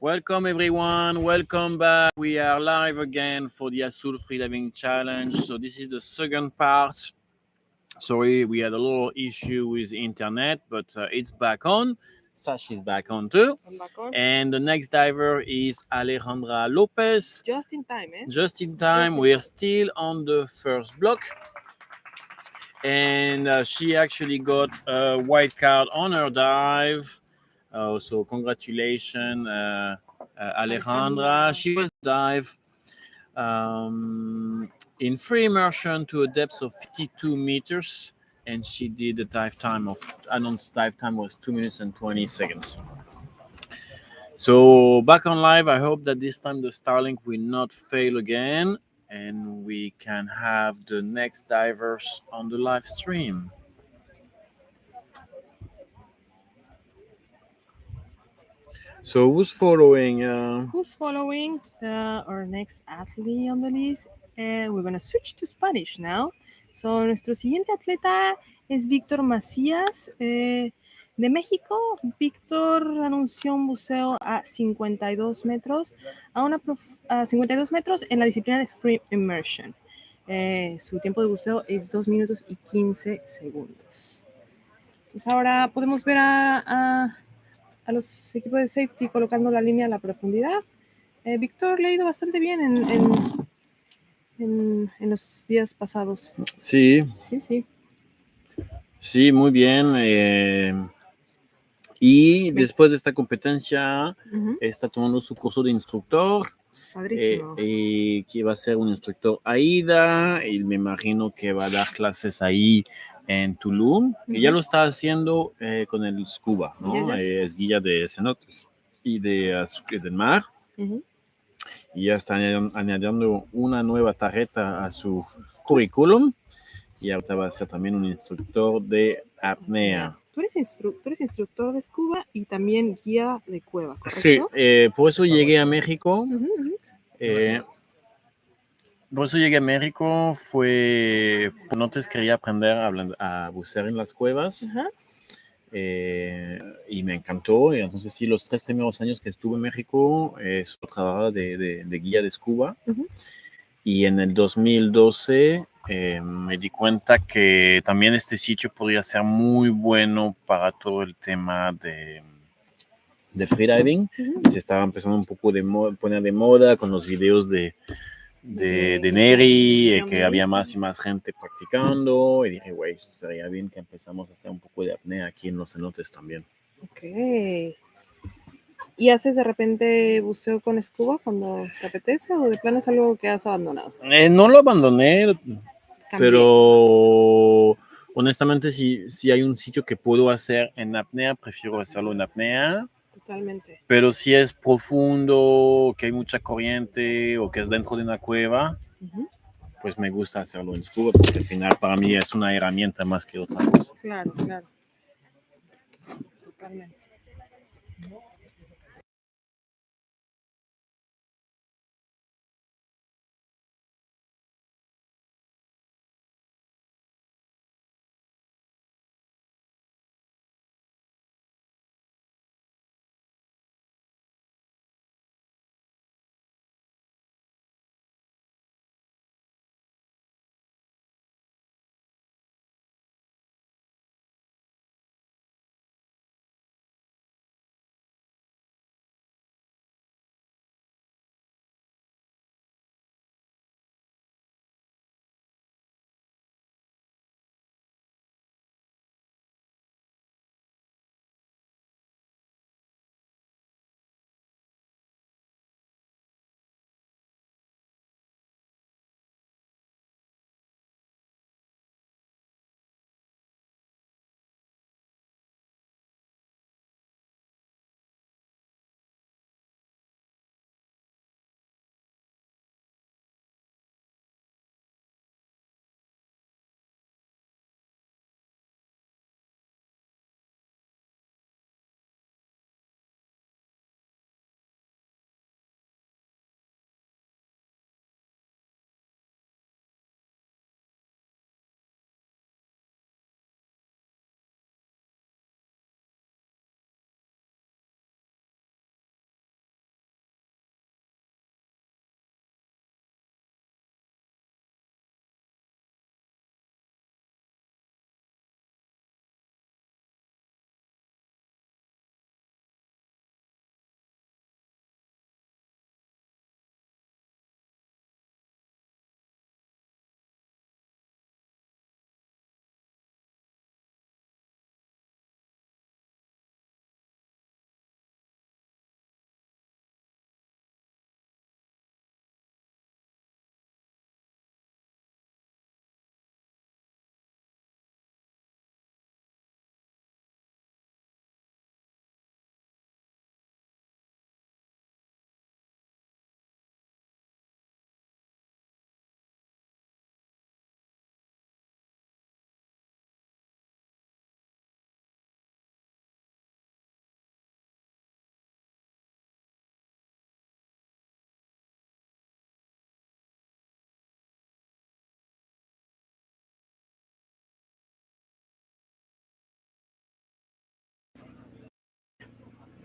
Welcome everyone, welcome back. We are live again for the Azul Freediving Challenge. So this is the second part. Sorry, we had a little issue with the internet, but it's back on. Sash is back on too. I'm back on. And the next diver is Alejandra Lopez. Just in time, eh? Just in time, we're still on the first block. And she actually got a white card on her dive. So congratulations, Alejandra. She was dive in free immersion to a depth of 52 meters, and she did the dive time of announced dive time was 2 minutes and 20 seconds. So back on live. I hope that this time the Starlink will not fail again, and we can have the next divers on the live stream. So who's following? Who's following our next athlete on the list? We're going to switch to Spanish now. So, nuestro siguiente atleta es Víctor Macías. De México, Víctor anunció un buceo a 52 metros, a 52 metros en la disciplina de Free Immersion. Su tiempo de buceo es 2 minutos y 15 segundos. Entonces ahora podemos ver a los equipos de safety colocando la línea a la profundidad. Víctor le ha ido bastante bien en los días pasados. Sí. Sí, muy bien. Y después de esta competencia está tomando su curso de instructor. Padrísimo. Y que va a ser un instructor AIDA, y me imagino que va a dar clases ahí en Tulum, que ya lo está haciendo con el scuba, ¿no? Es guía de cenotes y del mar. Y ya está añadiendo una nueva tarjeta a su currículum, y ahorita va a ser también un instructor de apnea. Tú eres instructor de scuba y también guía de cueva, ¿correcto? Sí, por eso llegué a México. Por eso llegué a México, fue antes quería aprender a bucear en las cuevas. Y me encantó. Y entonces sí, los 3 primeros años que estuve en México, solo trabajaba de guía de scuba. Y en el 2012 me di cuenta que también este sitio podría ser muy bueno para todo el tema de freediving. Se estaba empezando un poco poner de moda con los videos de Neri, que había más y más gente practicando, y dije, güey, sería bien que empezamos a hacer un poco de apnea aquí en los cenotes también. Ok. ¿Y haces de repente buceo con scuba cuando te apetece, o de plano es algo que has abandonado? No lo abandoné, pero honestamente si hay un sitio que puedo hacer en apnea, prefiero hacerlo en apnea. Totalmente. Pero si es profundo, que hay mucha corriente o que es dentro de una cueva, pues me gusta hacerlo en scuba, porque al final para mí es una herramienta más que otra cosa. Claro. Totalmente.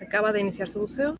Acaba de iniciar su buceo.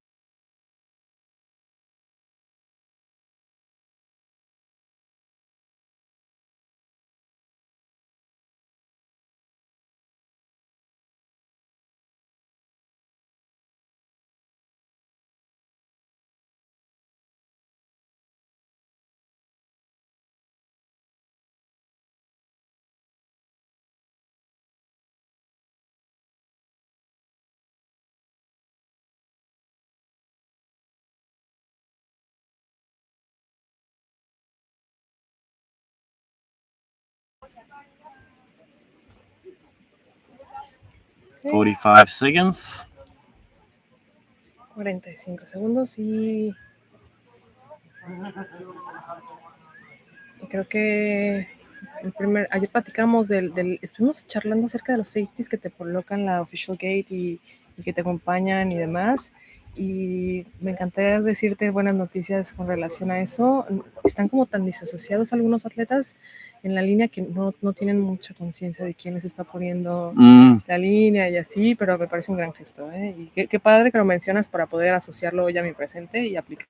Okay. 45 seconds. 45 segundos y creo que ayer platicamos estuvimos charlando acerca de los safeties que te colocan la official gate y que te acompañan y demás. Y me encantaría decirte buenas noticias con relación a eso. Están como tan disasociados algunos atletas en la línea que no tienen mucha conciencia de quién les está poniendo la línea y así, pero me parece un gran gesto, ¿eh? Y qué padre que lo mencionas para poder asociarlo hoy a mi presente y aplicar.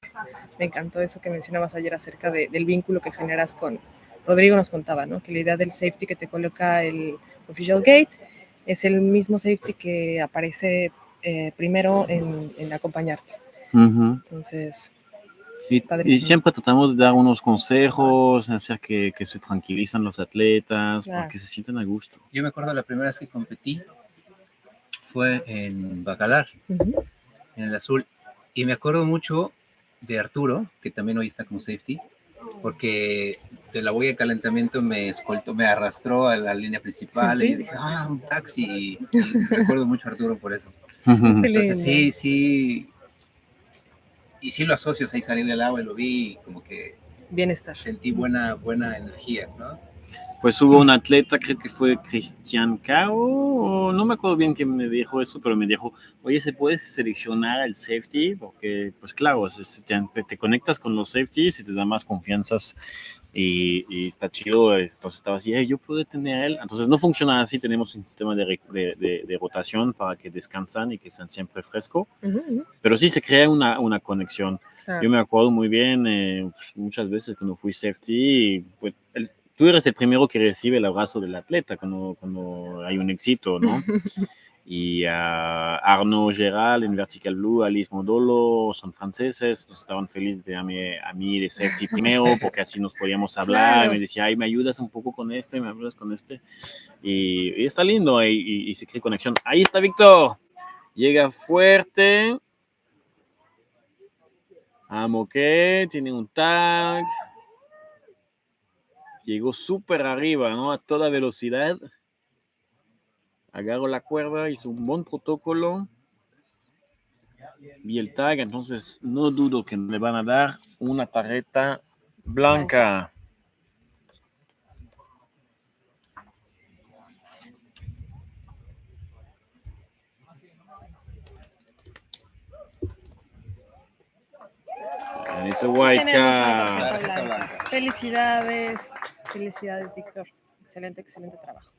Me encantó eso que mencionabas ayer acerca del vínculo que generas con... Rodrigo nos contaba, ¿no? Que la idea del safety que te coloca el official gate es el mismo safety que aparece primero en acompañarte. Entonces... Y siempre tratamos de dar unos consejos, hacer que se tranquilizan los atletas, para que se sientan a gusto. Yo me acuerdo la primera vez que competí fue en Bacalar, en el Azul, y me acuerdo mucho de Arturo, que también hoy está como safety, porque de la boya de calentamiento me escoltó, me arrastró a la línea principal, y dije, un taxi, y recuerdo mucho a Arturo por eso. Entonces sí, y sí lo asocio, ahí salir del agua y lo vi, como que bienestar. Sentí buena energía, ¿no? Pues hubo un atleta, creo que fue Cristian Cao, o no me acuerdo bien quién me dijo eso, pero me dijo, oye, ¿se puede seleccionar el safety? Porque, pues claro, te conectas con los safeties y te da más confianzas y está chido. Entonces estaba así, yo puedo tener a él. Entonces no funciona así, tenemos un sistema de rotación para que descansan y que sean siempre frescos, pero sí se crea una conexión. Claro. Yo me acuerdo muy bien, pues, muchas veces cuando fui safety, pues tú eres el primero que recibe el abrazo del atleta cuando hay un éxito, ¿no? Y Arnaud Geral en Vertical Blue, Alice Modolo, son franceses, estaban felices de a mí de safety primero, porque así nos podíamos hablar. Claro. Y me decía, me ayudas un poco con este, me ayudas con este. Y está lindo y se crea conexión. Ahí está Víctor, llega fuerte. Amo que tiene un tag. Llegó súper arriba, ¿no? A toda velocidad. Agarro la cuerda, hizo un buen protocolo. Vi el tag, entonces no dudo que me van a dar una tarjeta blanca. Ese white card. Felicidades, Víctor. Excelente trabajo.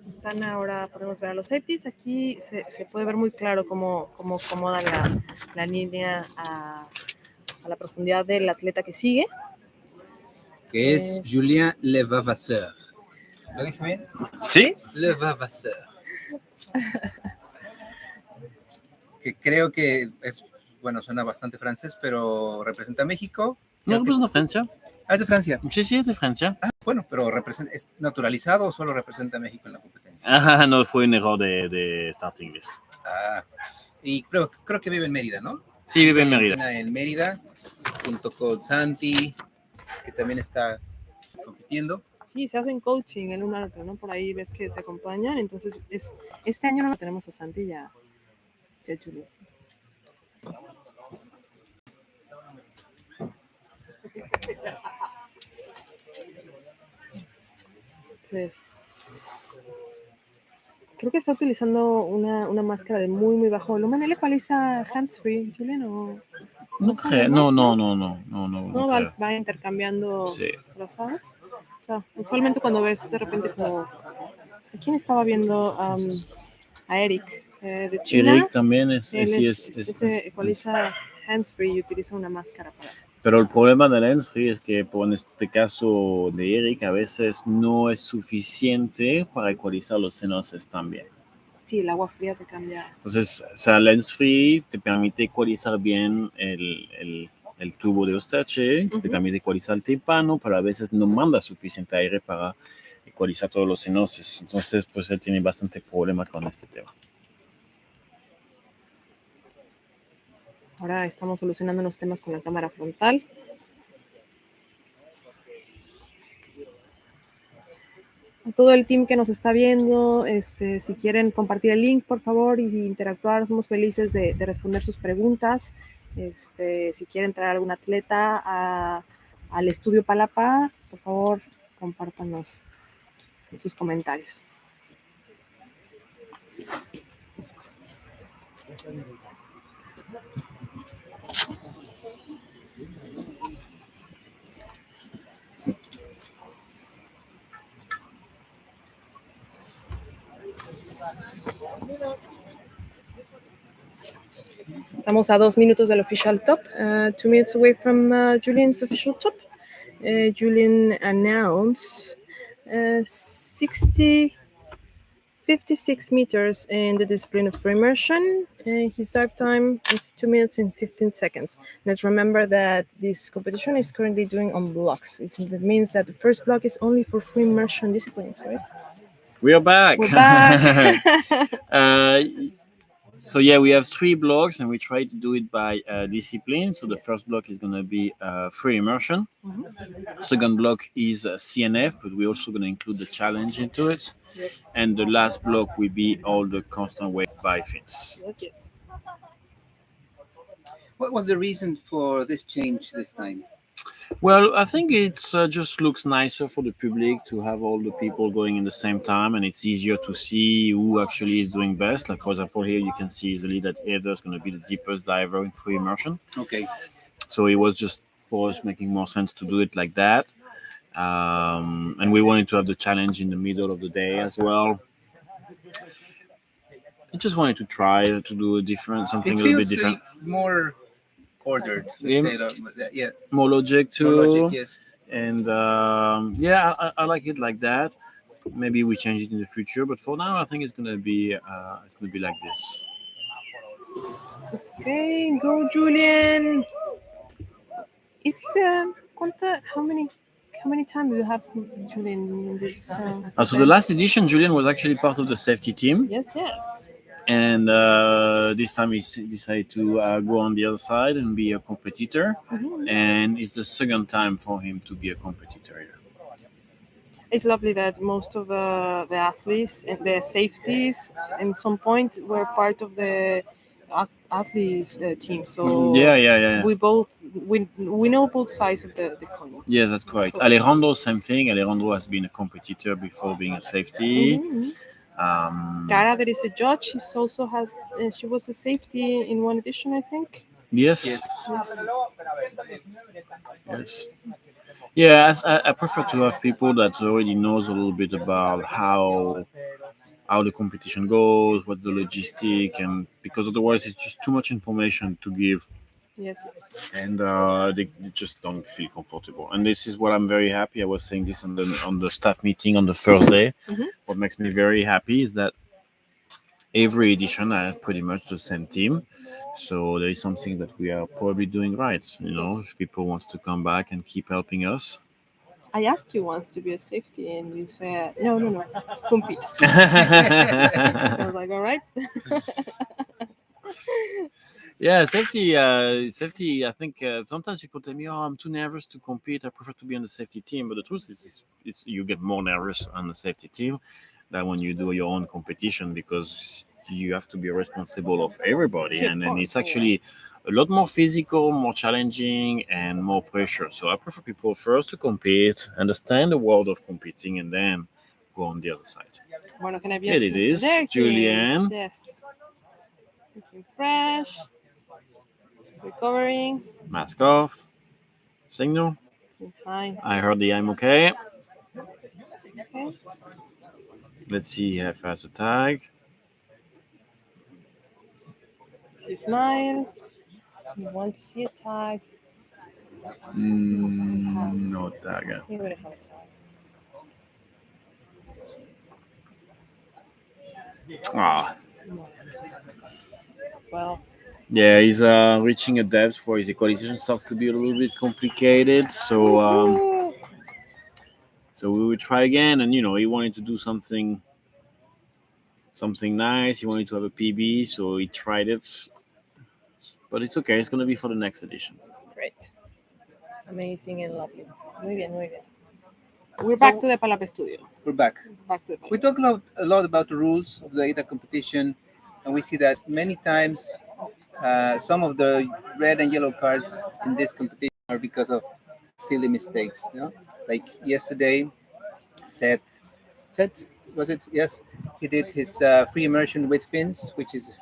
Están ahora, podemos ver a los safeties. Aquí se puede ver muy claro cómo acomoda la línea a la profundidad del atleta que sigue. Que es Julien Levavasseur. ¿Lo dije bien? Sí. Levavasseur. Que creo que es, bueno, suena bastante francés, pero representa a México. No, pues de Francia. Ah, es de Francia. Sí, es de Francia. Ah, bueno, pero ¿es naturalizado o solo representa a México en la competencia? Ajá, no, fue un error de starting list. Ah, y creo que vive en Mérida, ¿no? Sí, vive en Mérida. En Mérida, junto con Santi, que también está compitiendo. Sí, se hacen coaching el uno al otro, ¿no? Por ahí ves que se acompañan. Entonces, este año no tenemos a Santi y a Julio. Entonces, creo que está utilizando una máscara de muy, muy bajo volumen. ¿Él ecualiza hands-free, Julian? ¿O No creo, no creo. va intercambiando Sí. brazadas? O sea, usualmente cuando ves de repente como... ¿A quién estaba viendo? A Eric, de China. Eric también ecualiza hands-free y utiliza una máscara para... Pero el problema del hands-free es que, en este caso de Eric, a veces no es suficiente para ecualizar los senos también. Sí, el agua fría te cambia. Entonces, o sea, el hands-free te permite ecualizar bien el tubo de Eustache, te permite ecualizar el tímpano, pero a veces no manda suficiente aire para ecualizar todos los senos. Entonces, pues él tiene bastante problema con este tema. Ahora estamos solucionando unos temas con la cámara frontal. A todo el team que nos está viendo, si quieren compartir el link, por favor, y interactuar, somos felices de responder sus preguntas. Si quieren traer algún atleta al estudio Palapa, por favor, compártanos sus comentarios. Estamos a 2 minutos del official top, 2 minutes away from Julian's official top. Julian announced 56 meters in the discipline of free immersion. His dive time is 2 minutes and 15 seconds. Let's remember that this competition is currently doing on blocks. It means that the first block is only for free immersion disciplines, right? We are back. We're back. So yeah, we have 3 blocks, and we try to do it by discipline. So the first block is going to be free immersion. Second block is CNF, but we're also going to include the challenge into it. Yes. And the last block will be all the constant weight by fins. Yes. What was the reason for this change this time? Well, I think it just looks nicer for the public to have all the people going in the same time, and it's easier to see who actually is doing best. Like, for example, here you can see easily that Heather is going to be the deepest diver in free immersion. Okay. So it was just, for us, making more sense to do it like that. And we wanted to have the challenge in the middle of the day as well. I just wanted to try to do something a little bit different. More ordered, let's say that. Yeah. More logic too. More logic, yes. And I like it like that. Maybe we change it in the future, but for now, I think it's gonna be like this. Okay, go Julian. How many times do you have Julian in this? So the last edition, Julian was actually part of the safety team. Yes. And this time he decided to go on the other side and be a competitor. And it's the second time for him to be a competitor here. It's lovely that most of the athletes and the safeties at some point were part of the athletes team. So yeah. We know both sides of the coin. Yes, that's correct. Alejandro, same thing. Alejandro has been a competitor before being a safety. Cara, that is a judge. She was a safety in one edition, I think. Yes. Yeah, I prefer to have people that already knows a little bit about how the competition goes, what's the logistic, and because otherwise it's just too much information to give. Yes. And they just don't feel comfortable. And this is what I'm very happy. I was saying this on the staff meeting on the first day. What makes me very happy is that every edition I have pretty much the same team. So there is something that we are probably doing right. If people wants to come back and keep helping us. I asked you once to be a safety, and you said no, compete. I was like, all right. Yeah, safety. I think sometimes people tell me, "Oh, I'm too nervous to compete. I prefer to be on the safety team." But the truth is, it's you get more nervous on the safety team than when you do your own competition, because you have to be responsible of everybody, and it's actually a lot more physical, more challenging, and more pressure. So I prefer people first to compete, understand the world of competing, and then go on the other side. Bueno, can I be Here it is, there Julian. Yes. Looking fresh. Recovering. Mask off. Signal. Inside. I heard the I'm okay. Okay. Let's see if he has a tag. See smile. You want to see a tag? No tag. He would have a tag. Ah. Well. Yeah, he's reaching a depth where his equalization starts to be a little bit complicated. So we will try again, and he wanted to do something nice. He wanted to have a PB, so he tried it. But it's okay. It's gonna be for the next edition. Great. Amazing and lovely. Muy bien, muy bien. We're back to the Palapa studio. We're back. Back to the Palapa. We talk a lot about the rules of the AIDA competition, and we see that many times some of the red and yellow cards in this competition are because of silly mistakes. Like yesterday, Seth was it? Yes, he did his free immersion with fins, which is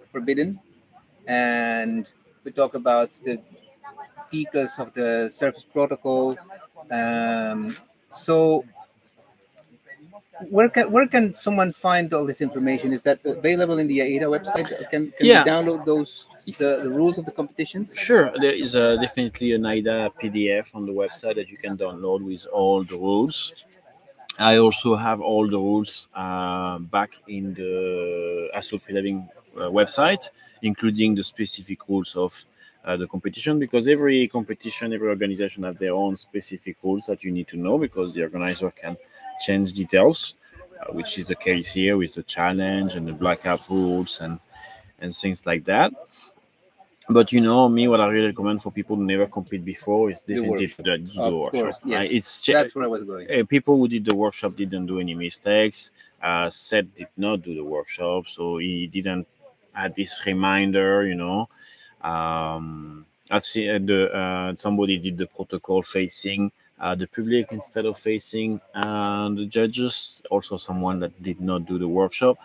forbidden, and we talk about the details of the surface protocol. So where can someone find all this information? Is that available in the AIDA website? Can Yeah. we download those the rules of the competitions? Sure, there is definitely an AIDA PDF on the website that you can download with all the rules. I also have all the rules back in the Azul Freediving website, including the specific rules of the competition, because every competition, every organization have their own specific rules that you need to know, because the organizer can change details, which is the case here with the challenge and the blackout rules and things like that. But me, what I really recommend for people who never compete before is definitely to do the workshop. Course, yes. That's where I was going. People who did the workshop didn't do any mistakes. Seth did not do the workshop, so he didn't add this reminder. I've seen somebody did the protocol facing the public instead of facing the judges. Also, someone that did not do the workshop.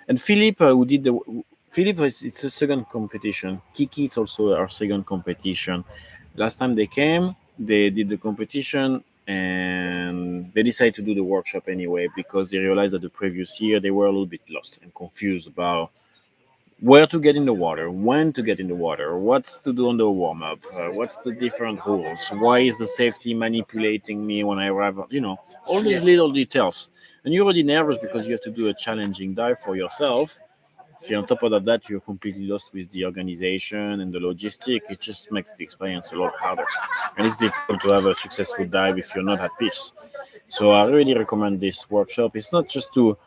And Philippe, who did the Philippe, it's a second competition. Kiki, it's also our second competition. Last time they came, they did the competition, and they decided to do the workshop anyway, because they realized that the previous year they were a little bit lost and confused about where to get in the water, when to get in the water, what's to do on the warm up, what's the different rules, why is the safety manipulating me when I arrive, all these little details. And you're already nervous because you have to do a challenging dive for yourself. See, on top of that, you're completely lost with the organization and the logistic. It just makes the experience a lot harder. And it's difficult to have a successful dive if you're not at peace. So I really recommend this workshop. It's not just to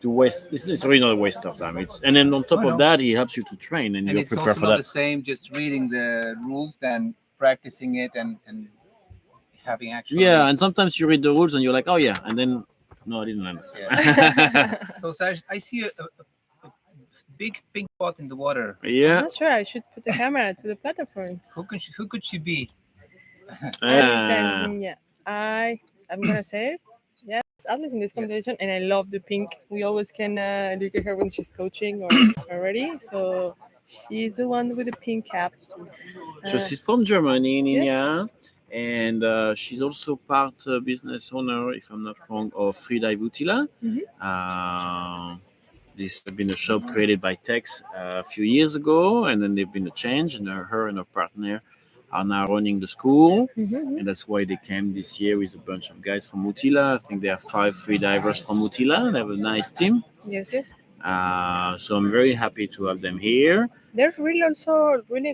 waste. It's really not a waste of time. And then on top of that, he helps you to train and you're prepared for that. It's also not the same just reading the rules than practicing it and having actually. Yeah, and sometimes you read the rules and you're like, oh yeah, and then no, I didn't understand. Yeah. So Serge, I see a big pink pot in the water. Yeah. I'm not sure. I should put the camera to the platform. Who could she be? Yeah. I'm gonna say it. Yes, at least in this competition, and I love the pink. We always can look at her when she's coaching or already. So she's the one with the pink cap. So she's from Germany, Nina. Yes. And she's also part business owner, if I'm not wrong, of Freedive Utila. This has been a shop created by Tex a few years ago, and then they've been a change, and her and her partner are now running the school, and that's why they came this year with a bunch of guys from Utila. I think there are 5 freedivers from Utila. They have a nice team. Yes. So I'm very happy to have them here. They're really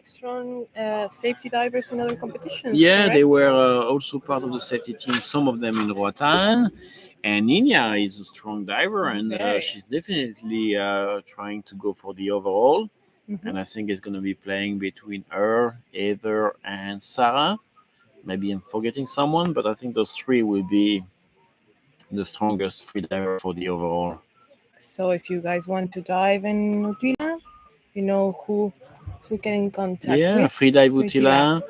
strong safety divers in other competitions. Yeah, correct? they were also part of the safety team, some of them in Roatan. And Nina is a strong diver, and she's definitely trying to go for the overall. And I think it's going to be playing between her, Heather, and Sarah. Maybe I'm forgetting someone, but I think those 3 will be the strongest freediver for the overall. So if you guys want to dive in Utila, you know who can contact with. Yeah, Freedive Utila.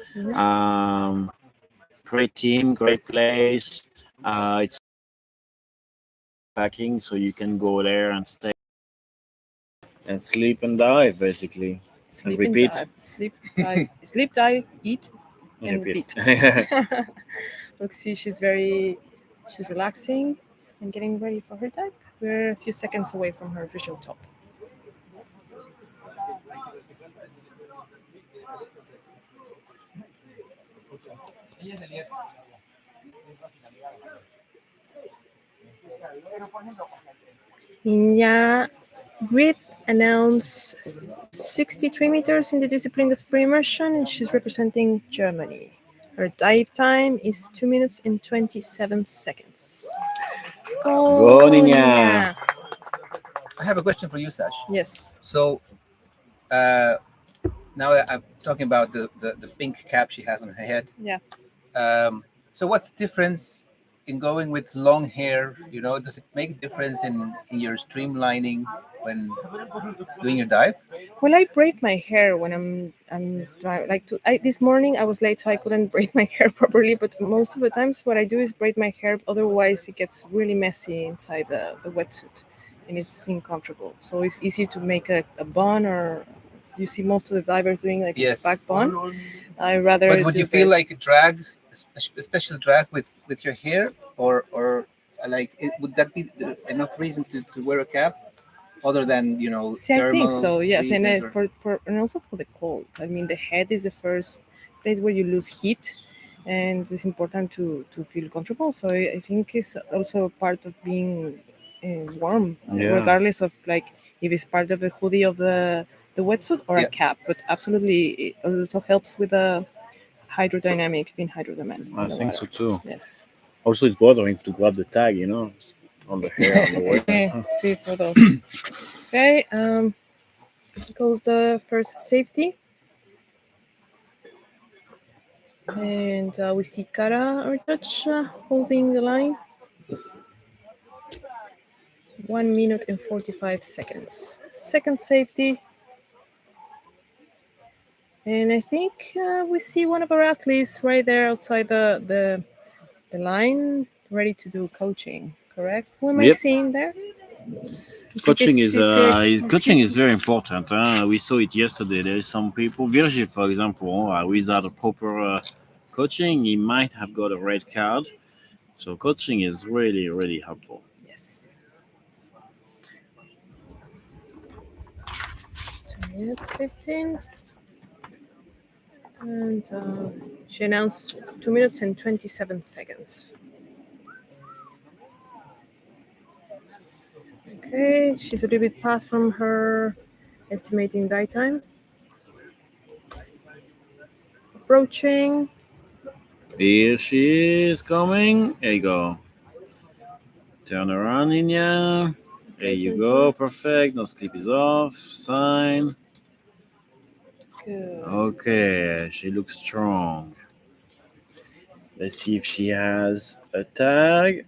Great team, great place. It's packing, so you can go there and stay and sleep and dive, basically. Sleep and repeat. dive. Sleep, dive, eat, and repeat. Look, see, she's relaxing and getting ready for her dive. We're a few seconds away from her official top. Inya Grid announced 63 meters in the discipline of free immersion, and she's representing Germany. Her dive time is 2 minutes and 27 seconds. Go, Niña. I have a question for you, Sash. Yes. So, now that I'm talking about the pink cap she has on her head. Yeah. So what's the difference in going with long hair? You know, does it make a difference in your streamlining when doing your dive? Well, I braid my hair when I'm this morning I was late, so I couldn't braid my hair properly. But most of the times, what I do is braid my hair. Otherwise, it gets really messy inside the wetsuit, and it's uncomfortable. So it's easy to make a bun, or you see most of the divers doing like Yes. a back bun. I rather. But would you feel like a drag, a special drag with your hair, or would that be enough reason to wear a cap? Other than, you know, see, I think so. Yes, and or... and also for the cold. I mean, the head is the first place where you lose heat, and it's important to feel comfortable. So I think it's also part of being warm, regardless of like if it's part of the hoodie of the wetsuit or a cap. But absolutely, it also helps with the hydrodynamic, being hydrodynamic. I think so too. Yes. Also, it's bothering to grab the tag, you know, on the hair, on the water. See for those. Okay, goes the first safety. And we see Kara, our judge, holding the line. 1 minute and 45 seconds. Second safety. And I think we see one of our athletes right there outside the line, ready to do coaching, correct? Who am I seeing there? Coaching is very important. We saw it yesterday. There is some people, Virgil, for example, without a proper coaching, he might have got a red card. So coaching is really, really helpful. Yes. 2 minutes 15. And she announced 2 minutes and 27 seconds. Okay, she's a little bit past from her estimating dive time. Approaching. Here she is coming. There you go. Turn around, Niña. There you go. Perfect. No clip is off. Sign. Good. Okay, she looks strong. Let's see if she has a tag.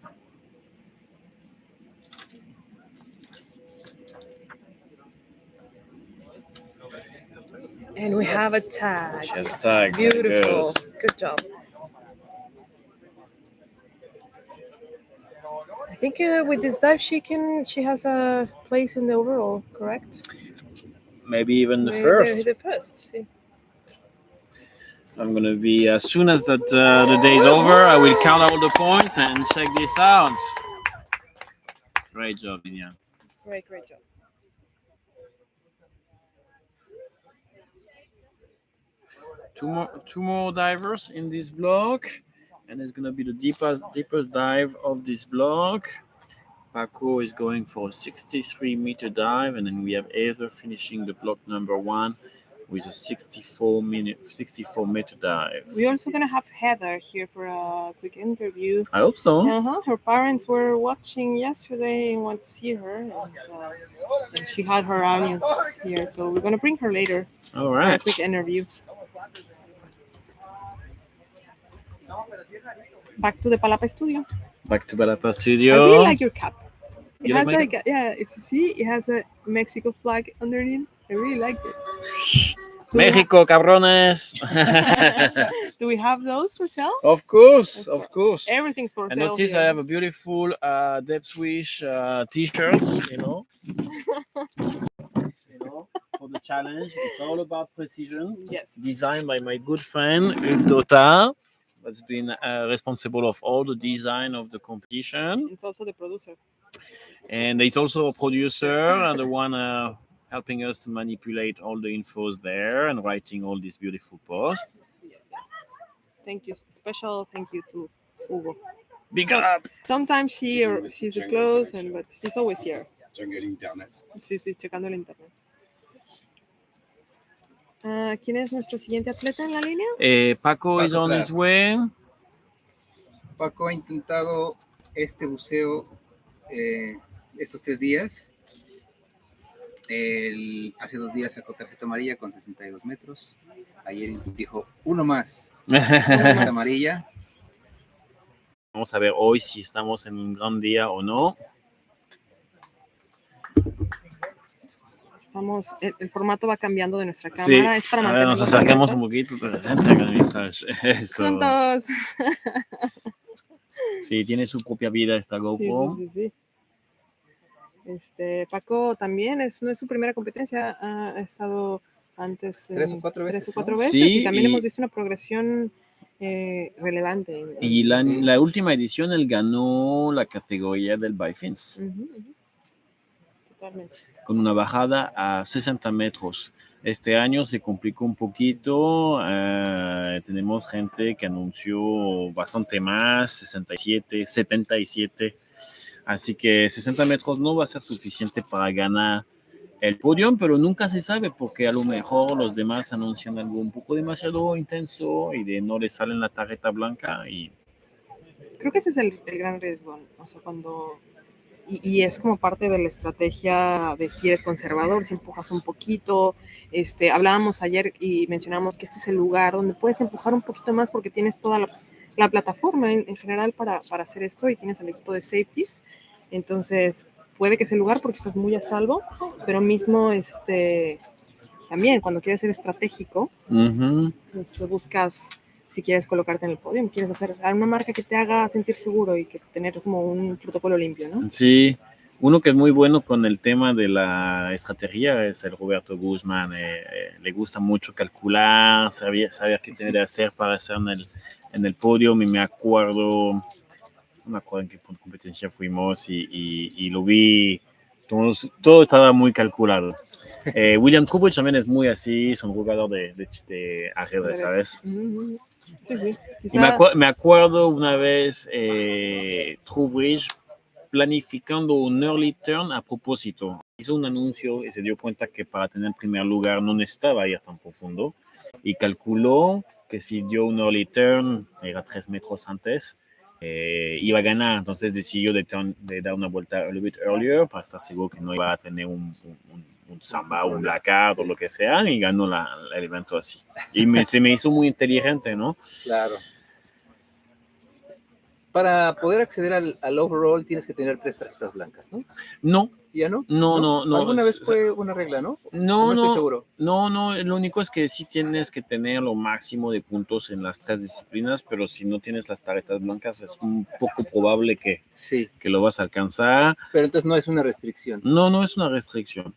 And we have a tag. She has a tag. Beautiful. Good job. I think with this dive, she has a place in the overall, correct? Maybe even the first. The first. See. I'm gonna be as soon as that the day's over, I will count all the points and check this out. Great job, Niña. Great job. Two more divers in this block, and it's gonna be the deepest dive of this block. Paco is going for a 63-meter dive, and then we have Heather finishing the block number 1 with a 64-meter dive. We're also gonna have Heather here for a quick interview. I hope so. Her parents were watching yesterday and want to see her, and she had her audience here, so we're gonna bring her later. All right. For a quick interview. Back to the Palapa studio. Back to Palapa studio. I really like your cap. It has like if you see, it has a Mexico flag underneath. I really like it. México, cabrones. Do we have those for sale? Of course, of course. Everything's for And sale. notice here. I have a beautiful Death Swish t-shirts, for the challenge. It's all about precision. Yes. Designed by my good friend Dota, that's been responsible of all the design of the competition. It's also the producer. And he's also a producer and the one helping us to manipulate all the infos there and writing all these beautiful posts. Yes. Thank you. Special thank you to Hugo. Big up! Sometimes she's close, but he's always here. Checando el internet. Sí, checando el internet. ¿Quién es nuestro siguiente atleta en la línea? Paco is on his way. Paco ha intentado este buceo estos 3 días. Hace 2 días sacó tarjeta amarilla con 62 metros. Ayer dijo uno más. Tarjeta amarilla. Vamos a ver hoy si estamos en un gran día o no. El formato va cambiando de nuestra cámara. Sí, Es para a ver, nos acercamos un poquito para que gente haga el mensaje. Juntos. Sí, tiene su propia vida esta GoPro. Sí. Paco también no es su primera competencia, ha estado antes 3 o 4 veces. 3 o 4 veces Sí, y también hemos visto una progresión relevante. Y la última edición él ganó la categoría del Byfins. Totalmente. Con una bajada a 60 metros. Este año se complicó un poquito. Tenemos gente que anunció bastante más, 67, 77. Así que 60 metros no va a ser suficiente para ganar el podio, pero nunca se sabe porque a lo mejor los demás anuncian algo un poco demasiado intenso y no les salen la tarjeta blanca. Creo que ese es el gran riesgo. O sea, cuando... Y es como parte de la estrategia de si eres conservador, si empujas un poquito. Hablábamos ayer y mencionamos que este es el lugar donde puedes empujar un poquito más porque tienes toda la plataforma en general para hacer esto y tienes al equipo de safeties. Entonces, puede que sea el lugar porque estás muy a salvo, pero mismo también cuando quieres ser estratégico, buscas... Si quieres colocarte en el podio, quieres hacer una marca que te haga sentir seguro y que tener como un protocolo limpio, ¿no? Sí, uno que es muy bueno con el tema de la estrategia es el Roberto Guzmán. Le gusta mucho calcular, saber qué tiene que hacer para estar en el podio. Me acuerdo, no me acuerdo en qué competencia fuimos y lo vi, todo estaba muy calculado. William Kubrick también es muy así, es un jugador de ajedrez, ¿sabes? Sí. Y me acuerdo una vez True Bridge planificando un early turn a propósito. Hizo un anuncio y se dio cuenta que para tener primer lugar no necesitaba ir tan profundo y calculó que si dio un early turn, era 3 metros antes, iba a ganar. Entonces decidió de dar una vuelta a little bit earlier para estar seguro que no iba a tener un samba, un blackout o lo que sea, y ganó el evento así. Y se me hizo muy inteligente, ¿no? Claro. Para poder acceder al overall tienes que tener 3 tarjetas blancas, ¿no? No. ¿Ya no? No. ¿Alguna vez fue una regla, no? No estoy seguro. No, lo único es que sí tienes que tener lo máximo de puntos en las 3 disciplinas, pero si no tienes las tarjetas blancas es un poco probable que lo vas a alcanzar. Pero entonces no es una restricción. No es una restricción.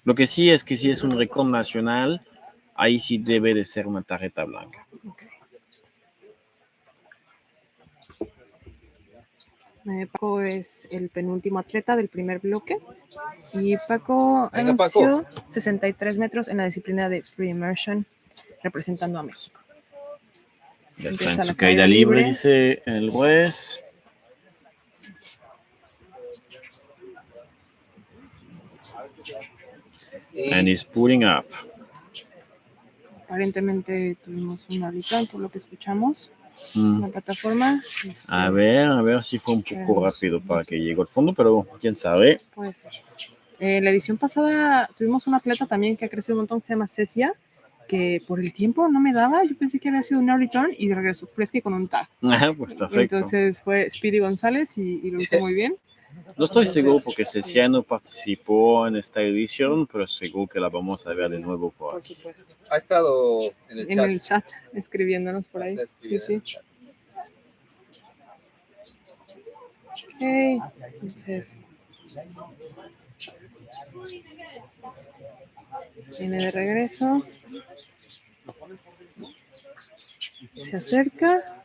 Lo que sí es que si es un récord nacional, ahí sí debe de ser una tarjeta blanca. Okay. Paco es el penúltimo atleta del primer bloque y Paco anunció 63 metros en la disciplina de Free Immersion representando a México. Ya está en su caída libre, dice el juez. And he's pulling up. Aparentemente tuvimos una return por lo que escuchamos. La plataforma. A ver si fue un poco rápido para que llegó al fondo, pero quién sabe. Puede ser. La edición pasada tuvimos una atleta también que ha crecido un montón, que se llama Cecia, que por el tiempo no me daba. Yo pensé que había sido una return y regresó fresca con un tag. Pues perfecto. Entonces fue Speedy González y lo hizo muy bien. No estoy seguro porque Cecilia no participó en esta edición, pero seguro que la vamos a ver de nuevo por Por aquí. supuesto. Ha estado En el chat, escribiéndonos por ahí. Sí, sí. Ok, entonces viene de regreso. Se acerca.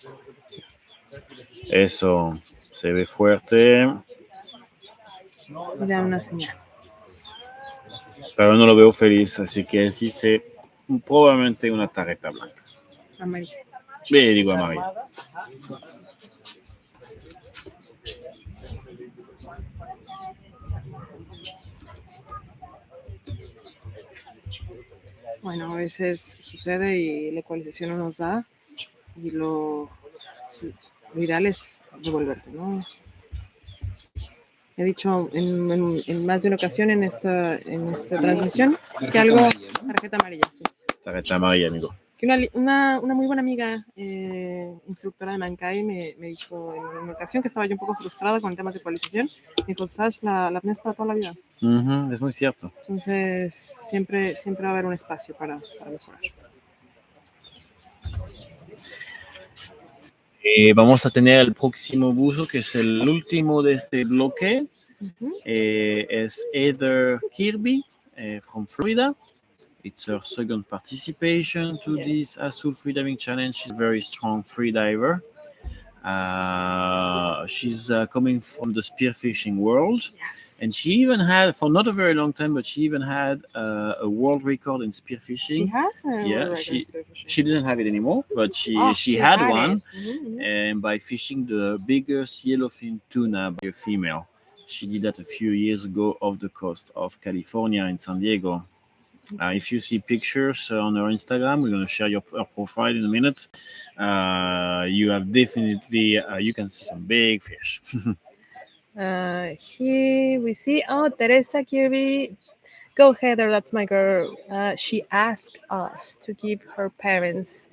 Eso, se ve fuerte. Y da una señal. Pero no lo veo feliz, así que sí sé probablemente una tarjeta blanca. Amarilla. Digo amarilla. Bueno, a veces sucede y la ecualización no nos da. Y lo ideal es devolverte, ¿no? He dicho en más de una ocasión en esta transmisión que algo... Tarjeta amarilla, sí. Tarjeta amarilla, amigo. Que una muy buena amiga, instructora de Mankai, me dijo en una ocasión que estaba yo un poco frustrada con temas de ecualización. Me dijo, Sash, la apnea es para toda la vida. Es muy cierto. Entonces, siempre va a haber un espacio para mejorar. Vamos a tener el próximo buzo, que es el último de este bloque. Es Heather Kirby from Florida. It's her second participation to this Azul Freediving Challenge. She's a very strong freediver. She's coming from the spearfishing world. Yes. And she even had, for not a very long time, but she even had a world record in spearfishing. She has a world record in spearfishing. She didn't have it anymore, but she had one. And by fishing the biggest yellowfin tuna by a female. She did that a few years ago off the coast of California in San Diego. If you see pictures on our Instagram, we're going to share your profile in a minute. You have definitely, you can see some big fish. Here we see, Teresa Kirby. Go Heather, that's my girl. She asked us to give her parents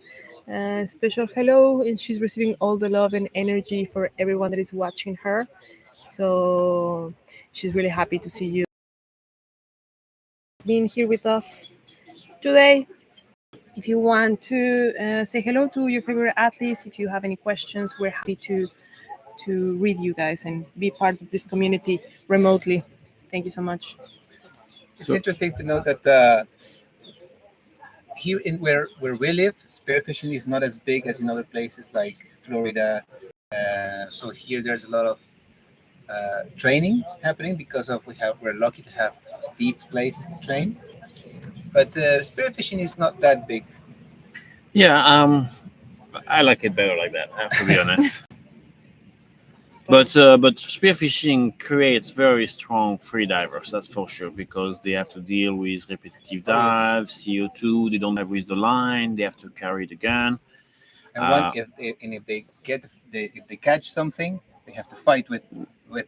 a special hello, and she's receiving all the love and energy for everyone that is watching her. So she's really happy to see you being here with us today. If you want to say hello to your favorite athletes, if you have any questions, we're happy to read you guys and be part of this community remotely. Thank you so much. It's interesting to know that here in where we live, spearfishing is not as big as in other places like Florida. So here there's a lot of training happening because of we're lucky to have deep places to train. But spearfishing is not that big. Yeah, I like it better like that, I have to be honest. But spearfishing creates very strong freedivers, that's for sure, because they have to deal with repetitive dives, CO2. They don't have with the line. They have to carry the gun. And if they catch something, they have to fight with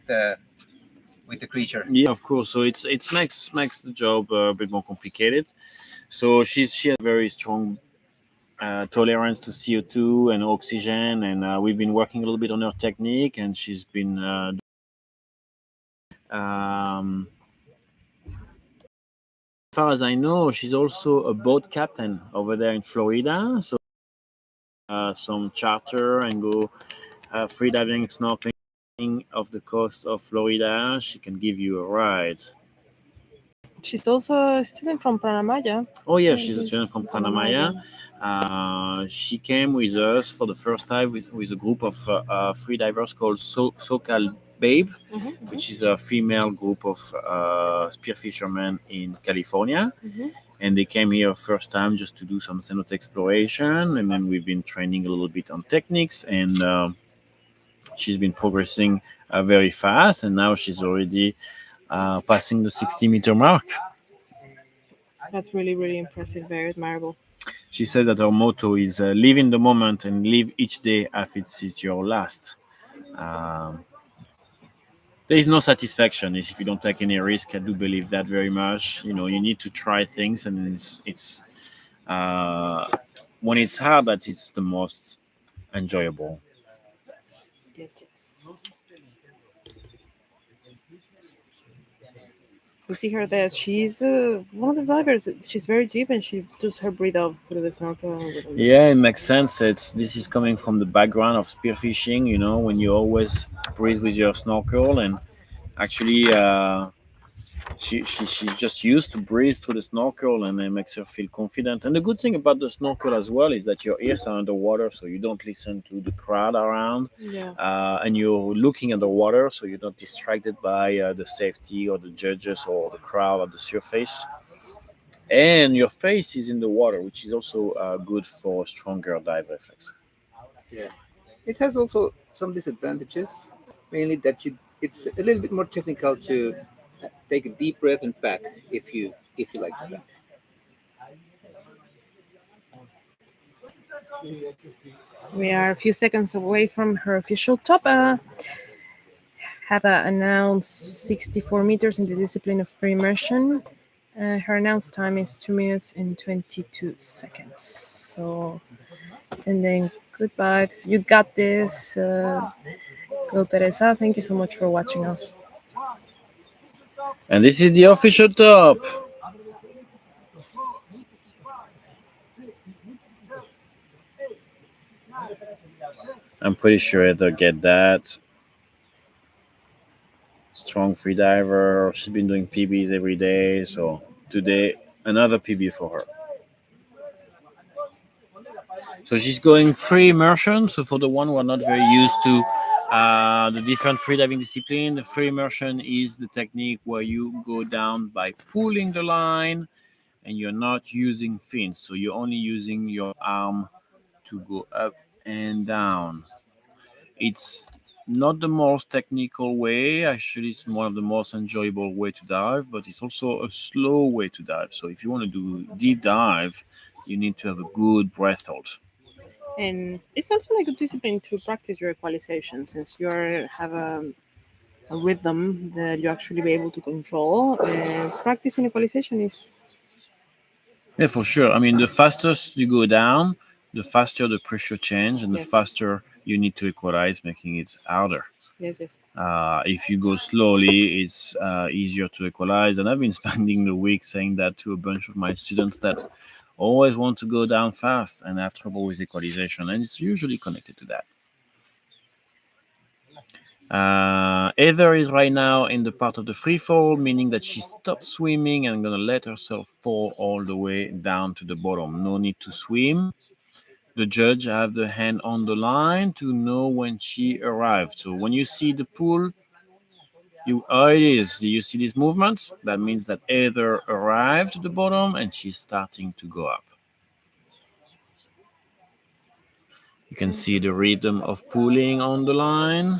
the creature. Yeah, of course. So it makes the job a bit more complicated. So she has very strong tolerance to CO2 and oxygen, and we've been working a little bit on her technique, and she's been as far as I know, she's also a boat captain over there in Florida. So some charter and go freediving, snorkeling off the coast of Florida. She can give you a ride. She's also a student from Pranamaya. Oh yeah, she's a student from Pranamaya. She came with us for the first time with a group of freedivers called SoCal Babe, which is a female group of spearfishermen in California. And they came here first time just to do some cenote exploration, and then we've been training a little bit on techniques, and she's been progressing very fast, and now she's already passing the 60-meter mark. That's really, really impressive, very admirable. She says that her motto is live in the moment and live each day as if it's your last. There is no satisfaction if you don't take any risk. I do believe that very much. You know, you need to try things, and it's when it's hard that it's the most enjoyable. Yes. We see her there. She's one of the divers. She's very deep, and she does her breathe off through the snorkel. Yeah, it makes sense. This is coming from the background of spearfishing. You know, when you always breathe with your snorkel, and actually, she's just used to breathe through the snorkel, and it makes her feel confident. And the good thing about the snorkel as well is that your ears are underwater, so you don't listen to the crowd around. Yeah. And you're looking underwater, so you're not distracted by the safety or the judges or the crowd at the surface. And your face is in the water, which is also good for stronger dive reflex. Yeah. It has also some disadvantages, mainly that it's a little bit more technical to take a deep breath and pack if you like to pack. We are a few seconds away from her official top. Had announced 64 meters in the discipline of free immersion. Her announced time is 2 minutes and 22 seconds. So, sending good vibes. You got this. Go, Teresa. Thank you so much for watching us. And this is the official top. I'm pretty sure they'll get that. Strong free diver. She's been doing PBs every day, so today another PB for her. So she's going free immersion. So for the one who are not very used to the different freediving discipline, the free immersion is the technique where you go down by pulling the line, and you're not using fins. So you're only using your arm to go up and down. It's not the most technical way. Actually, it's one of the most enjoyable way to dive, but it's also a slow way to dive. So if you want to do deep dive, you need to have a good breath hold. And it's also like a discipline to practice your equalization, since you have a rhythm that you actually be able to control. And practicing equalization is. Yeah, for sure. I mean, the faster you go down, the faster the pressure change, and the Yes. faster you need to equalize, making it harder. Yes, yes. If you go slowly, it's easier to equalize. And I've been spending the week saying that to a bunch of my students that always want to go down fast and have trouble with equalization. And it's usually connected to that. Heather is right now in the part of the free fall, meaning that she stopped swimming and going to let herself fall all the way down to the bottom. No need to swim. The judge have the hand on the line to know when she arrived. So when you see the pool, it is. Do you see these movements? That means that Heather arrived at the bottom and she's starting to go up. You can see the rhythm of pulling on the line.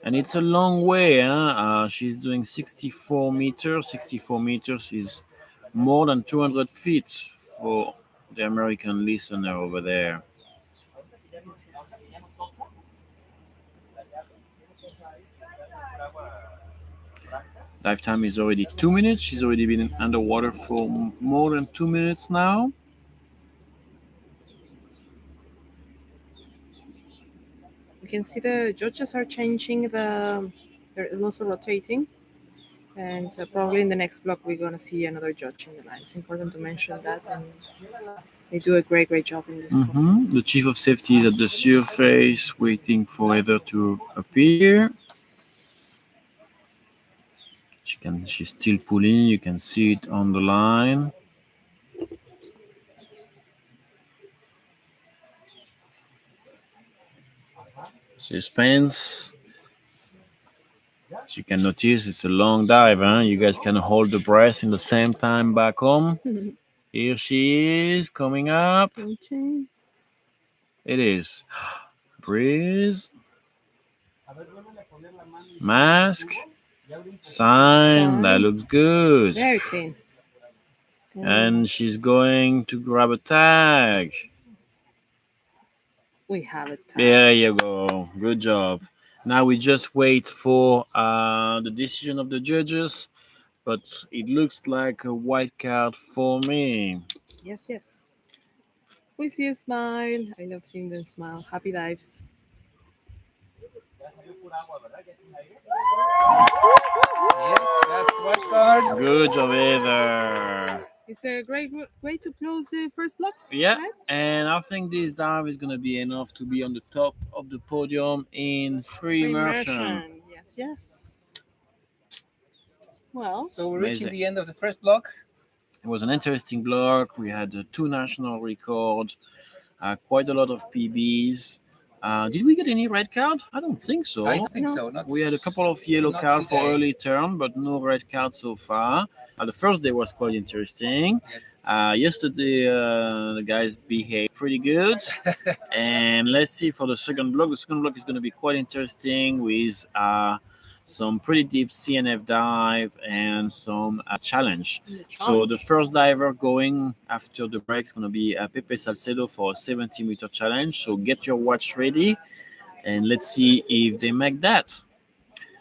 And it's a long way. She's doing 64 meters. 64 meters is more than 200 feet for the American listener over there. Dive time is already 2 minutes. She's already been underwater for more than 2 minutes now. You can see the judges are changing they're also rotating. And probably in the next block, we're going to see another judge in the line. It's important to mention that. And they do a great job in this. The chief of safety is at the surface, waiting for Heather to appear. She's still pulling. You can see it on the line. Suspense. As you can notice, it's a long dive. You guys can hold the breath in the same time back home. Here she is coming up. Okay. It is. Breathe. Mask. Sign. That looks good. Very clean. And she's going to grab a tag. We have a tag. There you go. Good job. Now we just wait for the decision of the judges, but it looks like a white card for me. Yes. We see a smile. I love seeing them smile. Happy dives. Yes, Good job, Heather. It's a great way to close the first block. Yeah, right? and I think this dive is going to be enough to be on the top of the podium in free immersion. Yes, yes. Well, So we're Amazing. reaching the end of the first block. It was an interesting block. We had 2 national records, quite a lot of PBs. Did we get any red card? I don't think so. I don't think No. so. Not, We had a couple of yellow not cards for today. early turn, but no red cards so far. The first day was quite interesting. Yes. Yesterday, the guys behaved pretty good. And let's see for the second block. The second block is going to be quite interesting with some pretty deep CNF dive and some challenge. So the first diver going after the break is going to be Pepe Salcedo for a 70-meter challenge. So get your watch ready and let's see if they make that.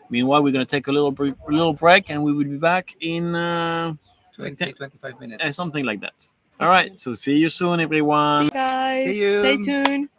Meanwhile, we're going to take a little break and we will be back in 20, 25 minutes. something like that. All right, so see you soon, everyone. see you guys. See you. Stay tuned.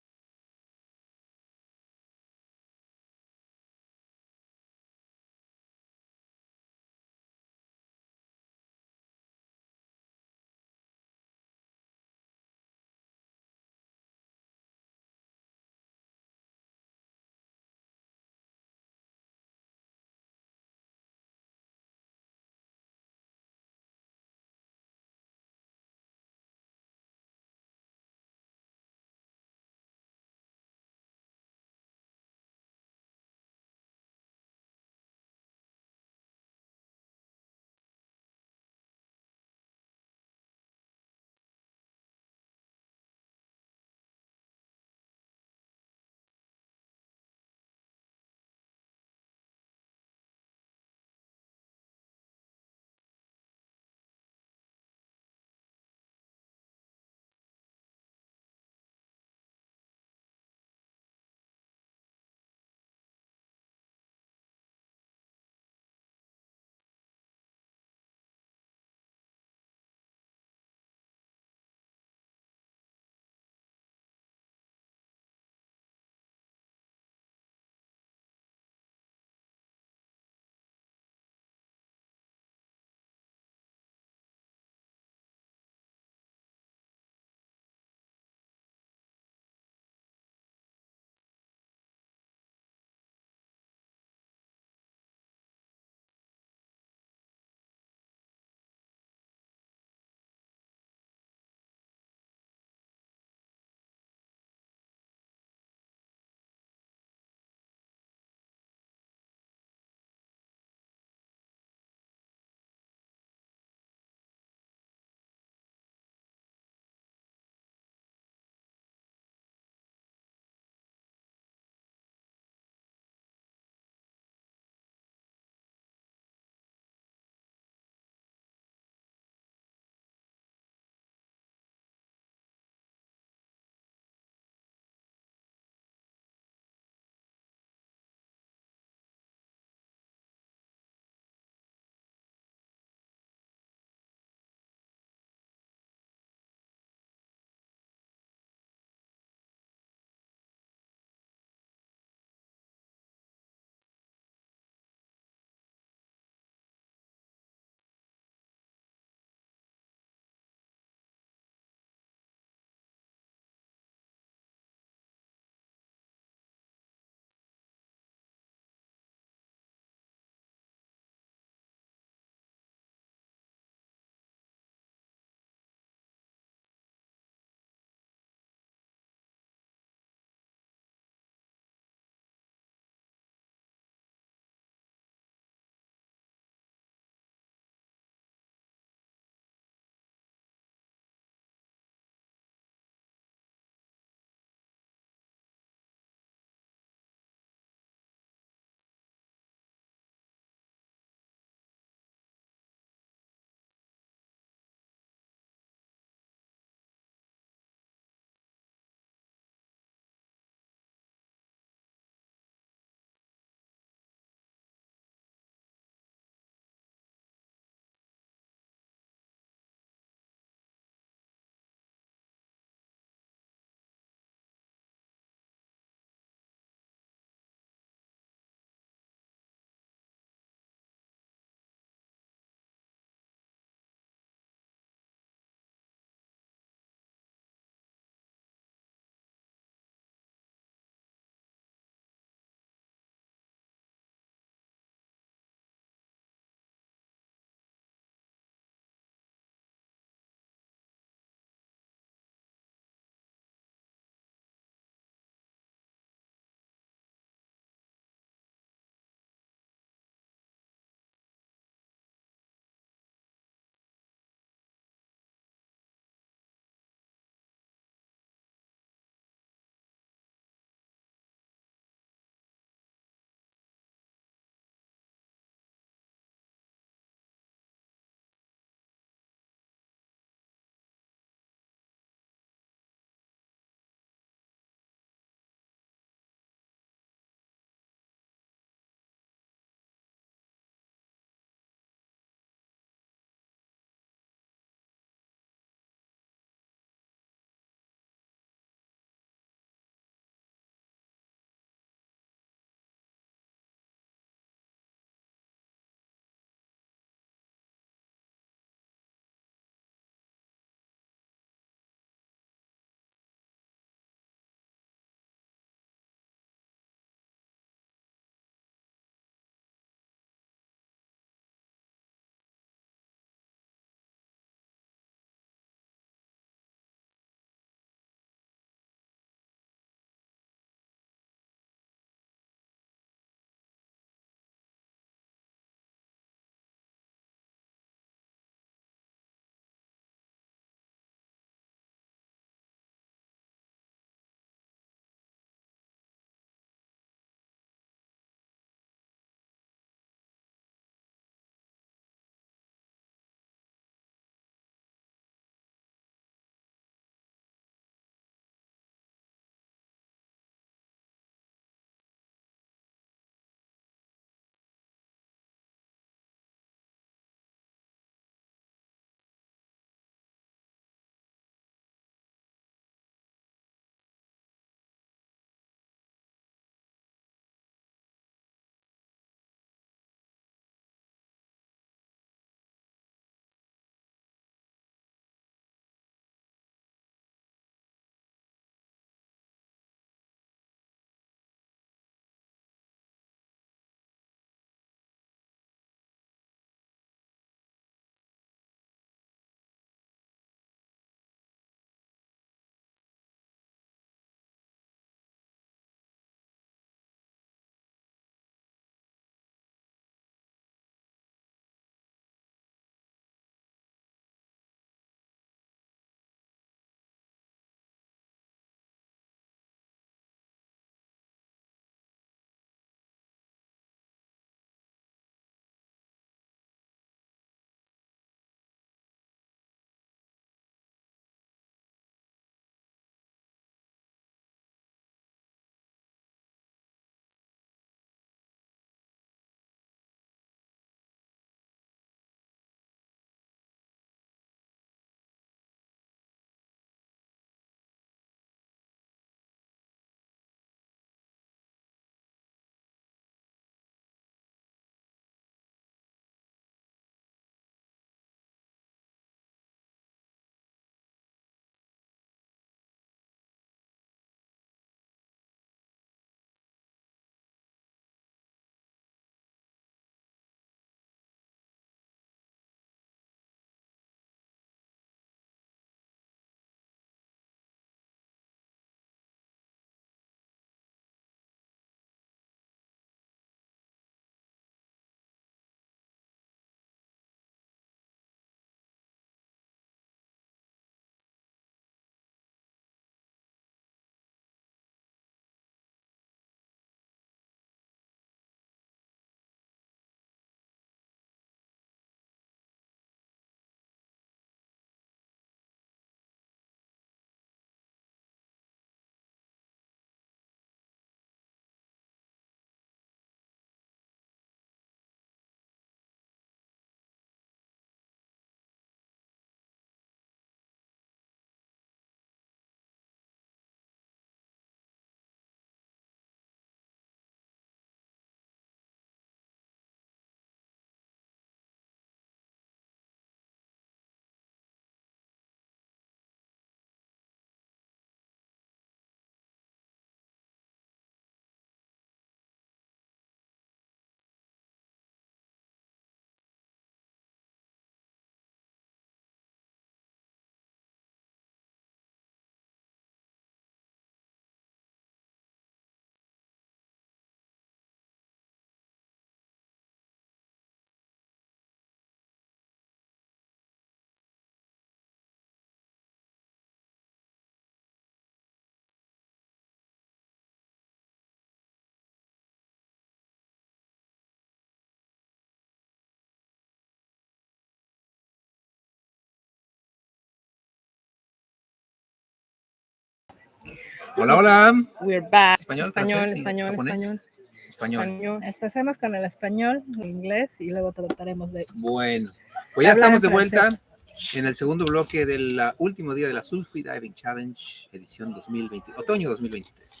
Hola, hola. We're back. Español, Español, francés, español, japonés. español. Español. Empecemos con el español, el inglés y luego trataremos de Bueno, pues ya hablar estamos de en vuelta francés. en el segundo bloque del último día del Azul Freediving Challenge, edición 2020, otoño 2023.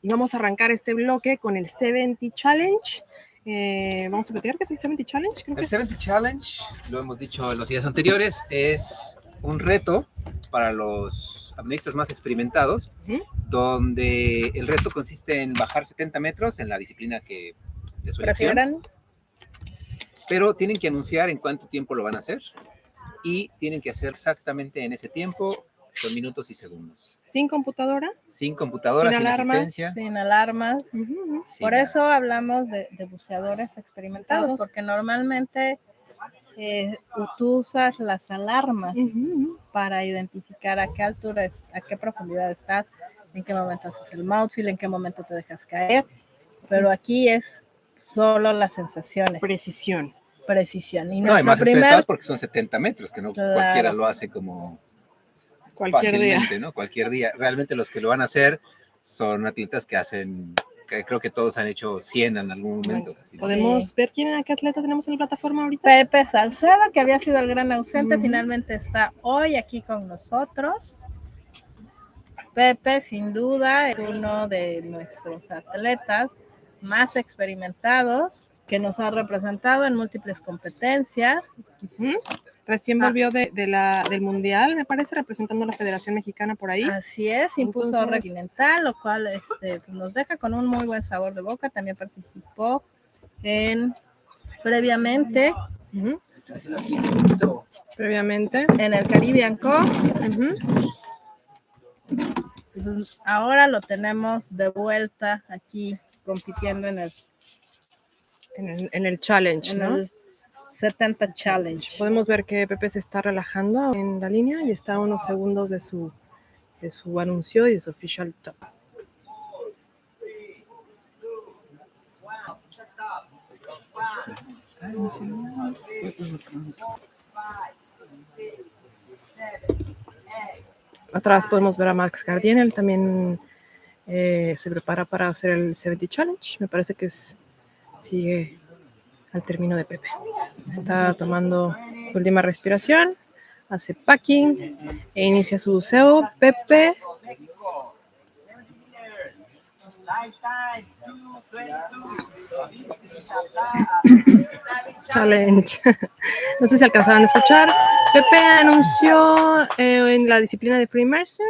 Y vamos a arrancar este bloque con el 70 Challenge. Vamos a platicar qué es el 70 Challenge. Creo que El 70 Challenge, lo hemos dicho en los días anteriores, es un reto para los apneístas más experimentados, donde el reto consiste en bajar 70 metros en la disciplina que de su elección. ¿Prefieran? Pero tienen que anunciar en cuánto tiempo lo van a hacer y tienen que hacer exactamente en ese tiempo, con minutos y segundos. sin computadora. Sin computadora, Sin sin alarmas, asistencia. Sin alarmas. Ujú. sin Por nada. eso hablamos de buceadores experimentados, porque normalmente tú usas las alarmas Ujú. para identificar a qué altura, a qué profundidad estás, en qué momento haces el mouthfeel, en qué momento te dejas caer. Pero aquí es solo las sensaciones. Precisión. Precisión. Y No, hay nuestro más primer, experimentados porque son 70 metros, que no Claro. cualquiera lo hace como Cualquier fácilmente, día. ¿no? Cualquier día. Realmente los que lo van a hacer son atletas que hacen, que creo que todos han hecho 100 en algún momento. Así, ¿Podemos Sí. ver qué atleta tenemos en la plataforma ahorita? Pepe Salcedo, que había sido el gran ausente, Ujú. finalmente está hoy aquí con nosotros. Pepe, sin duda, es uno de nuestros atletas más experimentados, que nos ha representado en múltiples competencias. Ujú. Recién volvió del Mundial, me parece, representando a la Federación Mexicana por ahí. Así es, impuso Entonces- continental, lo cual pues nos deja con un muy buen sabor de boca. También participó previamente Ujú. ¿no? Previamente. en el Caribbean Cup. Ujú. Pues ahora lo tenemos de vuelta aquí compitiendo en el challenge, ¿no? el 70 Challenge. Podemos ver que Pepe se está relajando en la línea y está a unos segundos de su anuncio y de su official top. Atrás podemos ver a Max Gardien, él también se prepara para hacer el 70 Challenge. Me parece que sigue al término de Pepe. Está tomando su última respiración, hace packing e inicia su buceo. Pepe. Challenge. No sé si alcanzaron a escuchar. Pepe anunció en la disciplina de Free Immersion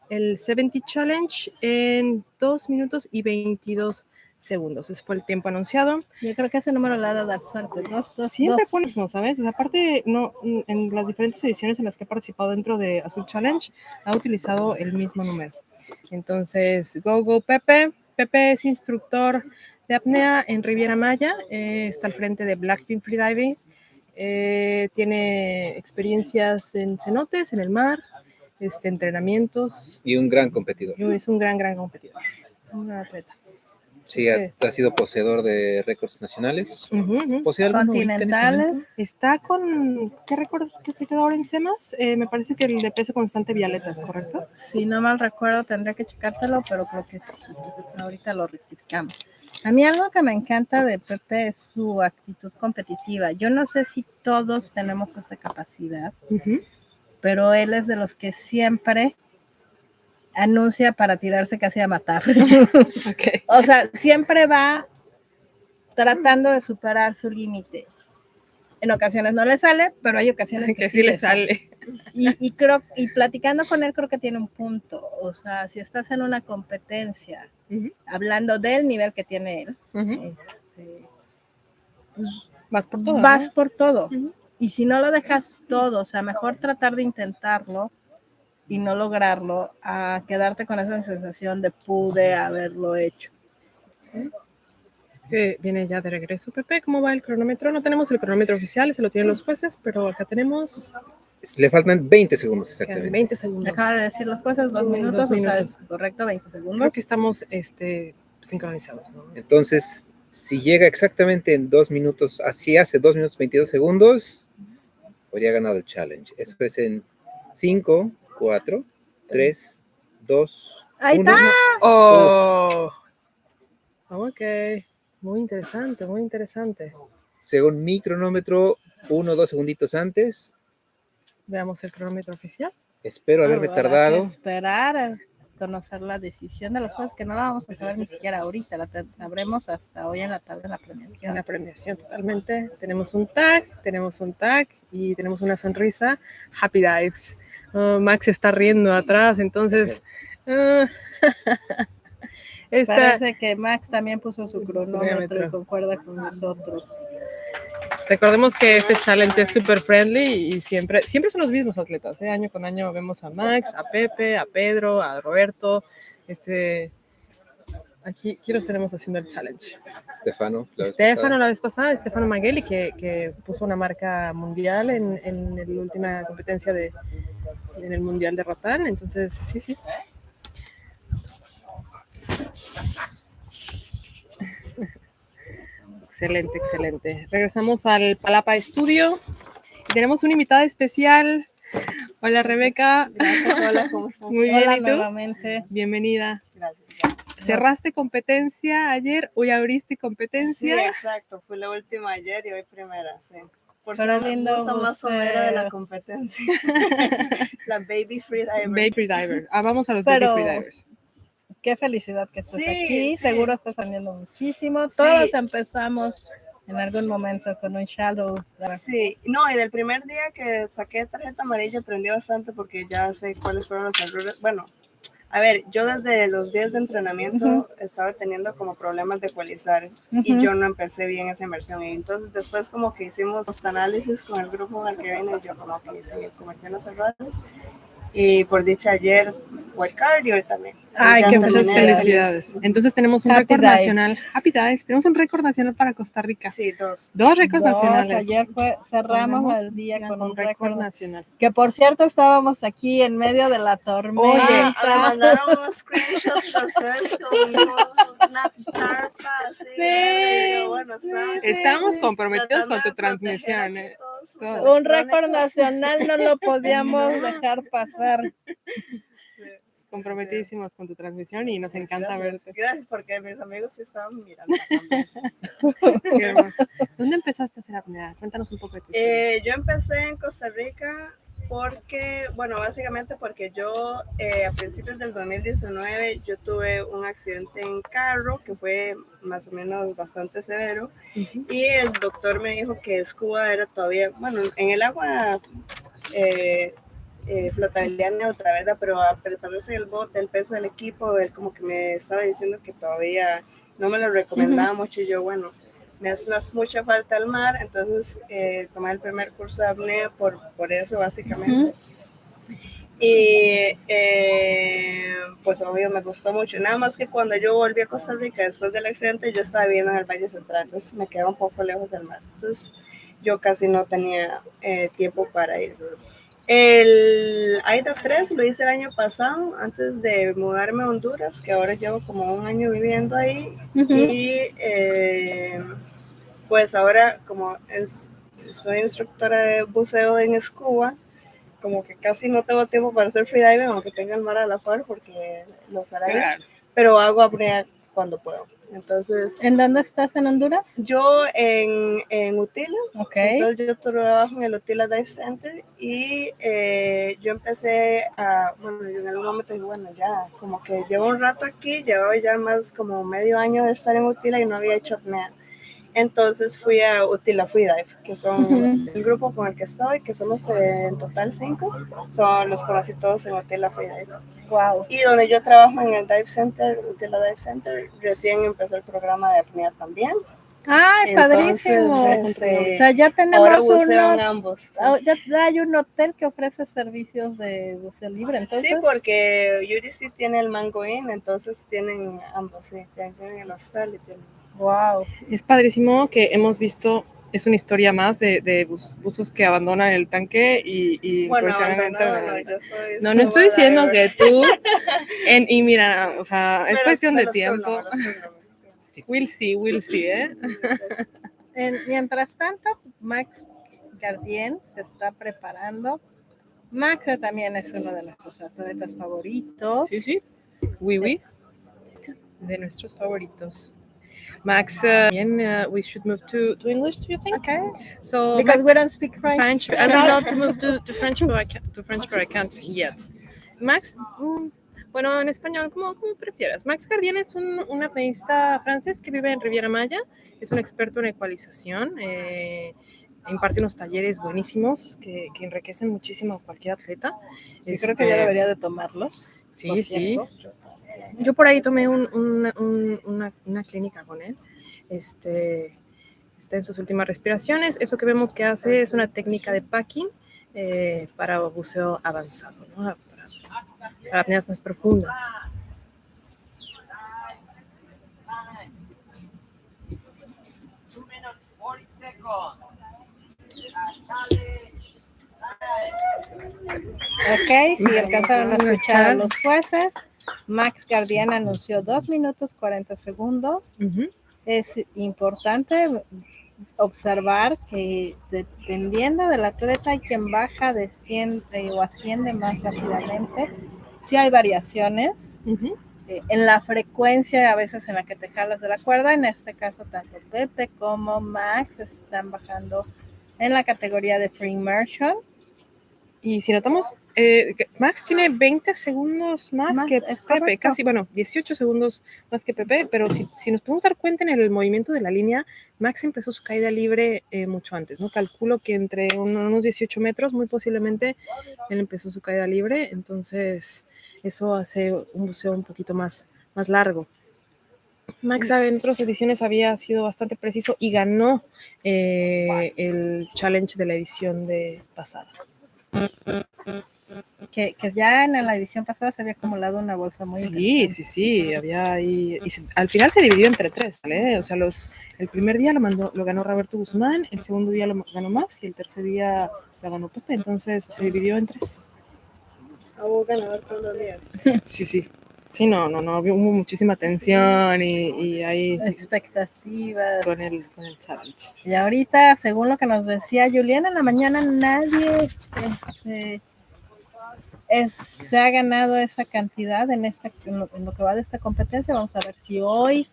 el 70 Challenge en 2 minutos y 22 segundos. Ese fue el tiempo anunciado. Yo creo que ese número le ha de dar suerte. Siempre pone mismo, ¿sabes? O sea, aparte, no, en las diferentes ediciones en las que ha participado dentro de Azul Challenge, ha utilizado el mismo número. Entonces, go Pepe. Pepe es instructor de apnea en Riviera Maya, está al frente de Blackfin Freediving, tiene experiencias en cenotes, en el mar, entrenamientos. Y un gran competidor. Es un gran competidor, un gran atleta. Sí, ha sido poseedor de récords nacionales. ¿Posee alguno continentales? Está con, ¿qué récord que se quedó ahora en semas? Me parece que el de peso constante Vialetas, ¿correcto? Si no mal recuerdo, tendría que checártelo, pero creo que sí. Ahorita lo rectificamos. A mí algo que me encanta de Pepe es su actitud competitiva. Yo no sé si todos tenemos esa capacidad, pero él es de los que siempre anuncia para tirarse casi a matar. Okay. O sea, siempre va tratando de superar su límite. En ocasiones no le sale, pero hay ocasiones que sí le sale. Y platicando con él creo que tiene un punto. O sea, si estás en una competencia, hablando del nivel que tiene él, pues vas por todo. Vas por todo. Y si no lo dejas todo, o sea, mejor tratar de intentarlo y no lograrlo, a quedarte con esa sensación de pude haberlo hecho. Viene ya de regreso Pepe. ¿Cómo va el cronómetro? No tenemos el cronómetro oficial, se lo tienen los jueces, pero acá tenemos... Le faltan 20 segundos exactamente. 20 segundos. Acaba de decir los jueces 2 minutos, o sea, es correcto, 20 segundos. Creo que estamos sincronizados, ¿no? Entonces, si llega exactamente en 2 minutos, así hace 2 minutos 22 segundos, habría ganado el challenge. Eso es en 5, 4, 3, 2, Ahí 1. está. Oh. Ok. Muy interesante, muy interesante. Según mi cronómetro, 1 o 2 segunditos antes. Veamos el cronómetro oficial. Espero haberme Habrá tardado. que esperar a conocer la decisión de los jueces, que no la vamos a saber ni siquiera ahorita, la sabremos hasta hoy en la tarde en la premiación. Una premiación totalmente. Tenemos un tag y tenemos una sonrisa. Happy Dives. Max está riendo atrás, entonces... Parece que Max también puso su cronómetro y concuerda con nosotros. Recordemos que este challenge es súper friendly y siempre son los mismos atletas. Año con año vemos a Max, a Pepe, a Pedro, a Roberto. Aquí los tenemos haciendo el challenge. Stefano La vez pasada, Stefano Magheli, que puso una marca mundial en la última competencia en el Mundial de Ratán. Entonces, sí. Excelente. Regresamos al Palapa Studio. Tenemos una invitada especial. Hola, Rebeca. Gracias, hola, ¿cómo estás? Muy bien, Hola, ¿y tú? nuevamente. Bienvenida. Gracias. ¿Cerraste competencia ayer? ¿Hoy abriste competencia? Sí, exacto. Fue la última ayer y hoy primera, sí. Por Pero ser lindo la más somera de la competencia. La Baby Freediver. Baby Freediver. Vamos a los Baby Freedivers. Qué felicidad que estés aquí. Sí. Seguro estás aprendiendo muchísimo. Sí. Todos empezamos en algún momento con un shallow. Sí, no, y del primer día que saqué tarjeta amarilla aprendí bastante porque ya sé cuáles fueron los errores. Bueno, a ver, yo desde los días de entrenamiento estaba teniendo como problemas de ecualizar y yo no empecé bien esa inmersión. Y entonces después como que hicimos los análisis con el grupo al que vine y yo como que sí, cometí unos errores. Y por dicha ayer fue el cardio y también. Ay, qué muchas felicidades. Entonces tenemos un récord nacional. Happy Dives. Tenemos un récord nacional para Costa Rica. Sí, dos récords nacionales. Ayer cerramos el día con un récord nacional. Que por cierto estábamos aquí en medio de la tormenta. Oye, me mandaron unos screenshots a ustedes con una tarpa así. Sí, bueno, estamos comprometidos con tu transmisión. Un récord nacional no lo podíamos dejar pasar. Comprometidísimos con tu transmisión y nos encanta verte. Gracias, porque mis amigos sí estaban mirando también. Qué hermoso. ¿Dónde empezaste a hacer apnea? Cuéntanos un poco de tu historia. Yo empecé en Costa Rica porque, bueno, básicamente porque yo a principios del 2019 yo tuve un accidente en carro que fue más o menos bastante severo y el doctor me dijo que scuba era todavía, bueno, en el agua flotabilidad neutra, ¿verdad? Pero a prepararse el bote, el peso del equipo, él como que me estaba diciendo que todavía no me lo recomendaba mucho y yo, bueno, me hace mucha falta el mar, entonces tomé el primer curso de apnea por eso básicamente. Y pues obvio me gustó mucho, nada más que cuando yo volví a Costa Rica después del accidente yo estaba viviendo en el Valle Central, entonces me quedaba un poco lejos del mar, entonces yo casi no tenía tiempo para ir. El AIDA 3 lo hice el año pasado, antes de mudarme a Honduras, que ahora llevo como un año viviendo ahí. Y pues ahora, como soy instructora de buceo en scuba, como que casi no tengo tiempo para hacer freediving, aunque tenga el mar a la par, porque los horarios, pero hago apnea cuando puedo. Entonces, ¿en dónde estás en Honduras? Yo en Utila. Okay. Entonces yo trabajo en el Utila Dive Center y yo empecé bueno, yo en algún momento dije, bueno, ya, como que llevo un rato aquí, llevaba ya más como medio año de estar en Utila y no había hecho apnea. Entonces fui a Utila Freedive, que son el grupo con el que estoy, que somos en total 5, los conocí todos en Utila Freedive. Wow. Y donde yo trabajo en el Dive Center, Utila Dive Center, recién empezó el programa de apnea también. ¡Ay, padrísimo! O sea, ya tenemos ambos. Ya hay un hotel que ofrece servicios de buceo libre, entonces. Sí, porque UDC tiene el Mango Inn, entonces tienen ambos, sí, tienen el hostal y tienen. Wow. Es padrísimo que hemos visto, es una historia más de buzos que abandonan el tanque y bueno, abandonado, yo soy no estoy diciendo que tú, y mira, o sea, es cuestión de tiempo. We'll see, Mientras tanto, Max Gardien se está preparando. Max también es uno de nuestros atletas favoritos. Sí. Oui. De nuestros favoritos. Max, we should move to English, do you think? Okay. So Because we don't speak French. I'm about to move to French, but I can't yet. Max, bueno, en español, ¿cómo prefieras? Max Gardien es un apneísta francés que vive en Riviera Maya. Es un experto en ecualización. Imparte unos talleres buenísimos que enriquecen muchísimo a cualquier atleta. Yo creo que ya debería de tomarlos. Sí. Yo por ahí tomé una clínica con él. Está en sus últimas respiraciones. Eso que vemos que hace es una técnica de packing para buceo avanzado, ¿no? Para apneas más profundas. Ok, si alcanzaron a escuchar a los jueces, Max Gardien anunció 2 minutos 40 segundos. Es importante observar que dependiendo del atleta hay quien baja, desciende o asciende más rápidamente. Sí hay variaciones en la frecuencia, a veces en la que te jalas de la cuerda. En este caso, tanto Pepe como Max están bajando en la categoría de Free Immersion. Y si notamos, Max tiene 20 segundos más que Pepe, casi, 18 segundos más que Pepe, pero si nos podemos dar cuenta en el movimiento de la línea, Max empezó su caída libre mucho antes, ¿no? Calculo que entre unos 18 metros, muy posiblemente, él empezó su caída libre, entonces eso hace un buceo un poquito más largo. Max en otras ediciones había sido bastante preciso y ganó el challenge de la edición pasada. Que ya en la edición pasada se había acumulado una bolsa muy interesante. Sí, había ahí, al final se dividió entre 3, ¿vale? O sea, el primer día lo ganó Roberto Guzmán, el segundo día lo ganó Max y el tercer día lo ganó Pepe, entonces se dividió en 3. Hubo ganador todos los días. Sí. Sí, no, hubo muchísima tensión y hay expectativas con el challenge. Y ahorita, según lo que nos decía Juliana, en la mañana nadie se ha ganado esa cantidad en lo que va de esta competencia. Vamos a ver si hoy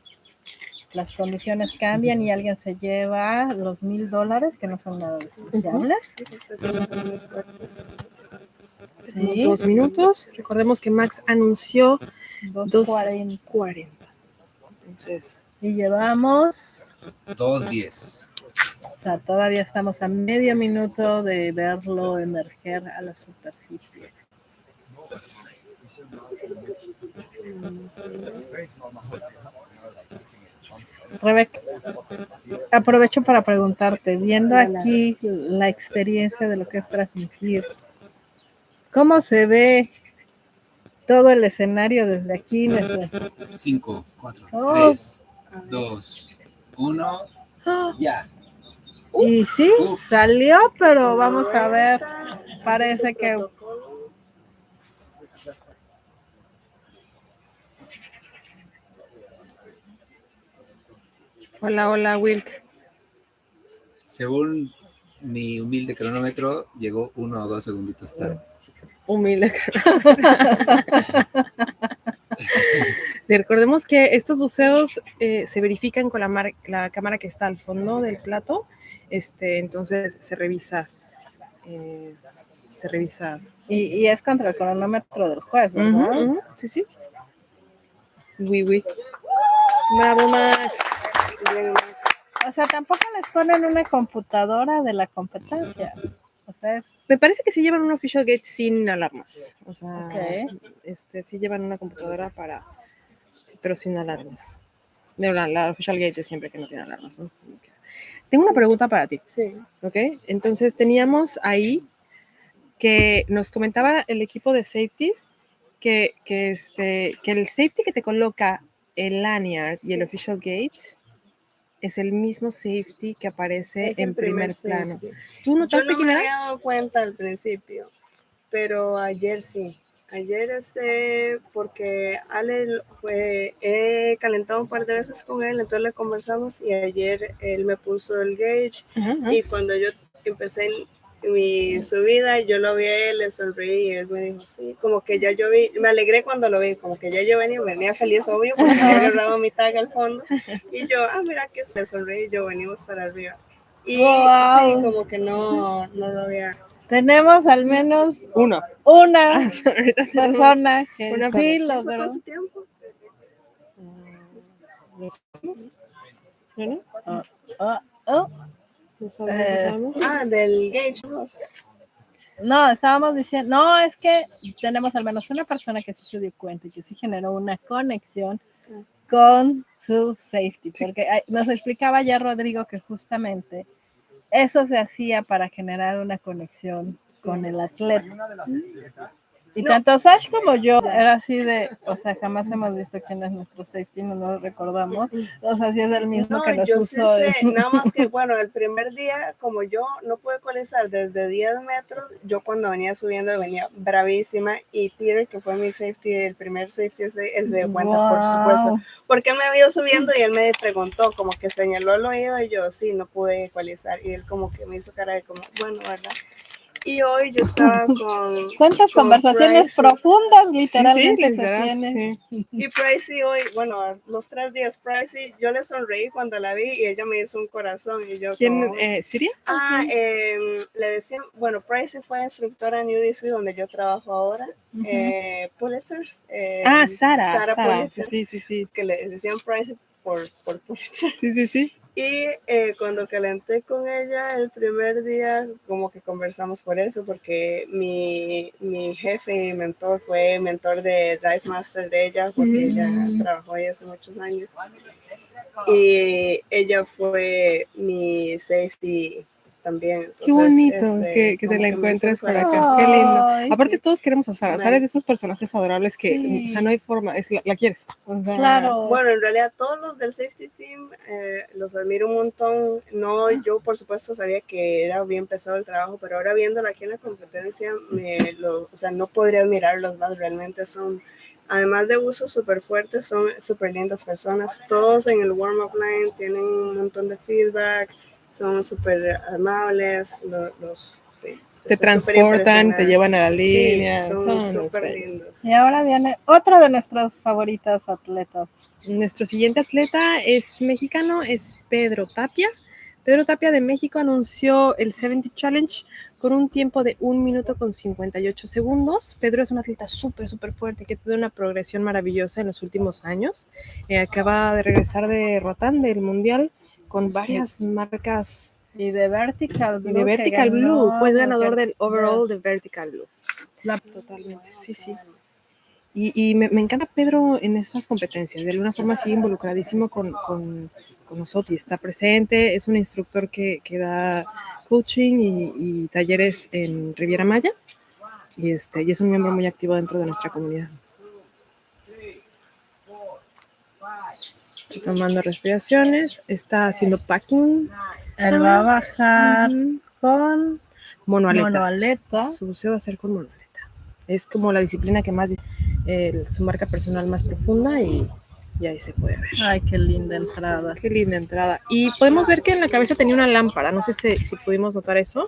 las condiciones cambian y alguien se lleva los $1,000, que no son nada despreciables. Sí. 2 minutos. Recordemos que Max anunció 2:40. Entonces, y llevamos 2:10. O sea, todavía estamos a medio minuto de verlo emerger a la superficie. Rebeca, aprovecho para preguntarte, viendo aquí la experiencia de lo que es transmitir, ¿cómo se ve todo el escenario desde aquí? 5, 4, 3, 2, 1, ya. Y sí, salió, pero vamos a ver, parece que... Hola, Wilk. Según mi humilde cronómetro, llegó 1 o 2 segunditos tarde. Humilde cronómetro. Recordemos que estos buceos se verifican con la cámara que está al fondo del plato. Entonces se revisa. Y es contra el cronómetro del juez, ¿verdad? Sí. Oui. Bravo, Max. Bien, Max. O sea, tampoco les ponen una computadora de la competencia. O sea, me parece que sí llevan un official gate sin alarmas. O sea, sí llevan una computadora pero sin alarmas. La official gate es siempre que no tiene alarmas, ¿no? Tengo una pregunta para ti. Sí. ¿Ok? Entonces teníamos ahí que nos comentaba el equipo de safeties que el safety que te coloca el lanyard y el official gate es el mismo safety que aparece en primer plano. ¿Tú notaste quién era? Yo no me había dado cuenta al principio, pero ayer sí. Ayer porque Ale he calentado un par de veces con él, entonces le conversamos y ayer él me puso el gauge y cuando yo empecé mi subida, yo lo vi a él, le sonreí y él me dijo, sí, como que ya yo vi, me alegré cuando lo vi, como que ya yo venía feliz, obvio, porque había agarrado mi tag al fondo, y yo, mira que se sonreí, yo venimos para arriba. Y sí, como que no lo había. Tenemos al menos una persona que una sí ¿Fue logró. con su tiempo? ¿No? Oh. ¿Sabemos? Del gauge. No, estábamos diciendo, no, es que tenemos al menos una persona que sí se dio cuenta y que sí generó una conexión con su safety, porque nos explicaba ya Rodrigo que justamente eso se hacía para generar una conexión con el atleta. Y tanto Sash como yo era así de, o sea, jamás hemos visto quién es nuestro safety, no nos recordamos. O sea, si es el mismo que nos yo puso. Sí sé, nada más que, bueno, el primer día, como yo no pude ecualizar desde 10 metros, yo cuando venía subiendo venía bravísima y Peter, que fue mi safety, el primer safety, él se dio cuenta, por supuesto, porque él me había ido subiendo y él me preguntó, como que señaló el oído y yo, sí, no pude ecualizar. Y él como que me hizo cara de como, bueno, ¿verdad? Y hoy yo estaba con... ¿Cuántas conversaciones Pricey profundas literalmente literal, se tienen? sí. Y Pricey hoy, bueno, los 3 días Pricey, yo le sonreí cuando la vi y ella me hizo un corazón y yo ¿Quién? como... ¿Siria? Le decían, bueno, Pricey fue instructora en UDC donde yo trabajo ahora, Pulitzers. Sara. Pulitzer, Sí. que le decían Pricey por Pulitzer. Sí. Y cuando calenté con ella el primer día, como que conversamos por eso, porque mi jefe y mentor fue mentor de Dive Master de ella, porque ella trabajó ahí hace muchos años. Y ella fue mi safety también. Entonces, qué bonito que te la encuentres por acá. Qué lindo. Aparte, todos queremos a Sara. Sara es de esos personajes adorables que, o sea, no hay forma, la quieres. O sea, claro. Bueno, en realidad todos los del safety team los admiro un montón. No, yo por supuesto sabía que era bien pesado el trabajo, pero ahora viéndola aquí en la competencia, o sea, no podría admirarlos más. Realmente son, además de usos súper fuertes, son súper lindas personas. Todos en el warm-up line tienen un montón de feedback. Son súper amables, sí, te transportan, te llevan a la línea, son súper lindos. Y ahora viene otro de nuestros favoritos atletas. Nuestro siguiente atleta es mexicano, es Pedro Tapia. Pedro Tapia de México anunció el 70 Challenge con un tiempo de 1 minuto con 58 segundos. Pedro es un atleta súper fuerte que tiene una progresión maravillosa en los últimos años. Acaba de regresar de Roatán, del Mundial, con varias marcas. Y de Vertical Blue. De Vertical Blue, fue ganador del overall de Vertical Blue. Totalmente, sí. Y me encanta Pedro en estas competencias, de alguna forma sigue involucradísimo con nosotros y está presente, es un instructor que da coaching y talleres en Riviera Maya y es un miembro muy activo dentro de nuestra comunidad. Tomando respiraciones, está haciendo packing. Él va a bajar con monoaleta. Su buceo va a ser con monoaleta. Es como la disciplina que más, su marca personal más profunda y ahí se puede ver. Ay, qué linda entrada. Qué linda entrada. Y podemos ver que en la cabeza tenía una lámpara, no sé si pudimos notar eso.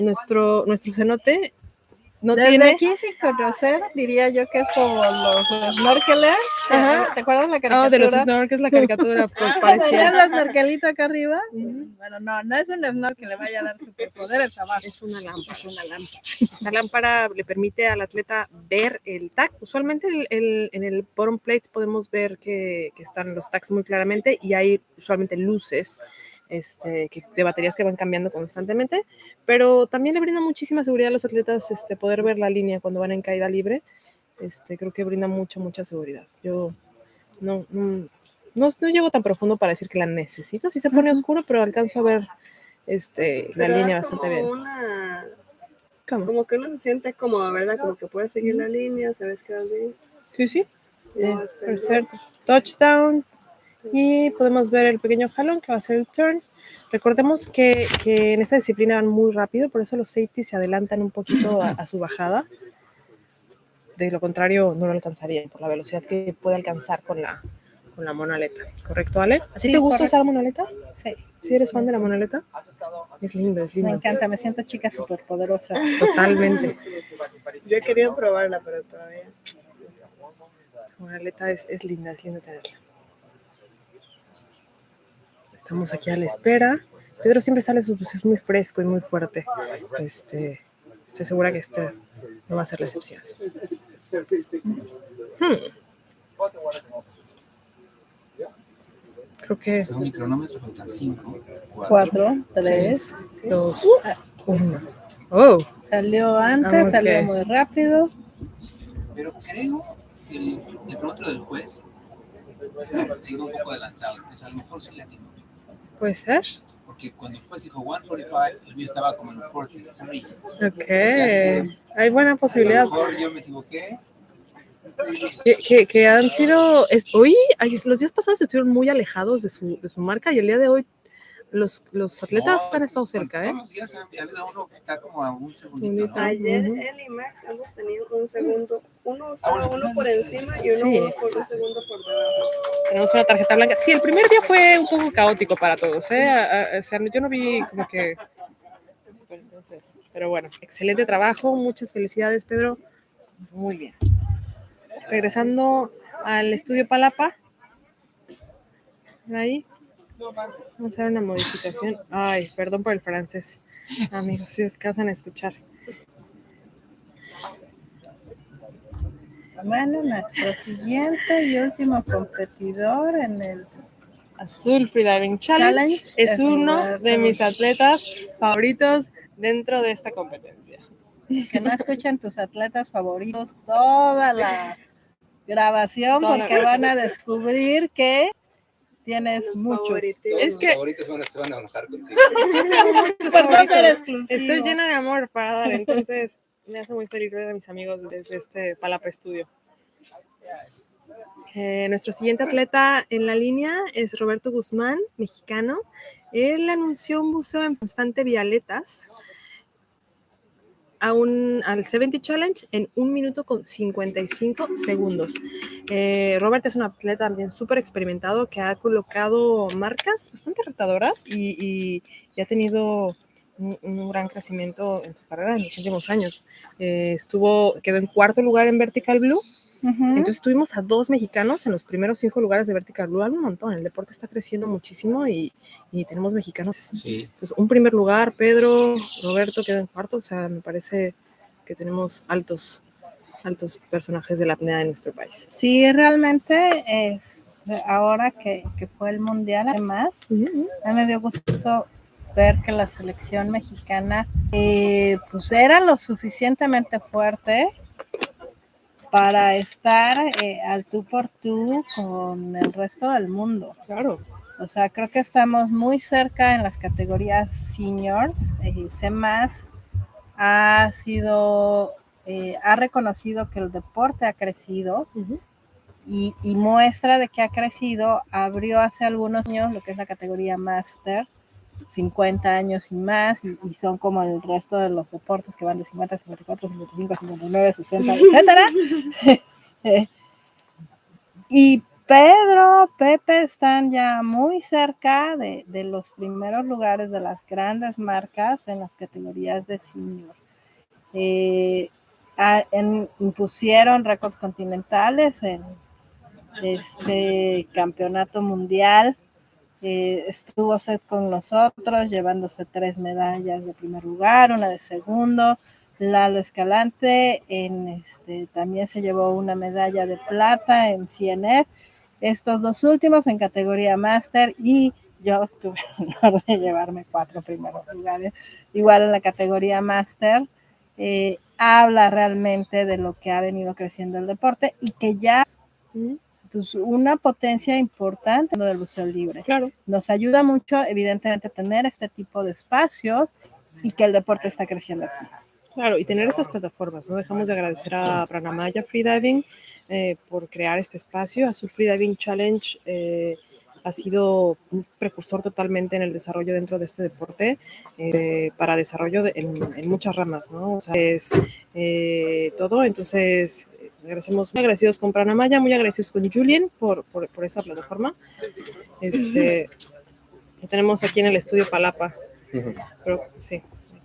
Nuestro cenote no Desde tiene... aquí sin conocer, diría yo que es como los snorkelers. ¿Te acuerdas la caricatura? De los snorkels, la caricatura, pues parecía. ¿Tenías el snorkelito acá arriba? Bueno, no es un snorkel que le vaya a dar superpoderes abajo. Es una lámpara. Esta lámpara le permite al atleta ver el tag. Usualmente en el bottom plate podemos ver que están los tags muy claramente y hay usualmente luces de baterías que van cambiando constantemente, pero también le brinda muchísima seguridad a los atletas poder ver la línea cuando van en caída libre. Creo que brinda mucha seguridad. Yo no llego tan profundo para decir que la necesito, si se pone oscuro, pero alcanzo a ver la línea bastante bien. Como que uno se siente cómodo, ¿verdad? Como que puede seguir la línea, sabes que vas bien. Sí. Perfecto. Touchdown. Y podemos ver el pequeño jalón que va a ser el turn. Recordemos que en esta disciplina van muy rápido, por eso los safeties se adelantan un poquito a su bajada. De lo contrario, no lo alcanzarían por la velocidad que puede alcanzar con con la monaleta. ¿Correcto, Ale? ¿A ti Sí, te gusta correcto. usar monaleta? Sí, ¿Sí eres fan de la monaleta? Es lindo, es me lindo. encanta, me siento chica súper poderosa. Totalmente. Yo he querido probarla, pero todavía. La monaleta es linda, es lindo tenerla. Estamos aquí a la espera. Pedro siempre sale sus buceos muy fresco y muy fuerte. Estoy segura que este no va a ser la excepción. Creo que Según mi cronómetro faltan 5, 4, 3. 2, 1. Oh, Salió antes, Ok. salió muy rápido. Pero creo que el cronómetro del juez está digo, un poco adelantado. Entonces a lo mejor sí la tengo. puede ser. Porque cuando el juez dijo 145, el mío estaba como en 43. Ok. Hay buena A posibilidad. lo mejor yo me equivoqué. Que han sido. Hoy, los días pasados estuvieron muy alejados de su marca y el día de hoy los atletas han estado cerca, Todos los días ha habido uno que está como a un segundito, ¿no? Ayer Ujú. él y Max ambos tenían un segundo, uno estaba uno por encima y uno, Sí. uno por un segundo por debajo. Tenemos una tarjeta blanca. Sí, el primer día fue un poco caótico para todos, ¿eh? O sea, yo no vi como que. Entonces, pero bueno, excelente trabajo. Muchas felicidades, Pedro. Muy bien. Regresando al estudio Palapa. Ahí. Vamos a hacer una modificación. Ay, perdón por el francés. Amigos, si descansan a escuchar. Bueno, nuestro siguiente y último competidor en el Azul Freediving Challenge es uno de mis atletas favoritos dentro de esta competencia. Que no escuchen tus atletas favoritos toda la grabación porque van a descubrir que tienes muchos. Es que favoritos se van a enojar contigo. Por no ser exclusivo. Estoy llena de amor para dar, entonces me hace muy feliz ver a mis amigos desde este Palapa Estudio. Nuestro siguiente atleta en la línea es Roberto Guzmán, mexicano. Él anunció un buceo en constante vialetas al 70 Challenge en 1 minuto con 55 segundos. Robert es un atleta también súper experimentado que ha colocado marcas bastante retadoras y ha tenido un gran crecimiento en su carrera en los últimos años. Quedó en 4º lugar en Vertical Blue. Entonces tuvimos a 2 mexicanos en los primeros 5 lugares de Vertical Blue, un montón. El deporte está creciendo muchísimo y tenemos mexicanos. Sí. Entonces, un primer lugar, Pedro, Roberto quedó en 4º. O sea, me parece que tenemos altos personajes de la apnea en nuestro país. Sí, realmente ahora que fue el mundial, además, me dio gusto ver que la selección mexicana pues era lo suficientemente fuerte para estar al tú por tú con el resto del mundo. Claro. O sea, creo que estamos muy cerca en las categorías seniors. CEMAS ha reconocido que el deporte ha crecido y muestra de que ha crecido. Abrió hace algunos años lo que es la categoría Master, 50 años y más, y son como el resto de los deportes que van de 50, 54, 55, 59, 60, etcétera. Y Pepe están ya muy cerca de los primeros lugares de las grandes marcas en las categorías de senior. Impusieron récords continentales en este campeonato mundial. Estuvo Seth con nosotros, llevándose 3 medallas de primer lugar, una de segundo. Lalo Escalante también se llevó una medalla de plata en CNF. Estos 2 últimos en categoría Master, y yo tuve el honor de llevarme 4 primeros lugares, igual en la categoría Master. Habla realmente de lo que ha venido creciendo el deporte y que ya pues, una potencia importante del buceo libre. Claro. Nos ayuda mucho, evidentemente, tener este tipo de espacios y que el deporte está creciendo aquí. Claro, y tener esas plataformas. No dejamos de agradecer a Pranamaya Freediving por crear este espacio. Azul Freediving Challenge ha sido un precursor totalmente en el desarrollo dentro de este deporte, para desarrollo en muchas ramas, ¿no? O sea, es todo. Entonces, Muy agradecidos con Pranamaya, muy agradecidos con Julien por esa plataforma. Lo tenemos aquí en el estudio Palapa. Pero sí.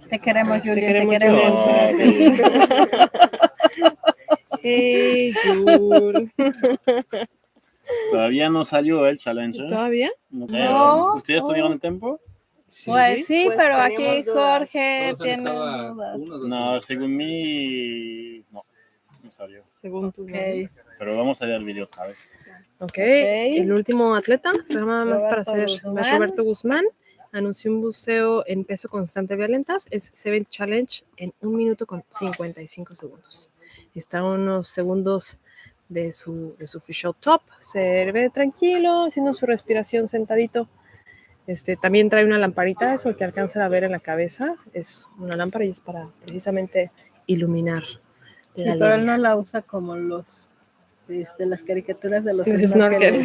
Te queremos, Julien, te queremos. Julien. Hey, Jul. Todavía no salió el challenge. ¿Todavía? No. ¿Ustedes tuvieron el tiempo? Sí. Pues sí, Pues pero teníamos aquí dudas. Jorge Todos han tiene estado a dudas. 1 o 2 No, segundos. según mí, no salió. Según tú. Ok. Pero vamos a ver el video otra vez. Ok, el último atleta, nada más para hacer, Guzmán. Roberto Guzmán, anunció un buceo en peso constante violentas, es 7 Challenge en 1 minuto con 55 segundos. Está a unos segundos de su fish out top, se ve tranquilo, haciendo su respiración sentadito. También trae una lamparita, eso que alcanza a ver en la cabeza, es una lámpara y es para precisamente iluminar Sí, la pero él línea. no la usa como las caricaturas de los Los snorkels.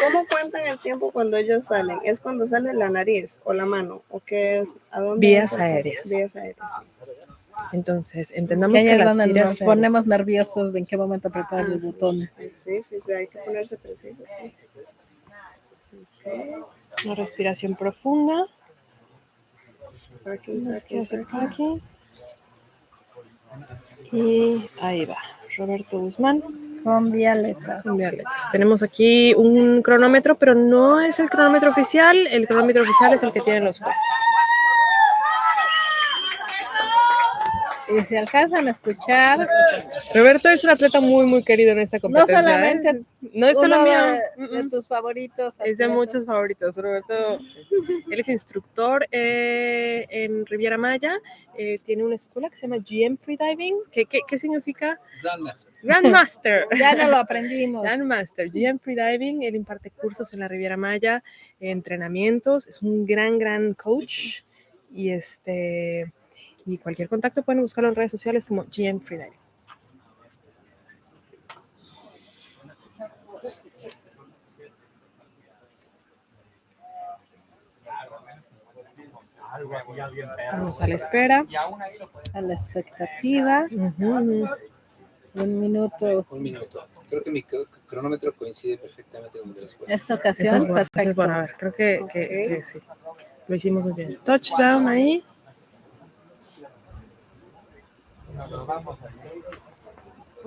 ¿Cómo cuentan el tiempo cuando ellos salen? ¿Es cuando sale la nariz o la mano? ¿O qué es? ¿A dónde Vías es el- aéreas. Vías aéreas, sí. Entonces, entendamos Que ahí que es las donde vías nos aéreas, ponemos nerviosos de en qué momento apretar el botón. Sí, hay que ponerse precisos, sí. Ok. una respiración profunda, Parking, tenemos que parking, hacer parking. packing. Y ahí va, Roberto Guzmán Con vialetas. con violetas. Tenemos aquí un cronómetro, pero no es el cronómetro oficial, el cronómetro oficial es el que tienen los jueces. Y si alcanzan a escuchar, Roberto es un atleta muy, muy querido en esta no competencia. solamente No es solo uno mío. de tus favoritos. Es de atletas. muchos favoritos. Roberto, él es instructor en Riviera Maya. Tiene una escuela que se llama GM Freediving. ¿Qué significa? Grandmaster. Grandmaster. Ya no lo aprendimos. Grandmaster, GM Freediving. Él imparte cursos en la Riviera Maya, entrenamientos. Es un gran coach. Y cualquier contacto pueden buscarlo en redes sociales como GM Freediving. Estamos a la espera. A la expectativa. Ujú. 1 minuto. 1 minuto. Creo que mi cronómetro coincide perfectamente con el de los jueces. Esta ocasión, Eso es bueno, perfecto. eso es bueno. A ver, creo que sí. Lo hicimos muy bien. Touchdown ahí.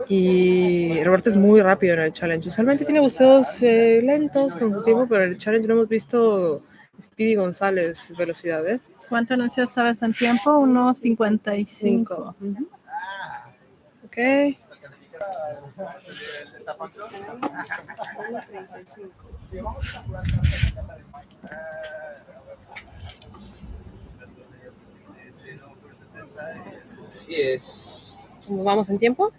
Y Roberto es muy rápido en el challenge. Usualmente tiene buceos lentos con su tiempo, pero en el challenge lo hemos visto Speedy González velocidad, ¿eh? ¿Cuánto anunció esta vez en tiempo? 1:55. Ujú. Ok. 1:35. Así es. ¿Cómo vamos en tiempo?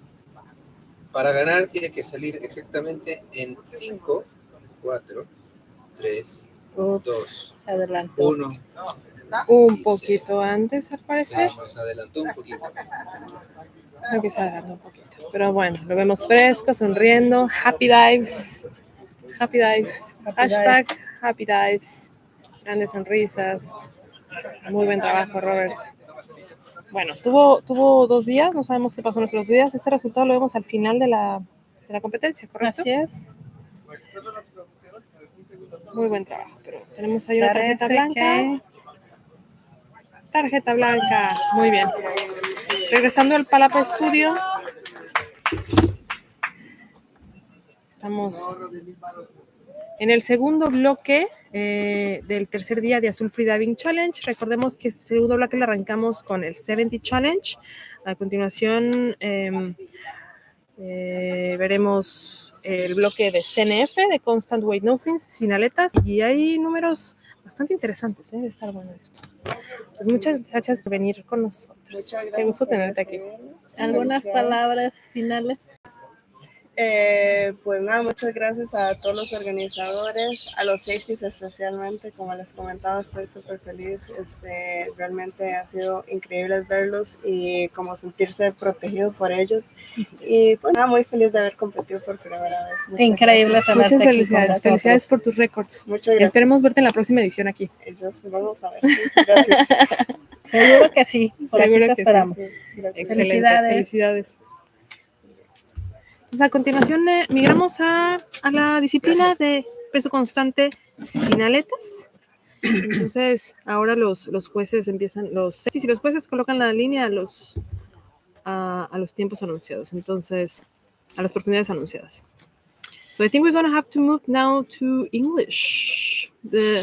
Para ganar tiene que salir exactamente en 5, 4, 3, 2, Adelantó. 1. Un poquito antes, al parecer. Nos adelantó un poquito. Creo que se adelantó un poquito. Pero bueno, lo vemos fresco, sonriendo. Happy dives. Happy dives. Hashtag happy dives. Grandes sonrisas. Muy buen trabajo, Robert. Bueno, tuvo 2 días, no sabemos qué pasó en nuestros días. Este resultado lo vemos al final de la competencia, ¿correcto? Así es. Muy buen trabajo, pero tenemos ahí una tarjeta Parece blanca. que Tarjeta blanca, muy bien. Regresando al Palapa Studio. Estamos en el segundo bloque del tercer día de Azul Freediving Challenge. Recordemos que este segundo bloque lo arrancamos con el 70 Challenge. A continuación veremos el bloque de CNF, de Constant Weight No Fins, sin aletas. Y hay números bastante interesantes, ¿eh? De estar bueno esto. Pues muchas gracias por venir con nosotros. Muchas gracias. Qué gusto tenerte aquí. algunas palabras finales. Pues nada, muchas gracias a todos los organizadores, a los safeties especialmente, como les comentaba, estoy súper feliz, realmente ha sido increíble verlos y como sentirse protegido por ellos y pues nada, muy feliz de haber competido por primera vez. Increíble tenerte Muchas aquí con felicidades, nosotros. felicidades por tus récords. Muchas Y gracias. esperemos verte en la próxima edición aquí. Entonces, vamos a ver. Gracias. Seguro que sí, por Seguro aquí te que sí. esperamos. Sí, gracias. Excelente, Felicidades. felicidades. Entonces, a continuación migramos a la disciplina de peso constante sin aletas. Entonces, ahora los jueces empiezan, los jueces colocan la línea a los tiempos anunciados. Entonces, a las profundidades anunciadas. So I think we're going to have to move now to English.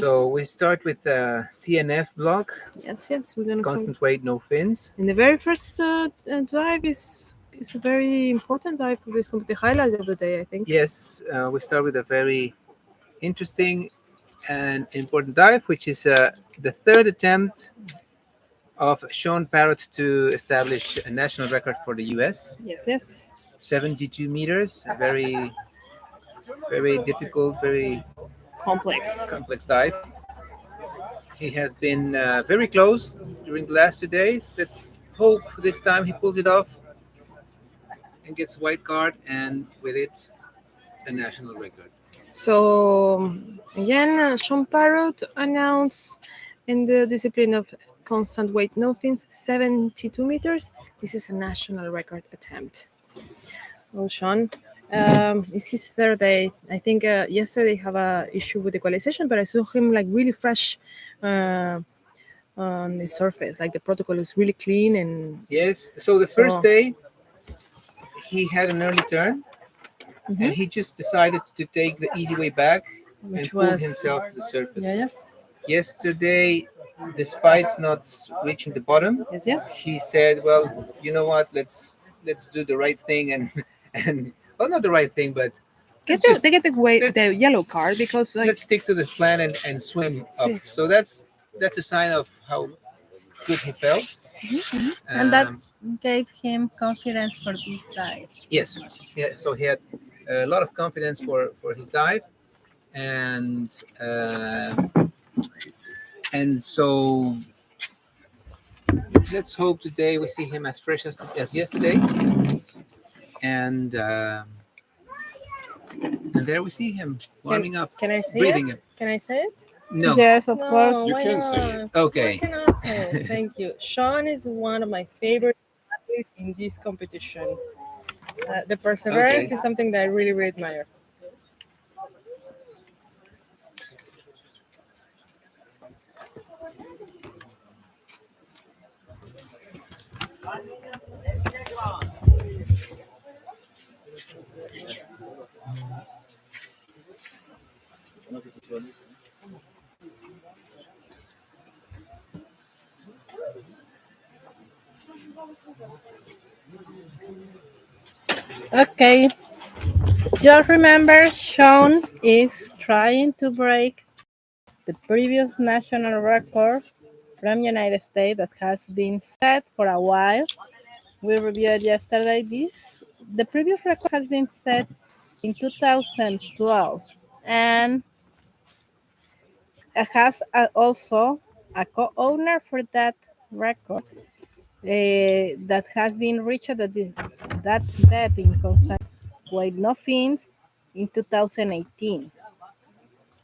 So we start with the CNF block. Yes, we're going to Constant weight, no fins. And the very first dive is a very important dive for this, the highlight of the day, I think. Yes, we start with a very interesting and important dive, which is the third attempt of Sean Parrott to establish a national record for the US. Yes. 72 meters, very difficult, very complex dive. He has been very close during the last 2 days. Let's hope this time he pulls it off and gets white card, and with it, a national record. So again, Sean Parrott announced in the discipline of constant weight no fins 72 meters. This is a national record attempt. Well, Sean, it's his third day. I think yesterday have a issue with equalization, but I saw him like really fresh on the surface. Like the protocol is really clean and yes. So the first day he had an early turn, and he just decided to take the easy way back and pull himself to the surface. Yes. Yesterday, despite not reaching the bottom, he said, "Well, you know what? Let's do the right thing and well, not the right thing, but they get the yellow card because let's stick to the plan and swim up." So that's a sign of how good he felt. And that gave him confidence for this dive. Yes, yeah. So he had a lot of confidence for his dive, and so let's hope today we see him as fresh as yesterday, and there we see him warming up. Can I say breathing it? Can I say it? No. Yes, of course. You can say it. Okay. I cannot say it. Thank you. Sean is one of my favorite athletes in this competition. The perseverance is something that I really, really admire. Okay. Just remember, Sean is trying to break the previous national record from United States that has been set for a while. We reviewed yesterday the previous record has been set in 2012, and it has also a co-owner for that record that has been reached at that depth in constant weight no fins in 2018.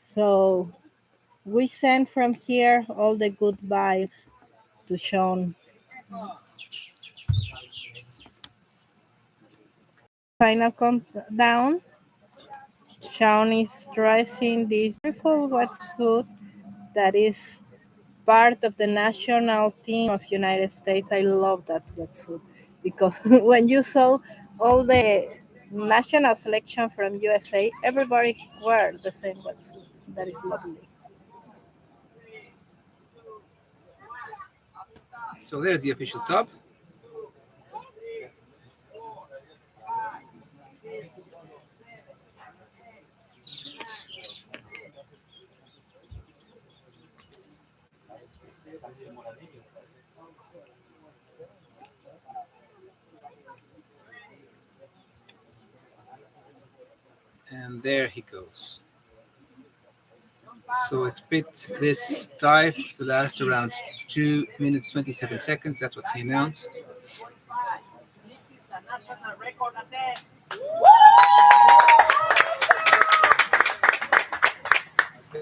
So we send from here all the good vibes to Sean. Final countdown. Sean is dressing this beautiful wetsuit that is part of the national team of United States. I love that wetsuit because when you saw all the national selection from USA, everybody wear the same wetsuit. That is lovely. So there's the official top. And there he goes. So expect this dive to last around 2 minutes 27 seconds. That's what he announced.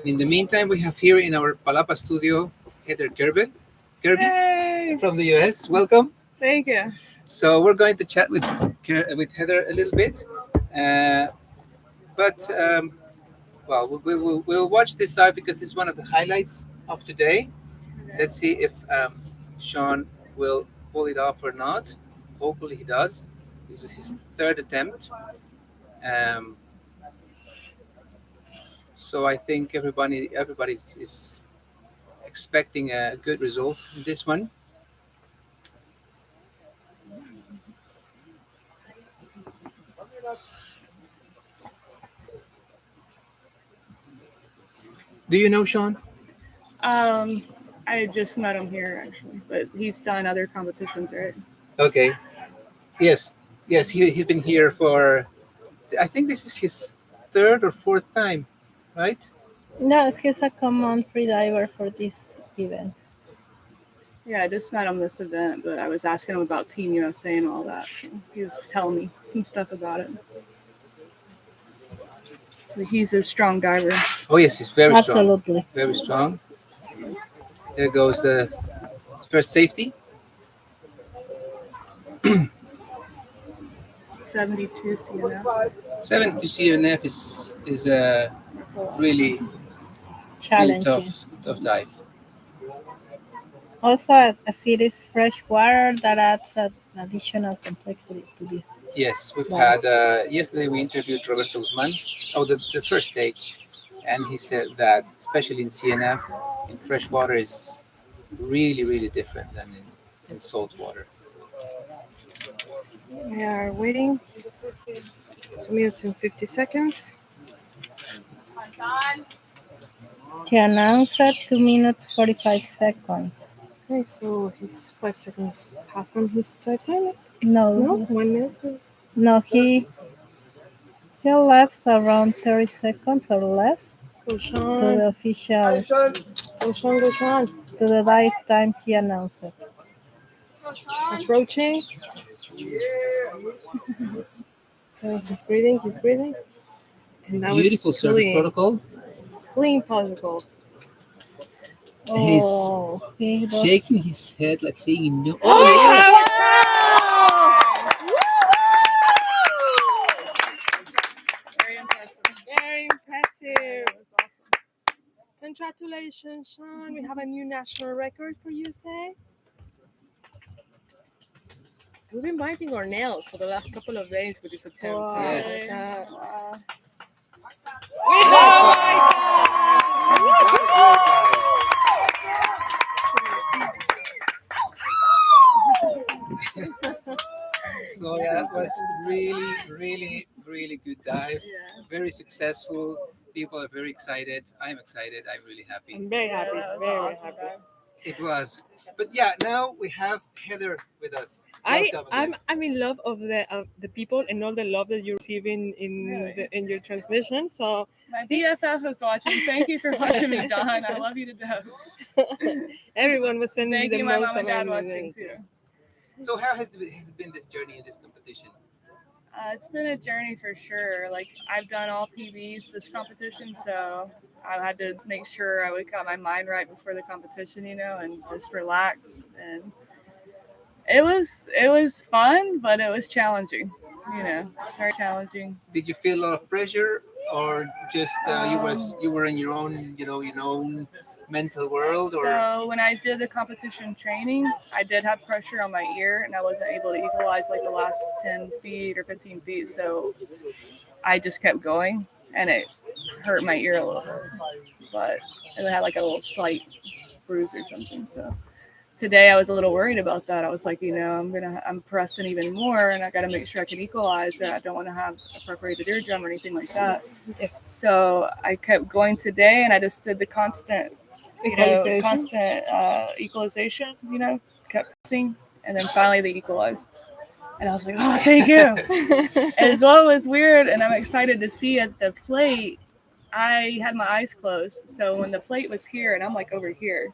In the meantime, we have here in our Palapa studio Heather Kirby from the US. Welcome. Thank you. So we're going to chat with Heather a little bit, but well, we'll watch this dive because it's one of the highlights of today. Let's see if Sean will pull it off or not. Hopefully he does. This is his third attempt. Um, so I think everybody is expecting a good result in this one. Do you know Sean? I just met him here actually, but he's done other competitions, right? Okay. Yes. Yes. He's been here for. I think this is his third or fourth time, right? No, he's a common freediver for this event. Yeah, I just met him this event, but I was asking him about Team USA and all that, so he was telling me some stuff about it. But he's a strong diver. Oh yes, he's very Absolutely. strong. Very strong. There goes the first safety. 72 CNF. 72 CNF is That's a lot. really Challenging. tough dive. Also, as it is fresh water, that adds an additional complexity to this. Yes, we've Wow. had yesterday we interviewed Roberto Guzman. Oh, the first day, and he said that especially in CNF, in fresh water is really different than in salt water. We are waiting 2 minutes and 50 seconds. To announce it, 2 minutes 45 seconds. Okay, so he's 5 seconds past from his start time. No, No, 1 minute. no, he left around 30 seconds or less Go to Sean. the official, Go Sean. Go Sean. to the dive time he announced it. Approaching. Okay, he's breathing. He's breathing. And that Beautiful was service clean. protocol. Clean protocol. He's Oh, he does. shaking his head like saying no. Oh, yes! Very impressive. Very impressive. That was awesome. Congratulations, Sean. We have a new national record for USA. We've been biting our nails for the last couple of days with these attempts. Wow. Yes. So yeah, that was really good dive. Yeah. Very successful. People are very excited. I'm excited. I'm really happy. I'm very happy. That was Very awesome, happy. man. It was. But yeah, now we have Heather with us. Welcome again. I'm in love of the people and all the love that you're receiving Really? in your transmission. So My BFF is watching. Thank you for watching me, Don. I love you to death. everyone was sending Thank me you, the my most mom and dad amazing watching too. So how has it been this journey in this competition? It's been a journey for sure. Like I've done all PBs this competition, so I had to make sure I got my mind right before the competition, and just relax. And it was fun, but it was challenging. Very challenging. Did you feel a lot of pressure, or just you were in your own your own mental world, or So when I did the competition training, I did have pressure on my ear, and I wasn't able to equalize like the last 10 feet or 15 feet. So I just kept going, and it hurt my ear a little bit, but it had like a little slight bruise or something. So today I was a little worried about that. I was like, I'm pressing even more, and I got to make sure I can equalize it. I don't want to have a perforated eardrum or anything like that. Yes. So I kept going today, and I just did the constant equalization, kept pressing, and then finally they equalized. And I was like, oh, thank you. And so it was weird, and I'm excited to see at the plate. I had my eyes closed, so when the plate was here, and I'm like over here,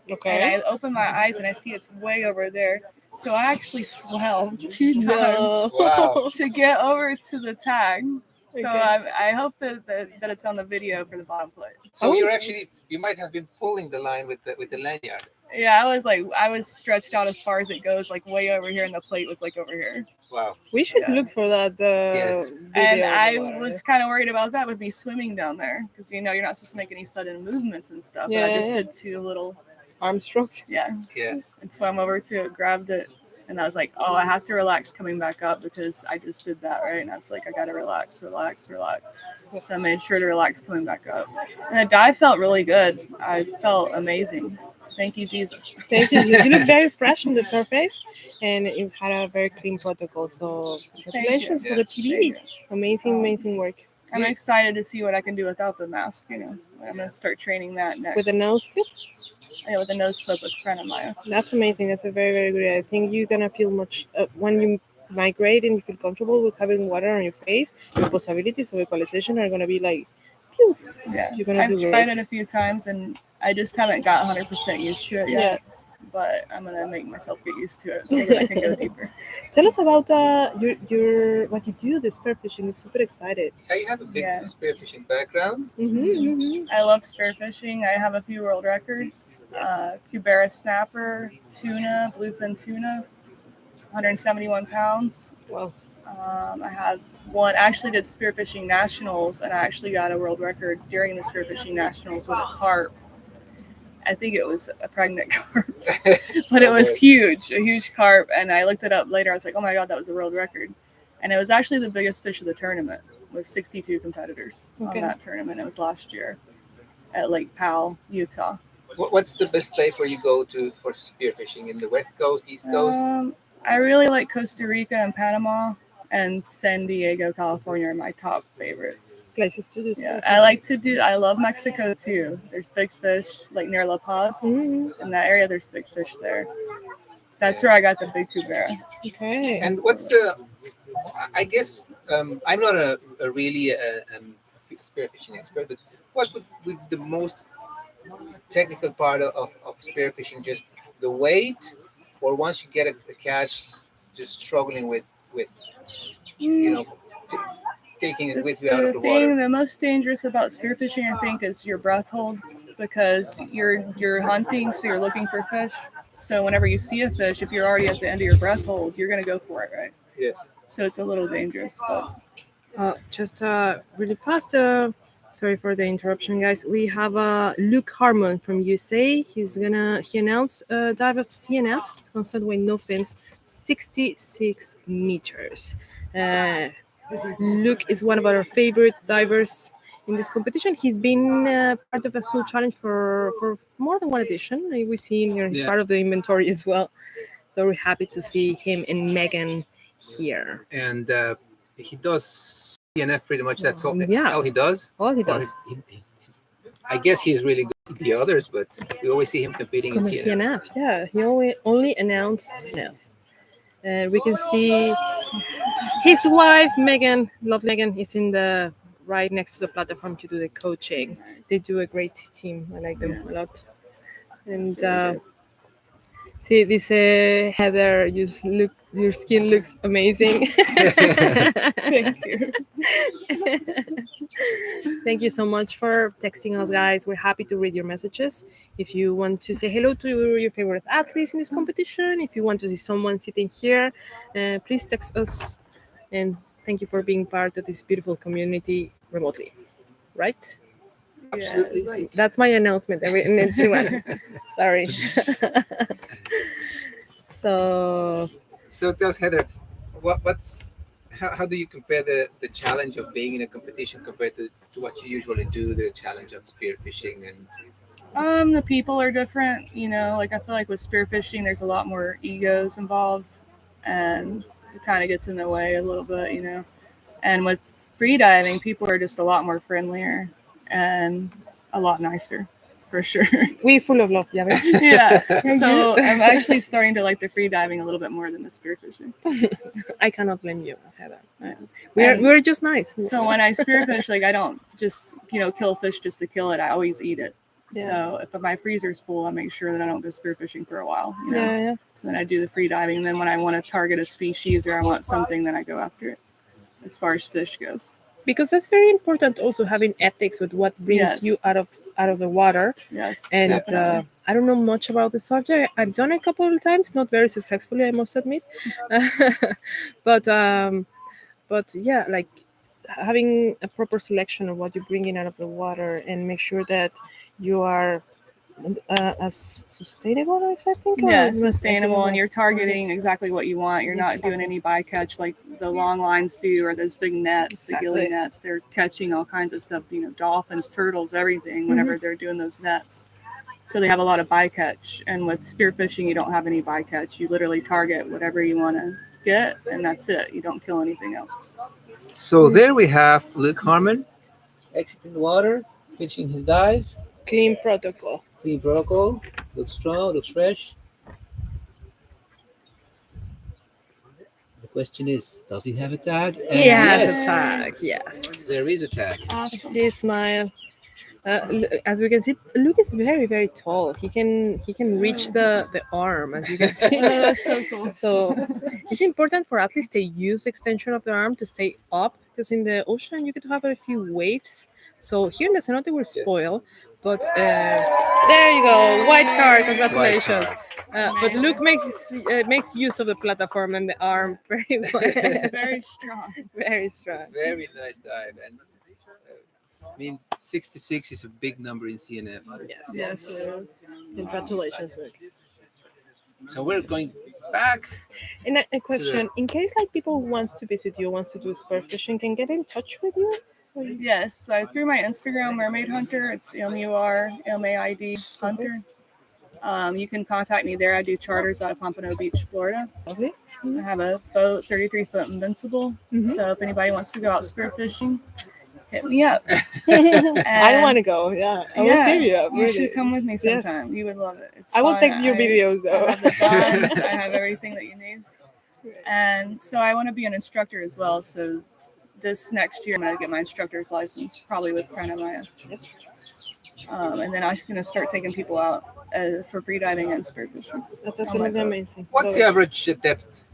and I open my eyes and I see it's way over there. So I actually swelled 2 times No. Wow. to get over to the tag. So Okay. I hope that it's on the video for the bottom plate. so you might have been pulling the line with the lanyard. Yeah, I was stretched out as far as it goes, like way over here, and the plate was like over here. Wow. We should look for that. Yes. And video of I the water, was kind of worried about that with me swimming down there, because you're not supposed to make any sudden movements and stuff. Yeah, but I just yeah. did 2 little, arm strokes. Yeah. and swam over to it, grabbed it, and I was like, oh, I have to relax coming back up because I just did that, right? And I was like, I gotta relax. So I made sure to relax coming back up. And the dive felt really good. I felt amazing. Thank you, Jesus. Thank you. You look very fresh on the surface, and you've had a very clean protocol. So congratulations for the PB. Amazing work. I'm excited to see what I can do without the mask. I'm gonna start training that next. With a nose clip? Yeah, with a nose clip with Pranamaya. That's amazing. That's a very good idea. I think you're gonna feel much when you migrate and you feel comfortable with having water on your face. Your possibilities of equalization are gonna be like, poof. Yeah, You're gonna I've do tried great. it a few times and I just haven't got 100% used to it yet. But I'm gonna make myself get used to it so that I can go deeper. Tell us about your what you do. The spearfishing is super excited. Yeah, you have a big spearfishing background. I love spearfishing. I have a few world records: Cubera snapper, tuna, bluefin tuna, 171 pounds. Wow. I have one. I actually did spearfishing nationals, and I actually got a world record during the spearfishing nationals with a carp. I think it was a pregnant carp, but it was a huge carp. And I looked it up later. I was like, oh my God, that was a world record. And it was actually the biggest fish of the tournament with 62 competitors on that tournament. It was last year at Lake Powell, Utah. What's the best place where you go to for spearfishing? In the West Coast, East Coast? I really like Costa Rica and Panama. And San Diego, California are my top favorites. Places to do. Yeah, I love Mexico too. There's big fish, like near La Paz. In that area, there's big fish there. That's where I got the big cubera. Okay. And what's the, I guess, I'm not a really spearfishing expert, but what would the most technical part of spearfishing, just the weight, or once you get a catch, just struggling with taking it with you out of the water? The most dangerous about spearfishing, I think, is your breath hold, because you're hunting, so you're looking for fish. So whenever you see a fish, if you're already at the end of your breath hold, you're gonna go for it, right? Yeah. So it's a little dangerous. But just really fast. Sorry for the interruption, guys. We have Luke Harmon from USA. He announced a dive of CNF, constant weight, no fins, 66 meters. Luke is one of our favorite divers in this competition. He's been part of Azul Challenge for more than one edition. We've seen here he's part of the inventory as well. So we're happy to see him and Megan here. And he does CNF pretty much. That's all. Yeah. All he does. All he does. I guess he's really good at the others, but we always see him competing in CNF. Yeah, he only announced CNF. We can see his wife, Megan, lovely Megan, is in the right next to the platform to do the coaching. They do a great team. I like them a lot. And see this Heather, your skin looks amazing. Thank you. Thank you so much for texting us, guys. We're happy to read your messages. If you want to say hello to your favorite athletes in this competition, if you want to see someone sitting here, please text us. And thank you for being part of this beautiful community remotely. Right? Absolutely right. That's my announcement. Sorry. So tell us, Heather, how do you compare the challenge of being in a competition compared to what you usually do, the challenge of spearfishing? And the people are different, like I feel like with spearfishing there's a lot more egos involved and it kind of gets in the way a little bit, and with freediving people are just a lot more friendlier and a lot nicer, for sure. We full of love, yeah. Yeah. So I'm actually starting to like the freediving a little bit more than the spearfishing. I cannot blame you, Heather. We're just nice. So when I spearfish, like I don't just kill fish just to kill it. I always eat it. Yeah. So if my freezer's full, I make sure that I don't go spearfishing for a while. Yeah. So then I do the freediving, and then when I want to target a species or I want something, then I go after it. As far as fish goes. Because that's very important. Also having ethics with what brings you out of the water. Yes. And I don't know much about the subject. I've done it a couple of times, not very successfully, I must admit. but yeah, like having a proper selection of what you're bringing out of the water and make sure that you are as sustainable, if I think. Yeah, sustainable, and you're targeting exactly what you want. You're not doing any bycatch like the long lines do, or those big nets, the gilly nets. They're catching all kinds of stuff, dolphins, turtles, everything, whenever they're doing those nets. So they have a lot of bycatch. And with spearfishing, you don't have any bycatch. You literally target whatever you want to get, and that's it. You don't kill anything else. So there we have Luke Harmon exiting the water, finishing his dive. Clean protocol. Clean protocol. Looks strong, looks fresh. The question is, does he have a tag? He has a tag, yes. There is a tag. Awesome. See, smile. As we can see, Luke is very, very tall. He can reach the arm, as you can see. That's so cool. So it's important for athletes to use the extension of the arm to stay up, because in the ocean you get to have a few waves. So here in the cenote we're spoiled, but there you go, white card. Congratulations. But Luke makes use of the platform and the arm very well. Very strong. Very strong. Very nice dive. And I mean, 66 is a big number in CNF. Yes. Congratulations, Luke. So we're going back. And a question, in case like people want to visit you, wants to do spearfishing, can get in touch with you? Yes, through my Instagram, Mermaid Hunter. It's MURMAID Hunter. You can contact me there. I do charters out of Pompano Beach, Florida. Okay. I have a boat, 33-foot Invincible. So if anybody wants to go out spearfishing, hit me up. I want to go. Yeah, I will hit you up. You should come with me sometime. Yes. You would love it. It's I will fun. take your videos though. I have the guns. I have everything that you need. And so I want to be an instructor as well. So this next year I'm going to get my instructor's license, probably with Maya. And then I'm going to start taking people out for freediving and spearfishing. That's absolutely amazing. What's the average depth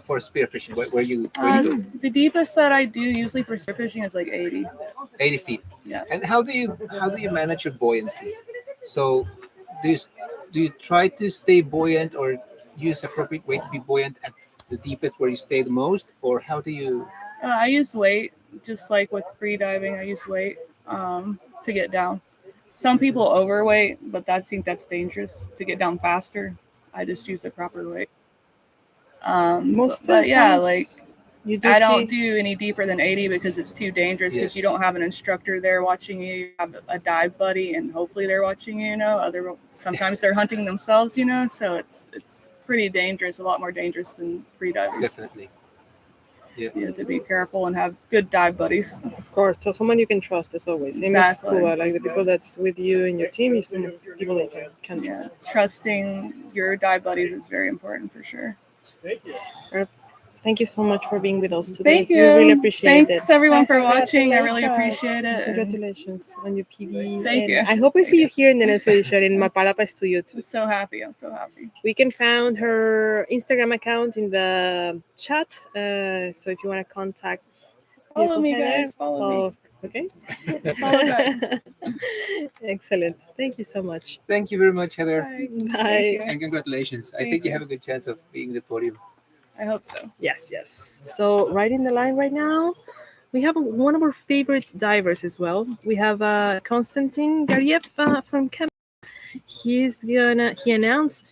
for spearfishing? Where you go? The deepest that I do usually for spearfishing is like 80. 80 feet. Yeah. And how do you manage your buoyancy? So do you try to stay buoyant or use appropriate way to be buoyant at the deepest where you stay the most, or how do you? I use weight, just like with freediving. I use weight to get down. Some people overweight, but I think that's dangerous to get down faster. I just use the proper weight. But yeah, like I don't do any deeper than 80 because it's too dangerous, because you don't have an instructor there watching you. You have a dive buddy, and hopefully they're watching you. Sometimes they're hunting themselves. So it's pretty dangerous, a lot more dangerous than freediving. Definitely. Yeah. So you have to be careful and have good dive buddies. Of course, so someone you can trust as always. Same as scuba, like the people that's with you in your team, you some people that you can trust. Trusting your dive buddies is very important for sure. Thank you so much for being with us today. Thank you. We really appreciate it. Thanks everyone for watching. I really appreciate it. Congratulations on your PB. Thank you. I hope we see you here in the next edition in Mapalapa Studio too. I'm so happy. We can find her Instagram account in the chat. So if you want to contact, follow me, guys. Follow me. Okay. Follow back. Excellent. Thank you so much. Thank you very much, Heather. Bye. And congratulations. I think you have a good chance of being in the podium. I hope so. Yes. So right in the line right now, we have one of our favorite divers as well. We have Konstantin Gariev from Canada. He announced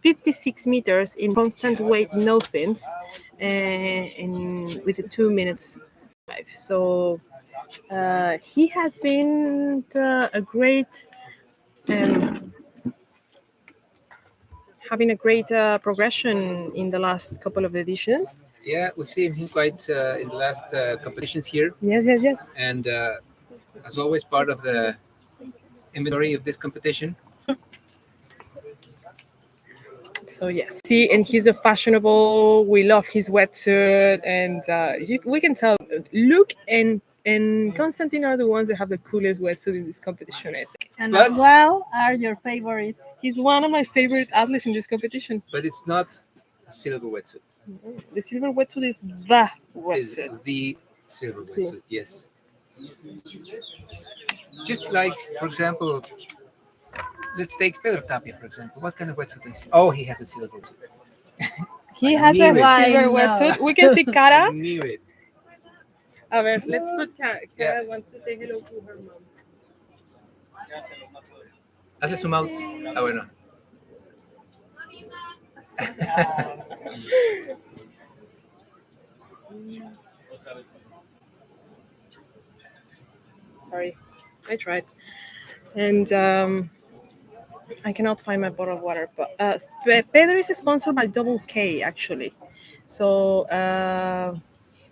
56 meters in constant weight, no fins, with a 2 minutes dive. So he has been a great. Having a great progression in the last couple of editions. Yeah, we've seen him quite in the last competitions here. Yes. And as always, part of the inventory of this competition. So yes, and he's a fashionable. We love his wetsuit, and we can tell Luke and Konstantin are the ones that have the coolest wetsuit in this competition, I think. And as well are your favorite. He's one of my favorite athletes in this competition. But it's not a silver wetsuit. The silver wetsuit is the wetsuit. Is the silver wetsuit, yes. Just like, for example, let's take Pedro Tapia, for example. What kind of wetsuit is he? Oh, he has a silver wetsuit. He I has a knew it. silver Why not? wetsuit. We can see Cara. I knew it. A ver, let's put Cara. Yeah. Cara wants to say hello to her mom. Hazle zoom out. Ah, bueno. Sorry, I tried. And I cannot find my bottle of water, but Pedro is sponsored by Double K actually. So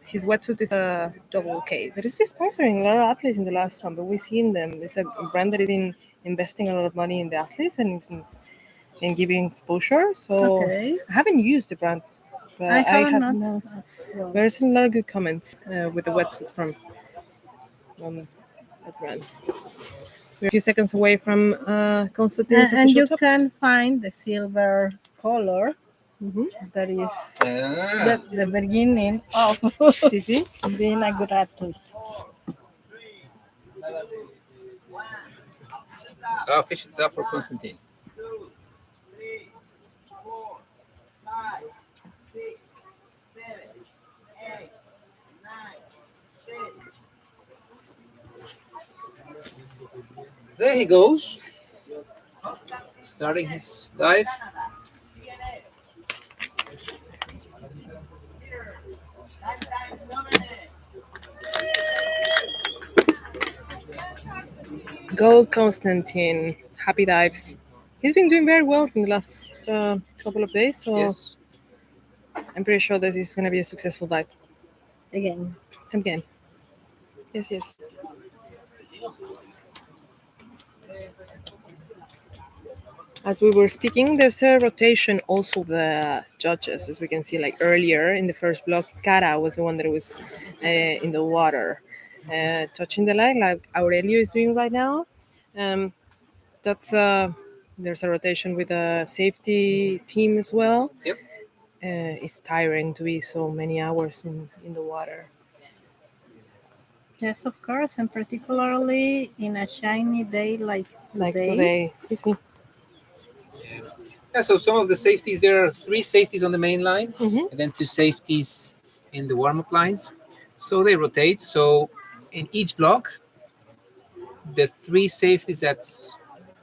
his wetsuit is a Double K. There is sponsoring a lot of athletes in the last one, but we've seen them. It's a brand that has been investing a lot of money in the athletes and giving exposure. So Okay. I haven't used the brand, but I have have not. no. There's a lot of good comments with the wetsuit from that brand. We're a few seconds away from Constantine's And you official top. can find the silver color. Mhm. That is Ah, the beginning of Sí, sí. being a good athlete. oh, fish it up for Constantine. There he goes. Starting his dive. Go Constantine. Happy dives. He's been doing very well in the last couple of days, so Yes. I'm pretty sure this is going to be a successful dive. Again. Again. Yes, yes. As we were speaking, there's a rotation also of the judges, as we can see. Like earlier in the first block, Cara was the one that was in the water, touching the line, like Aurelio is doing right now. That's there's a rotation with a safety team as well. Yep. It's tiring to be so many hours in the water. Yes, of course, and particularly in a shiny day like Like today. today. Sí, sí. Yeah, so some of the safeties, there are 3 safeties on the main line, Mhm. and then 2 safeties in the warm-up lines. So they rotate. So in each block, the 3 safeties that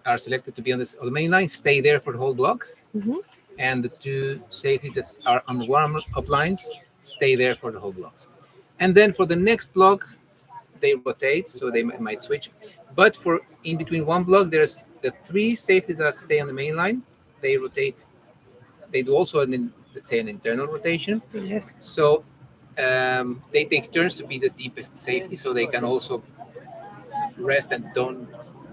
are selected to be on the main line stay there for the whole block. Mhm. And the 2 safeties that are on the warm-up lines stay there for the whole block. And then for the next block, they rotate, so they might switch. But for in between one block, there's the 3 safeties that stay on the main line. They rotate. They do also let's say an internal rotation. Yes. So they take turns to be the deepest safety, so they can also rest and don't.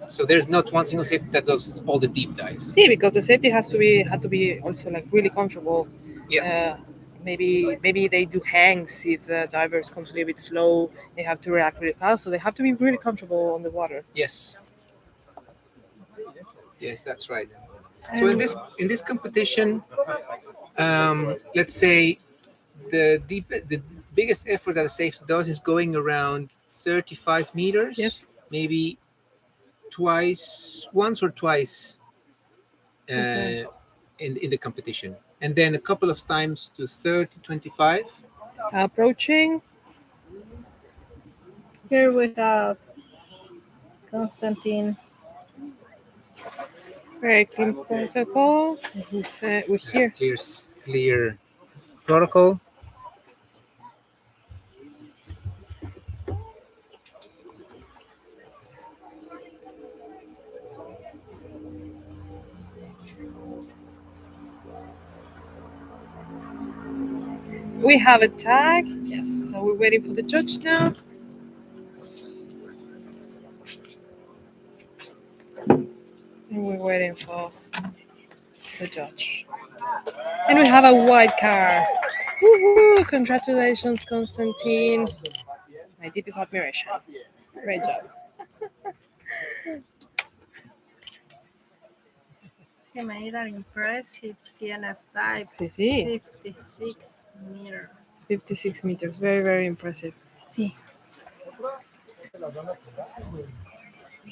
So there's not one single safety that does all the deep dives. See, because the safety had to be also like really comfortable. Yeah. Maybe they do hangs if the divers comes a little bit slow. They have to react really fast, so they have to be really comfortable on the water. Yes. Yes, that's right. So in this competition, let's say the biggest effort that a safety does is going around 35 meters. Yes. Maybe once or twice Okay. in the competition, and then a couple of times to 30, 25. Está approaching. Here we have Constantine. Very clean protocol. We're here. Clear protocol. We have a tag. Yes. So we're waiting for the judge now. And we're waiting for the judge. And we have a white card. Woohoo! Congratulations, Constantine. My deepest admiration. Great job. He made an impressive CNF dive. Sí, sí. 56 meters. 56 meters. Very, very impressive. Sí.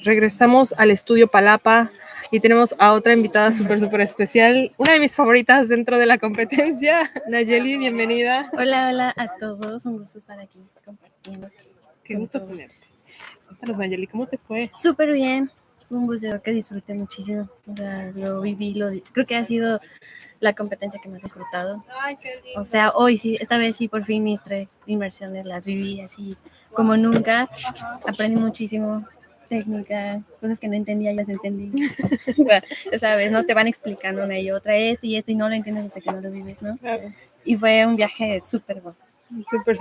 Regresamos al estudio Palapa Y tenemos a otra invitada súper especial, una de mis favoritas dentro de la competencia, Nayeli, bienvenida. Hola a todos, un gusto estar aquí compartiendo. Qué gusto tenerte. Cuéntanos, Nayeli, ¿cómo te fue? Súper bien, un buceo que disfruté muchísimo, o sea, lo viví, creo que ha sido la competencia que más he disfrutado. Ay, qué lindo. O sea, hoy sí, esta vez sí, por fin mis 3 inmersiones las viví así como nunca, aprendí muchísimo. Técnica, cosas que no entendía, ya las entendí. ¿Sabes? No te van explicando una y otra, esto y no lo entiendes hasta que no lo vives, ¿no? Claro. Y fue un viaje súper bueno. Súper.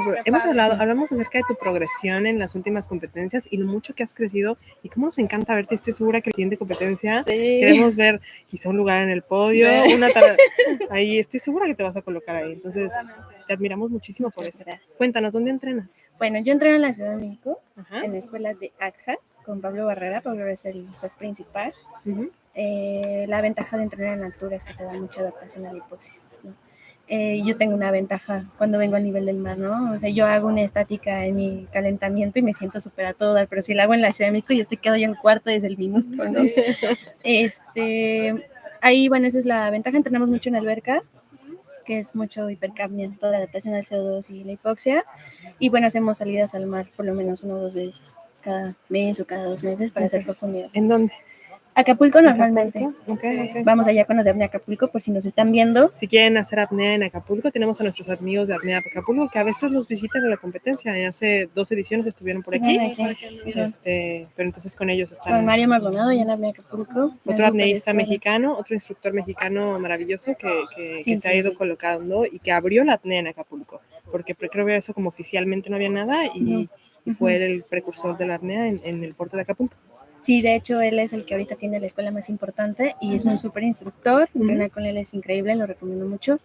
Hablamos acerca de tu progresión en las últimas competencias y lo mucho que has crecido y cómo nos encanta verte. Estoy segura que la siguiente competencia queremos ver quizá un lugar en el podio, ahí estoy segura que te vas a colocar ahí. Entonces, te admiramos muchísimo por eso. Gracias. Cuéntanos, ¿dónde entrenas? Bueno, yo entreno en la Ciudad de México, Ajá. en la escuela de ACJA, con Pablo Barrera. Pablo es el juez principal. Uh-huh. La ventaja de entrenar en altura es que te da mucha adaptación a la hipoxia, ¿no? Yo tengo una ventaja cuando vengo al nivel del mar, ¿no? O sea, yo hago una estática en mi calentamiento y me siento súper a todo dar, pero si la hago en la Ciudad de México, yo estoy quedando ya en cuarto desde el minuto, ¿no? Ahí, bueno, esa es la ventaja. Entrenamos mucho en alberca, que es mucho hipercapnia, toda la adaptación al CO2 y la hipoxia. Y bueno, hacemos salidas al mar por lo menos 1 o 2 veces cada mes o cada 2 meses para hacer profundidad. ¿En dónde? Acapulco normalmente. Okay. Vamos allá a conocer apnea Acapulco por si nos están viendo. Si quieren hacer apnea en Acapulco, tenemos a nuestros amigos de apnea Acapulco que a veces los visitan en la competencia. Hace 2 ediciones estuvieron por aquí. Pero entonces con ellos están. Con Mario Maldonado y en apnea Acapulco. Otro apneísta mexicano, otro instructor mexicano maravilloso que se ha ido colocando y que abrió la apnea en Acapulco. Porque creo que eso como oficialmente no había nada y fue el precursor de la apnea en el puerto de Acapulco. Sí, de hecho, él es el que ahorita tiene la escuela más importante y es un súper instructor. Entrenar con él es increíble, lo recomiendo mucho.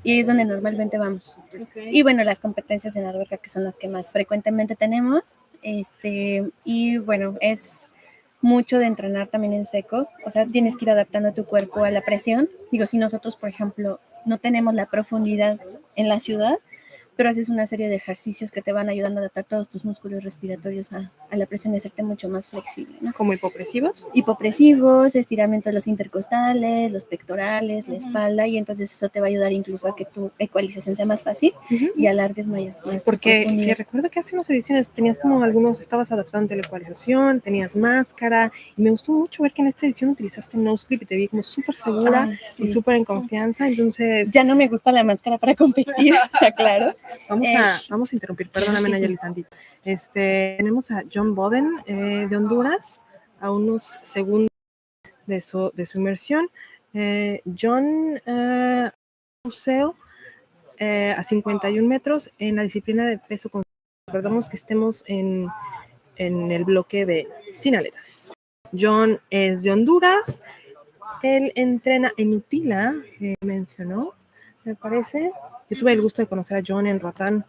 Y ahí es donde normalmente vamos. Y bueno, las competencias en alberca, que son las que más frecuentemente tenemos. Y bueno, es mucho de entrenar también en seco. O sea, tienes que ir adaptando tu cuerpo a la presión. Digo, si nosotros, por ejemplo, no tenemos la profundidad en la ciudad, pero haces una serie de ejercicios que te van ayudando a adaptar todos tus músculos respiratorios a la presión y hacerte mucho más flexible, ¿no? ¿Como hipopresivos? Hipopresivos, estiramiento de los intercostales, los pectorales, la espalda, y entonces eso te va a ayudar incluso a que tu ecualización sea más fácil y alargues más. Porque recuerdo que hace unas ediciones tenías como estabas adaptando la ecualización, tenías máscara, y me gustó mucho ver que en esta edición utilizaste nose clip y te vi como súper segura y súper en confianza, entonces... Ya no me gusta la máscara para competir, claro. Vamos a interrumpir, perdóname Nayeli tantito. Tenemos a John Boden de Honduras, a unos segundos de su inmersión. John, buceo a 51 metros en la disciplina de peso constante. Recordamos que estemos en el bloque de sin aletas. John es de Honduras, él entrena en Utila, mencionó, me parece. Yo tuve el gusto de conocer a John en Roatán,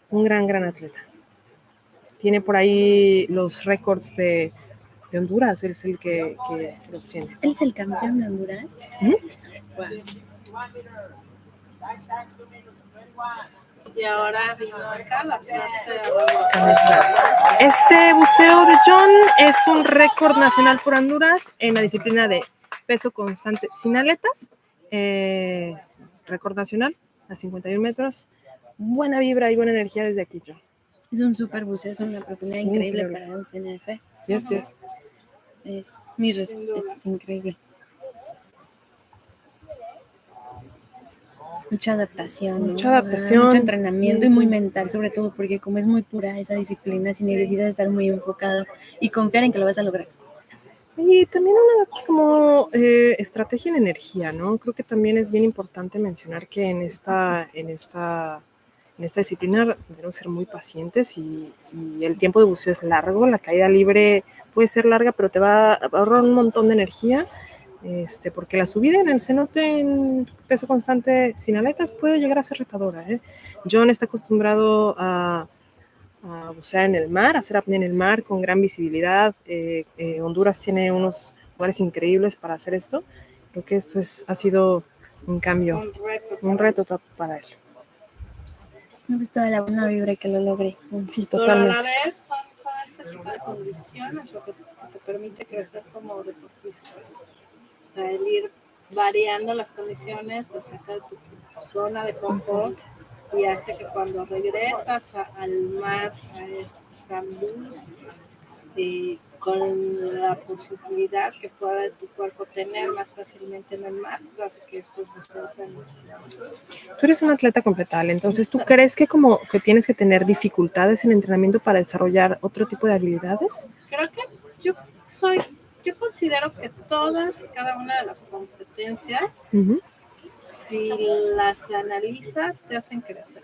un gran atleta. Tiene por ahí los récords de Honduras, él es el que los tiene. ¿Él es el campeón de Honduras? ¿Mm? Wow. Y ahora vino acá la Este buceo de John es un récord nacional por Honduras en la disciplina de peso constante sin aletas. Récord nacional a 51 metros. Buena vibra y buena energía desde aquí, John. Es un súper buceo, es una profundidad increíble para un CNF. Yes. Es mi respeto, es increíble. Mucha adaptación, mucho entrenamiento y muy mental, sobre todo porque como es muy pura esa disciplina, sin necesidad de estar muy enfocado y confiar en que lo vas a lograr. Y también una estrategia en energía, ¿no? Creo que también es bien importante mencionar que en esta disciplina debemos ser muy pacientes y el tiempo de buceo es largo, la caída libre puede ser larga, pero te va a ahorrar un montón de energía. Porque la subida en el cenote en peso constante sin aletas puede llegar a ser retadora. John está acostumbrado a bucear en el mar, a hacer apnea en el mar con gran visibilidad. Honduras tiene unos lugares increíbles para hacer esto. Creo que esto ha sido un cambio, un reto para él. Me gustó la buena vibra que lo logré. Sí, totalmente. ciertas condiciones lo que te permite crecer como deportista. O sea, el ir variando las condiciones te saca de tu zona de confort y hace que cuando regresas al mar, a esa luz, con la posibilidad que pueda tu cuerpo tener más fácilmente en el mar, pues hace que estos buceos sean muchísimo más fáciles. Tú eres una atleta completal, entonces ¿tú crees que como que tienes que tener dificultades en entrenamiento para desarrollar otro tipo de habilidades? Creo que yo considero que todas y cada una de las competencias, si las analizas, te hacen crecer.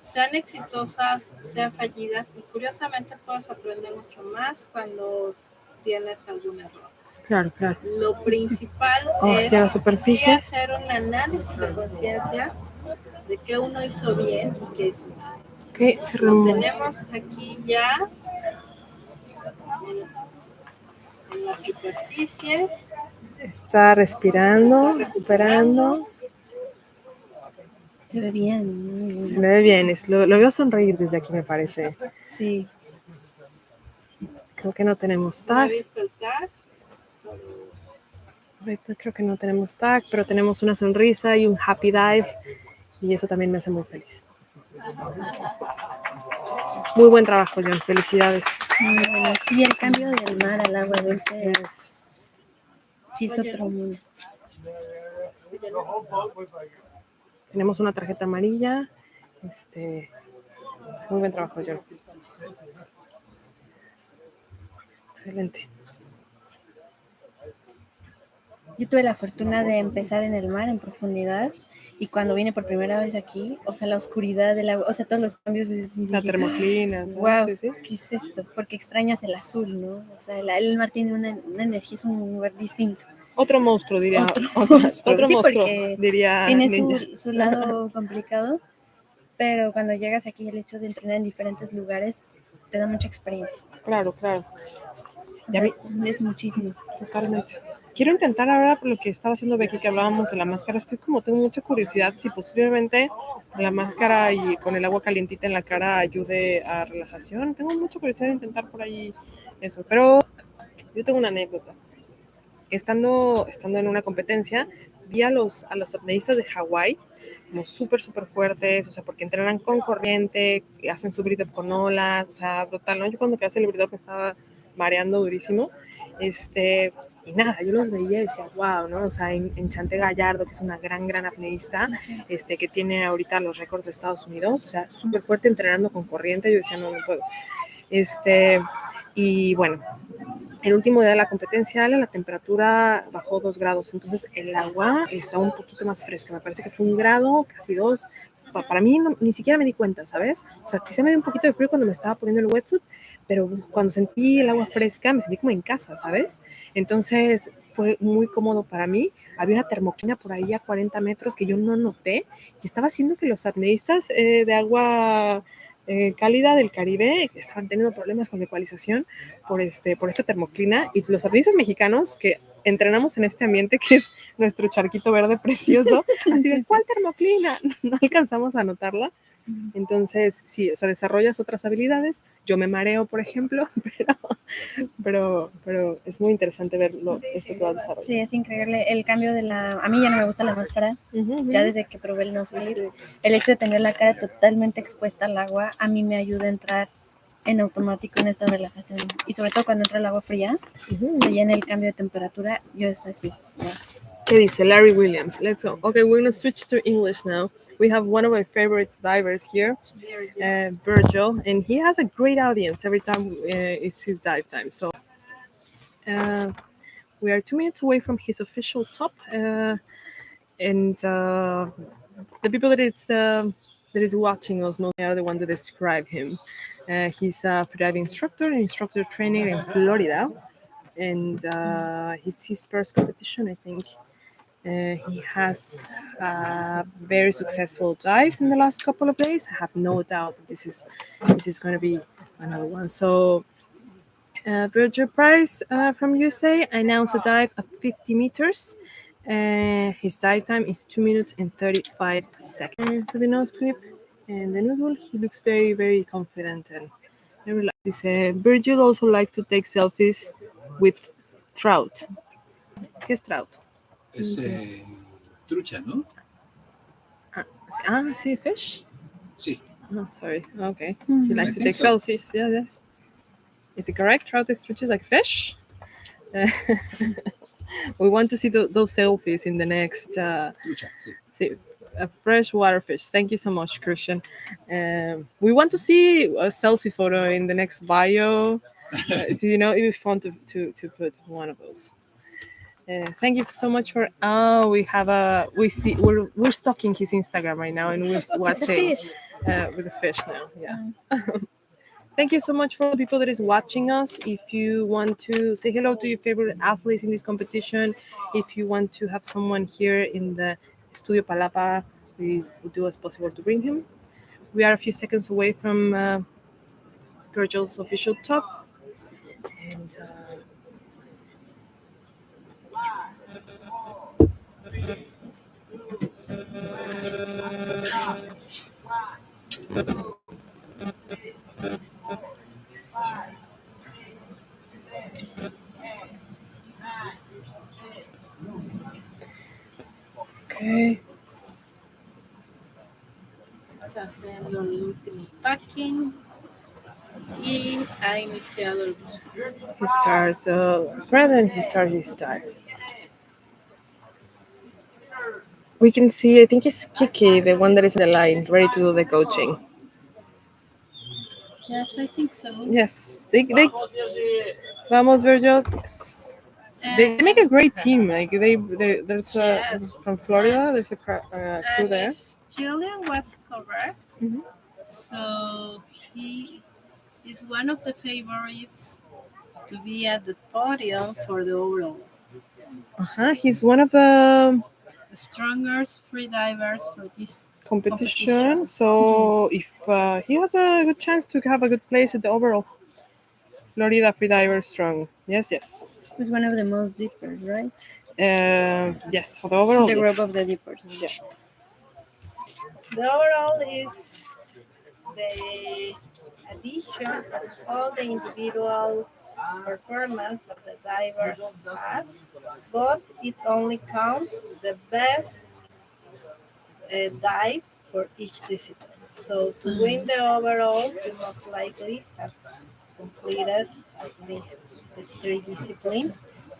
Sean exitosas, sean fallidas, y curiosamente puedes aprender mucho más cuando tienes algún error. Claro, claro. Lo principal es la superficie. hacer un análisis de conciencia de qué uno hizo bien y qué hizo mal. Okay, lo tenemos aquí ya en la superficie. Está respirando, recuperando. Se ve bien. Se ve bien, lo veo sonreír desde aquí, me parece. Sí. Creo que no tenemos No tag. he visto el tag. Ahorita creo que no tenemos tag, pero tenemos una sonrisa y un happy dive. Y eso también me hace muy feliz. Muy buen trabajo, John. Felicidades. Bueno, sí, el cambio del mar al agua dulce es otro mundo. Tenemos una tarjeta amarilla. Muy buen trabajo, John. Excelente. Yo tuve la fortuna de empezar en el mar, en profundidad, y cuando vine por primera vez aquí, o sea, la oscuridad del agua, o sea, todos los cambios. La termoclina. Wow, sí. ¿qué es esto? Porque extrañas el azul, ¿no? O sea, el mar tiene una energía, es un lugar distinto. Otro monstruo, diría. Otro monstruo, porque diría. Tiene su lado complicado, pero cuando llegas aquí, el hecho de entrenar en diferentes lugares te da mucha experiencia. Claro. O sea, es muchísimo. Totalmente. Quiero intentar ahora lo que estaba haciendo Becky, que hablábamos de la máscara. Tengo mucha curiosidad si posiblemente la máscara y con el agua calientita en la cara ayude a relajación. Tengo mucha curiosidad de intentar por ahí eso. Pero yo tengo una anécdota. Estando en una competencia, vi a los apneístas de Hawái como súper fuertes, o sea, porque entrenan con corriente, hacen su breath-up con olas, o sea, brutal, ¿no? Yo cuando quería hacer el breath-up me estaba mareando durísimo, y nada, yo los veía y decía, wow, ¿no? O sea, en Chante Gallardo, que es una gran apneísta, que tiene ahorita los récords de Estados Unidos, o sea, súper fuerte entrenando con corriente, yo decía, no puedo. Y bueno, el último día de la competencia, la temperatura bajó 2 grados, entonces el agua está un poquito más fresca, me parece que fue 1 grado, casi 2. Para mí ni siquiera me di cuenta, ¿sabes? O sea, quizá me dio un poquito de frío cuando me estaba poniendo el wetsuit, pero cuando sentí el agua fresca me sentí como en casa, ¿sabes? Entonces fue muy cómodo para mí. Había una termoclina por ahí a 40 metros que yo no noté y estaba haciendo que los apneístas de agua cálida del Caribe estaban teniendo problemas con la ecualización por esta termoclina, y los apneístas mexicanos que entrenamos en este ambiente que es nuestro charquito verde precioso, así de, ¿cuál termoclina? No alcanzamos a notarla. Entonces, sí, o sea, desarrollas otras habilidades. Yo me mareo, por ejemplo, pero es muy interesante ver esto que va a desarrollar. Sí, es increíble el cambio de a mí ya no me gusta la máscara, ya desde que probé el no slip. El hecho de tener la cara totalmente expuesta al agua, a mí me ayuda a entrar en automático en esta relajación. Y sobre todo cuando entra el agua fría, o sea, ya en el cambio de temperatura, yo es así. ¿Qué dice Larry Williams? Let's go. Okay, we're going to switch to English now. We have one of my favorite divers here, Virgil, and he has a great audience every time it's his dive time. So we are 2 minutes away from his official top, and the people that is watching us mostly are the ones that describe him. He's a freediving instructor and instructor trainer in Florida, and it's his first competition, I think. He has very successful dives in the last couple of days. I have no doubt that this is going to be another one. So, Virgil Price from USA announced a dive of 50 meters. His dive time is 2 minutes and 35 seconds. For the nose clip and the noodle, he looks very confident and Dice, Virgil also likes to take selfies with trout. ¿Qué es trout? Es trucha, ¿no? Sí, fish? Sí. Oh, sorry. Okay. He likes to take selfies. Yeah, yes. Is it correct? Trout is like fish? We want to see those selfies in the next... Trucha, sí. See, a freshwater fish. Thank you so much, Christian. We want to see a selfie photo in the next bio. So, it would be fun to put one of those. Thank you so much for. We're stalking his Instagram right now, and we're watching with the fish now. Yeah. Thank you so much for the people that is watching us. If you want to say hello to your favorite athletes in this competition, if you want to have someone here in the Studio Palapa, we will do as possible to bring him. We are a few seconds away from Virgil's official top. And okay. Está haciendo el último packing y ha iniciado el buceo. He starts rather than he starts his dive. We can see, I think it's Kiki, the one that is in the line, ready to do the coaching. Yes, I think so. Yes, they Vamos, Virgil. Yes. They make a great team. Like there's from Florida. There's a crew there. Julian was correct. So he is one of the favorites to be at the podium for the overall. He's one of the strongest freedivers for this competition. So if he has a good chance to have a good place at the overall. Florida freediver strong. Yes. He's one of the most deepers, right? Yes, for the overall. The yes. group of the deepers. Yeah. The overall is the addition of all the individual performance that the diver has, but it only counts the best dive for each discipline. So to win the overall, you most likely have completed at least the 3 disciplines,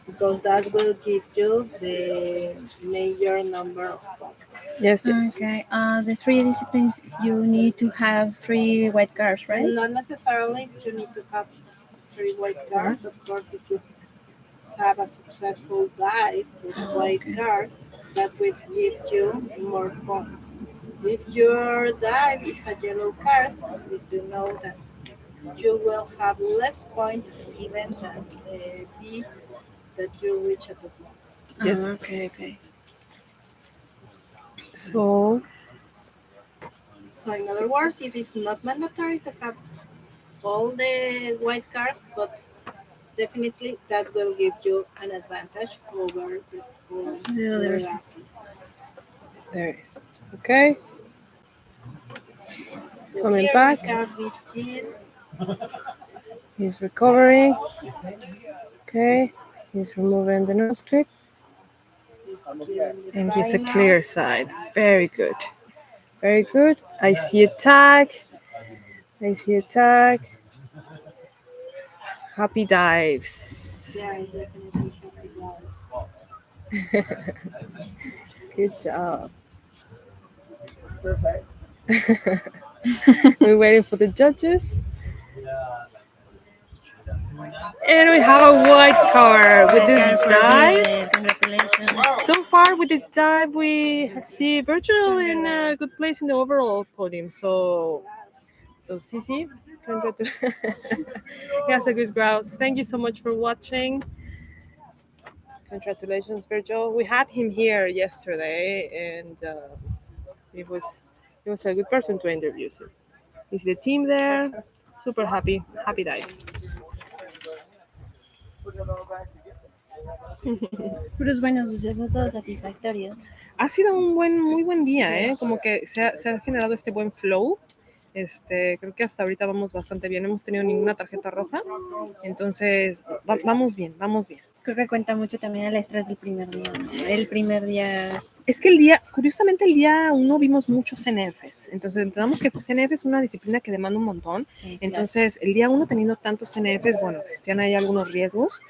because that will give you the major number of points. Yes. Okay. The 3 disciplines, you need to have 3 white cards, right? Not necessarily you need to have 3 white cards. Of course, if you have a successful dive with white card, that will give you more points. If your dive is a yellow card, if you know that you will have less points even than the that you reach at the moment. Yes. Okay. So in other words, it is not mandatory to have all the white cards, but definitely that will give you an advantage over the other athletes. There it is. Okay. So Coming here back. we have Virgil. He's recovering. Okay. He's removing the nose clip. And gives a clear side. Very good. Very good. I see a tag. Happy dives. Yeah, definitely happy dives. Good job. Perfect. We're waiting for the judges. And we have a white card with this dive. Congratulations. So far with this dive, we see Virgil in a good place in the overall podium. So Cici, he has a good grouse. Thank you so much for watching. Congratulations, Virgil. We had him here yesterday, and he was a good person to interview. So you see the team there. Super happy dives. Puros buenos sucesos, todos satisfactorios. Ha sido un muy buen día, ¿eh? Como que se ha generado este buen flow Creo que hasta ahorita vamos bastante bien, no hemos tenido ninguna tarjeta roja, entonces vamos bien. Creo que cuenta mucho también el estrés del primer día, ¿no? El primer día... Es que curiosamente el día 1 vimos muchos CNFs, entonces entendamos que CNF es una disciplina que demanda un montón, Sí, entonces el día 1 teniendo tantos CNFs, bueno, existían ahí algunos riesgos,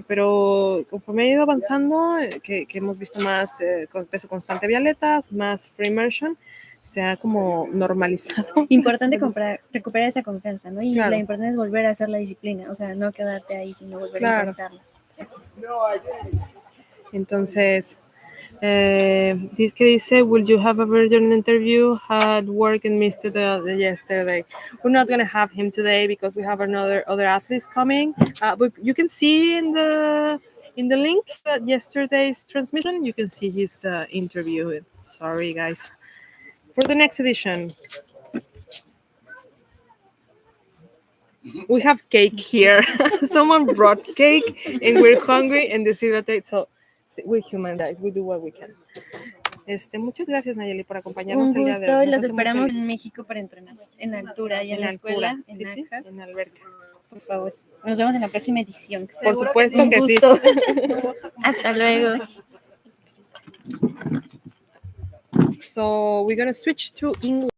pero conforme ha ido avanzando, que hemos visto más con peso constante violetas, más free immersion, se ha como normalizado. Importante recuperar esa confianza, ¿no? Y Claro. la importancia es volver a hacer la disciplina, o sea, no quedarte ahí, sino volver a intentarlo. Entonces, this que dice, will you have a virgin interview? Had work and missed it yesterday. We're not going to have him today because we have other athletes coming. But you can see in the link yesterday's transmission, you can see his interview. Sorry, guys. For the next edition, we have cake here. Someone brought cake and we're hungry and deshydrated, so we're human, guys. We do what we can. Muchas gracias, Nayeli, por acompañarnos Un el día de hoy. gusto, y los esperamos en México para entrenar, en altura y en la escuela, altura. en Sí, Aja. en alberca. Por favor, nos vemos en la próxima edición. Por supuesto Un que sí. gusto. Hasta luego. So we're gonna switch to England.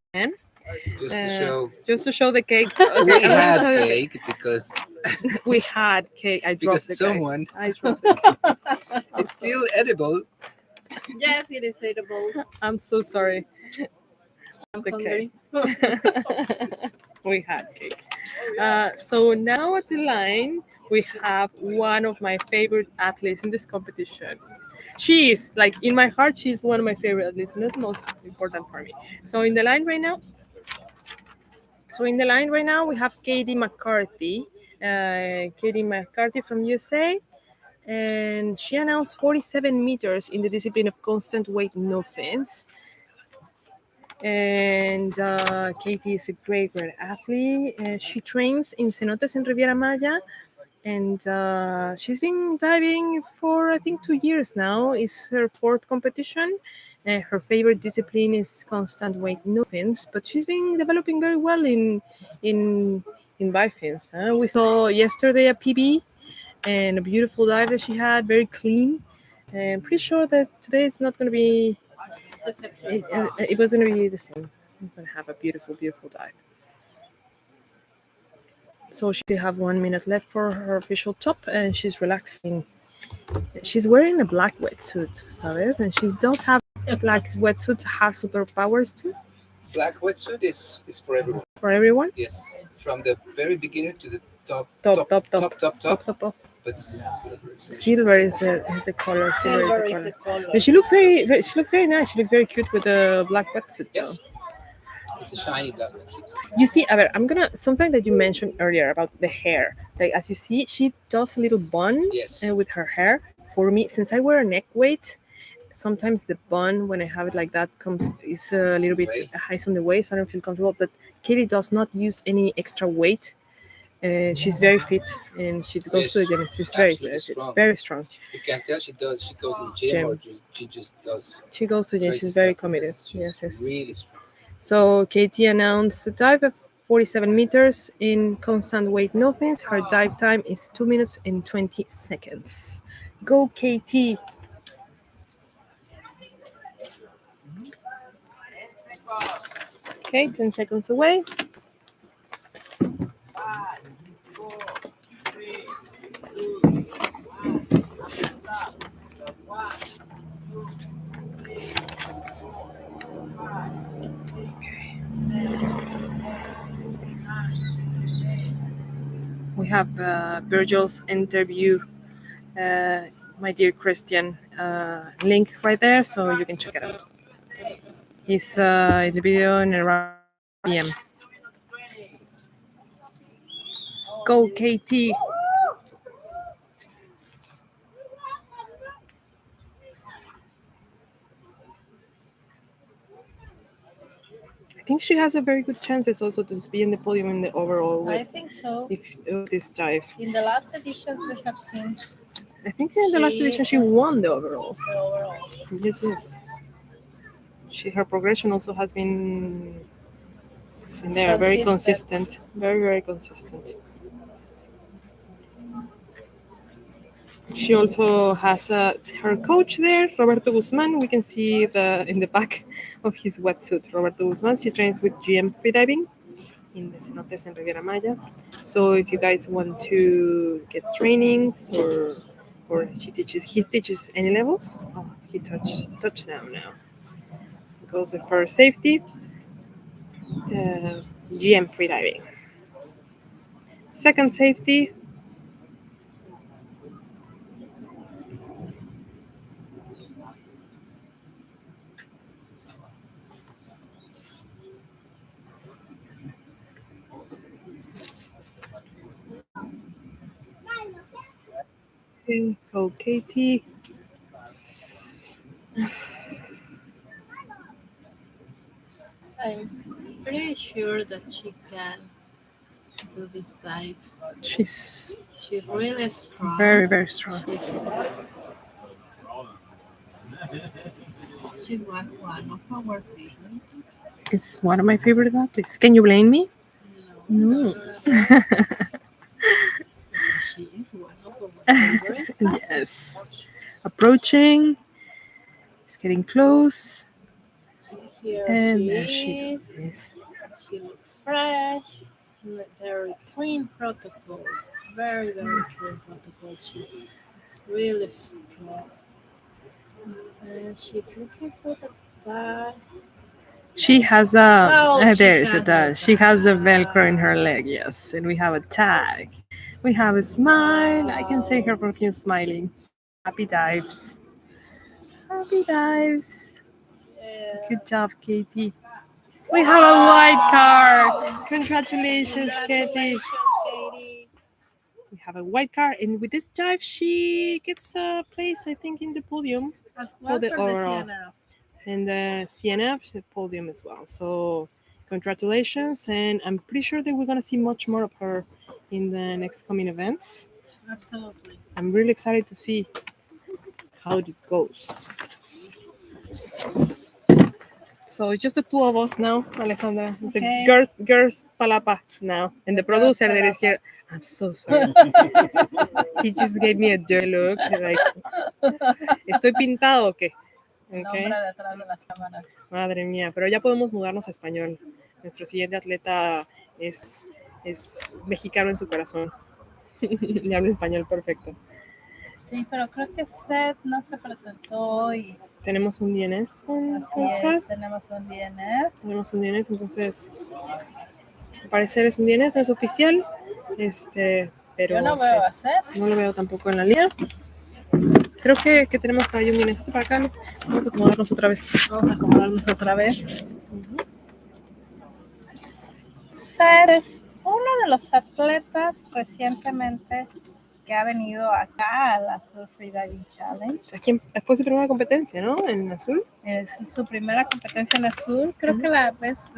Just to show the cake. we had cake because We had cake. I dropped the someone cake. I dropped the cake. it's still edible. Yes, it is edible. I'm so sorry. I'm The hungry. cake. We had cake. So now at the line, we have one of my favorite athletes in this competition. She is, like, in my heart, she's one of my favorite athletes, not the most important for me. So in the line right now, we have Katie McCarthy. Katie McCarthy from USA. And she announced 47 meters in the discipline of constant weight no fins. And Katie is a great athlete. She trains in cenotes in Riviera Maya, and she's been diving for I think 2 years now. It's her 4th competition. Her favorite discipline is constant weight no fins, but she's been developing very well in bifins. We saw yesterday a PB and a beautiful dive that she had, very clean. I'm pretty sure that today is not going to be. It was going to be the same. I'm going to have a beautiful, beautiful dive. So she have 1 minute left for her official top, and she's relaxing. She's wearing a black wetsuit, ¿sabes? And she does have a black wetsuit to have superpowers too. Black wetsuit is for everyone. For everyone? Yes, from the very beginner to the top. Top. But Silver is the color. Silver is the color. And she looks very nice. She looks very cute with the black wetsuit. yes, it's a shiny black wetsuit. You see, a ver, something that you mentioned earlier about the hair. Like, as you see, she does a little bun Yes. with her hair. For me, since I wear a neck weight, sometimes the bun, when I have it like that, is a little bit high on the waist, so I don't feel comfortable. But Katie does not use any extra weight. She's very fit, and she goes to the gym. She's very strong. You can tell she does. She goes to the gym, or she just does. She goes to the gym. She's very committed. Yes. Really strong. So Katie announced a dive of 47 meters in constant weight no fins. Her dive time is 2 minutes and 20 seconds. Go, Katie. Okay, 10 seconds away. We have Virgil's interview, my dear Christian, link right there, so you can check it out. He's in the video in around PM. Go, KT. I think she has a very good chances also to be in the podium in the overall. I think so. If this dive. In the last edition, we have seen. I think in the last edition she won the overall. The overall. Yes. Her progression also has been And they are very consistent. Very consistent. She also has her coach there, Roberto Guzman. We can see in the back of his wetsuit, Roberto Guzman. She trains with GM Freediving in the cenotes en Riviera Maya. So if you guys want to get trainings or he teaches any levels. Oh, he touchdown now. Goes the first safety. GM Freediving. Second safety. Okay, go Katie. I'm pretty sure that she can do this dive. She's really strong. very strong. She's one of our favorites. It's one of my favorite athletes. Can you blame me? No. She is one of our favorites. Yes. Approaching. It's getting close. Here And she there she is. is. She looks fresh. Very clean protocol. Very clean protocol. She's really strong. And she's looking for the dive. She has a there's a tag. She has the Velcro in her leg, yes. And we have a tag. We have a smile. I can see her from here smiling. Happy dives. Happy dives. Yeah. Good job, Katie. We have a white card. Congratulations, Katie. We have a white card, and with this dive, she gets a place, I think, in the podium As well for the overall. CNF. And the CNF the podium as well. So congratulations, and I'm pretty sure that we're gonna see much more of her in the next coming events. Absolutely. I'm really excited to see how it goes. So it's just the two of us now, Alejandra. It's Okay. a girls palapa now, and the producer that is here. I'm so sorry. He just gave me a dirty look, like, ¿estoy pintado o qué? Okay. Detrás de las cámaras. Madre mía, pero ya podemos mudarnos a español. Nuestro siguiente atleta es mexicano en su corazón. Le habla español perfecto. Sí, pero creo que Seth no se presentó hoy. Tenemos un DNS con Seth. Tenemos un DNS. Tenemos un DNS, entonces al parecer es un DNS, no es oficial. Pero yo no veo a Seth. No lo veo tampoco en la línea. Creo que tenemos para ahí un DNS para acá. Vamos a acomodarnos otra vez. Seth es uno de los atletas recientemente que ha venido acá a la Azul Freediving Challenge. Aquí fue su primera competencia, ¿no? En Azul. Es su primera competencia en Azul. Creo que la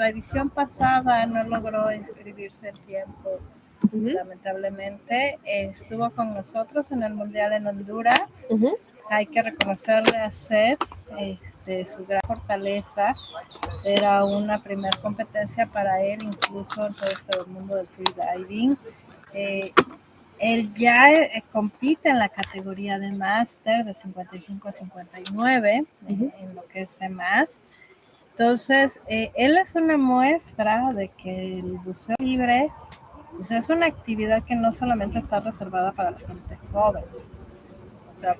edición pasada no logró inscribirse en tiempo. Lamentablemente estuvo con nosotros en el Mundial en Honduras. Hay que reconocerle a Seth su gran fortaleza. Era una primera competencia para él, incluso en todo este mundo del freediving. Él ya compite en la categoría de máster de 55 a 59, en lo que es de más. Entonces, él es una muestra de que el buceo libre pues es una actividad que no solamente está reservada para la gente joven. O sea,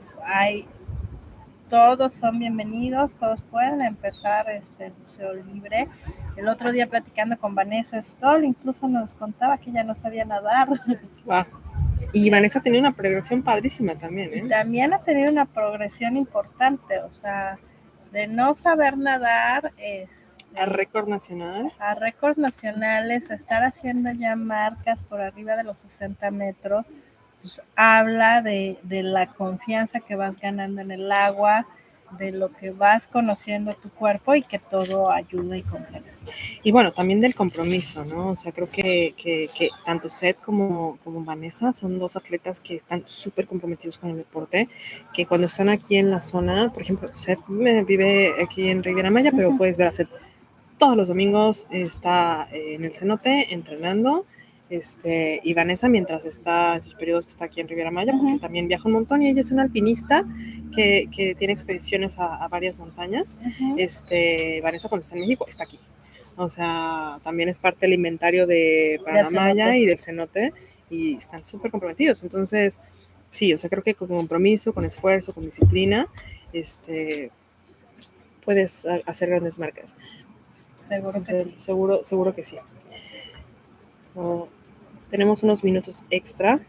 todos son bienvenidos, todos pueden empezar el buceo libre. El otro día platicando con Vanessa Stoll, incluso nos contaba que ella no sabía nadar. Wow. Y Vanessa tenía una progresión padrísima también, ¿eh? Y también ha tenido una progresión importante, o sea, de no saber nadar a récord nacional. A récords nacionales, a estar haciendo ya marcas por arriba de los 60 metros, pues habla de la confianza que vas ganando en el agua, de lo que vas conociendo tu cuerpo y que todo ayuda y complementa. Y bueno, también del compromiso, ¿no? O sea, creo que tanto Seth como Vanessa son dos atletas que están súper comprometidos con el deporte, que cuando están aquí en la zona, por ejemplo, Seth vive aquí en Riviera Maya, pero puedes ver a Seth todos los domingos está en el cenote entrenando. Y Vanessa, mientras está en sus periodos que está aquí en Riviera Maya, porque también viaja un montón y ella es una alpinista que tiene expediciones a varias montañas. Vanessa, cuando está en México, está aquí. O sea, también es parte del inventario de Maya y del cenote y están súper comprometidos. Entonces, sí, o sea, creo que con compromiso, con esfuerzo, con disciplina, puedes hacer grandes marcas. Seguro que sí. So, tenemos unos minutos extra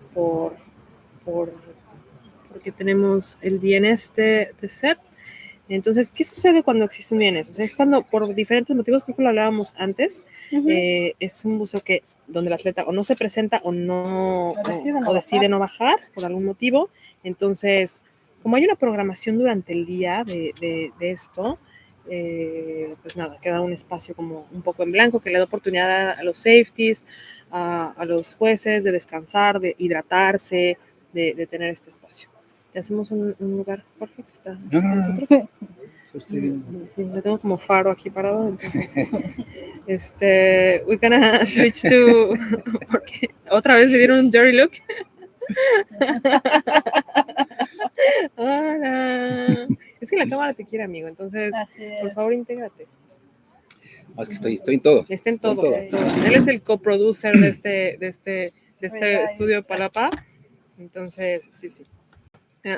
porque tenemos el DNS de set. Entonces, ¿qué sucede cuando existe un DNS? O sea, es cuando, por diferentes motivos, creo que lo hablábamos antes, es un buceo donde el atleta o no se presenta o decide no bajar por algún motivo. Entonces, como hay una programación durante el día de esto, pues nada, queda un espacio como un poco en blanco que le da oportunidad a los safeties, a los jueces de descansar, de hidratarse, de tener este espacio. ¿Le hacemos un lugar, Jorge, que está con nosotros? Estoy viendo. Sí, lo tengo como faro aquí parado. Entonces, we're gonna switch to... Porque otra vez le dieron un dirty look. Hola. Es que la cámara te quiere, amigo. Entonces, por favor, intégrate. Es que estoy en todo. Está en todo. Él es el coproducer de este estudio Palapa. Entonces, sí.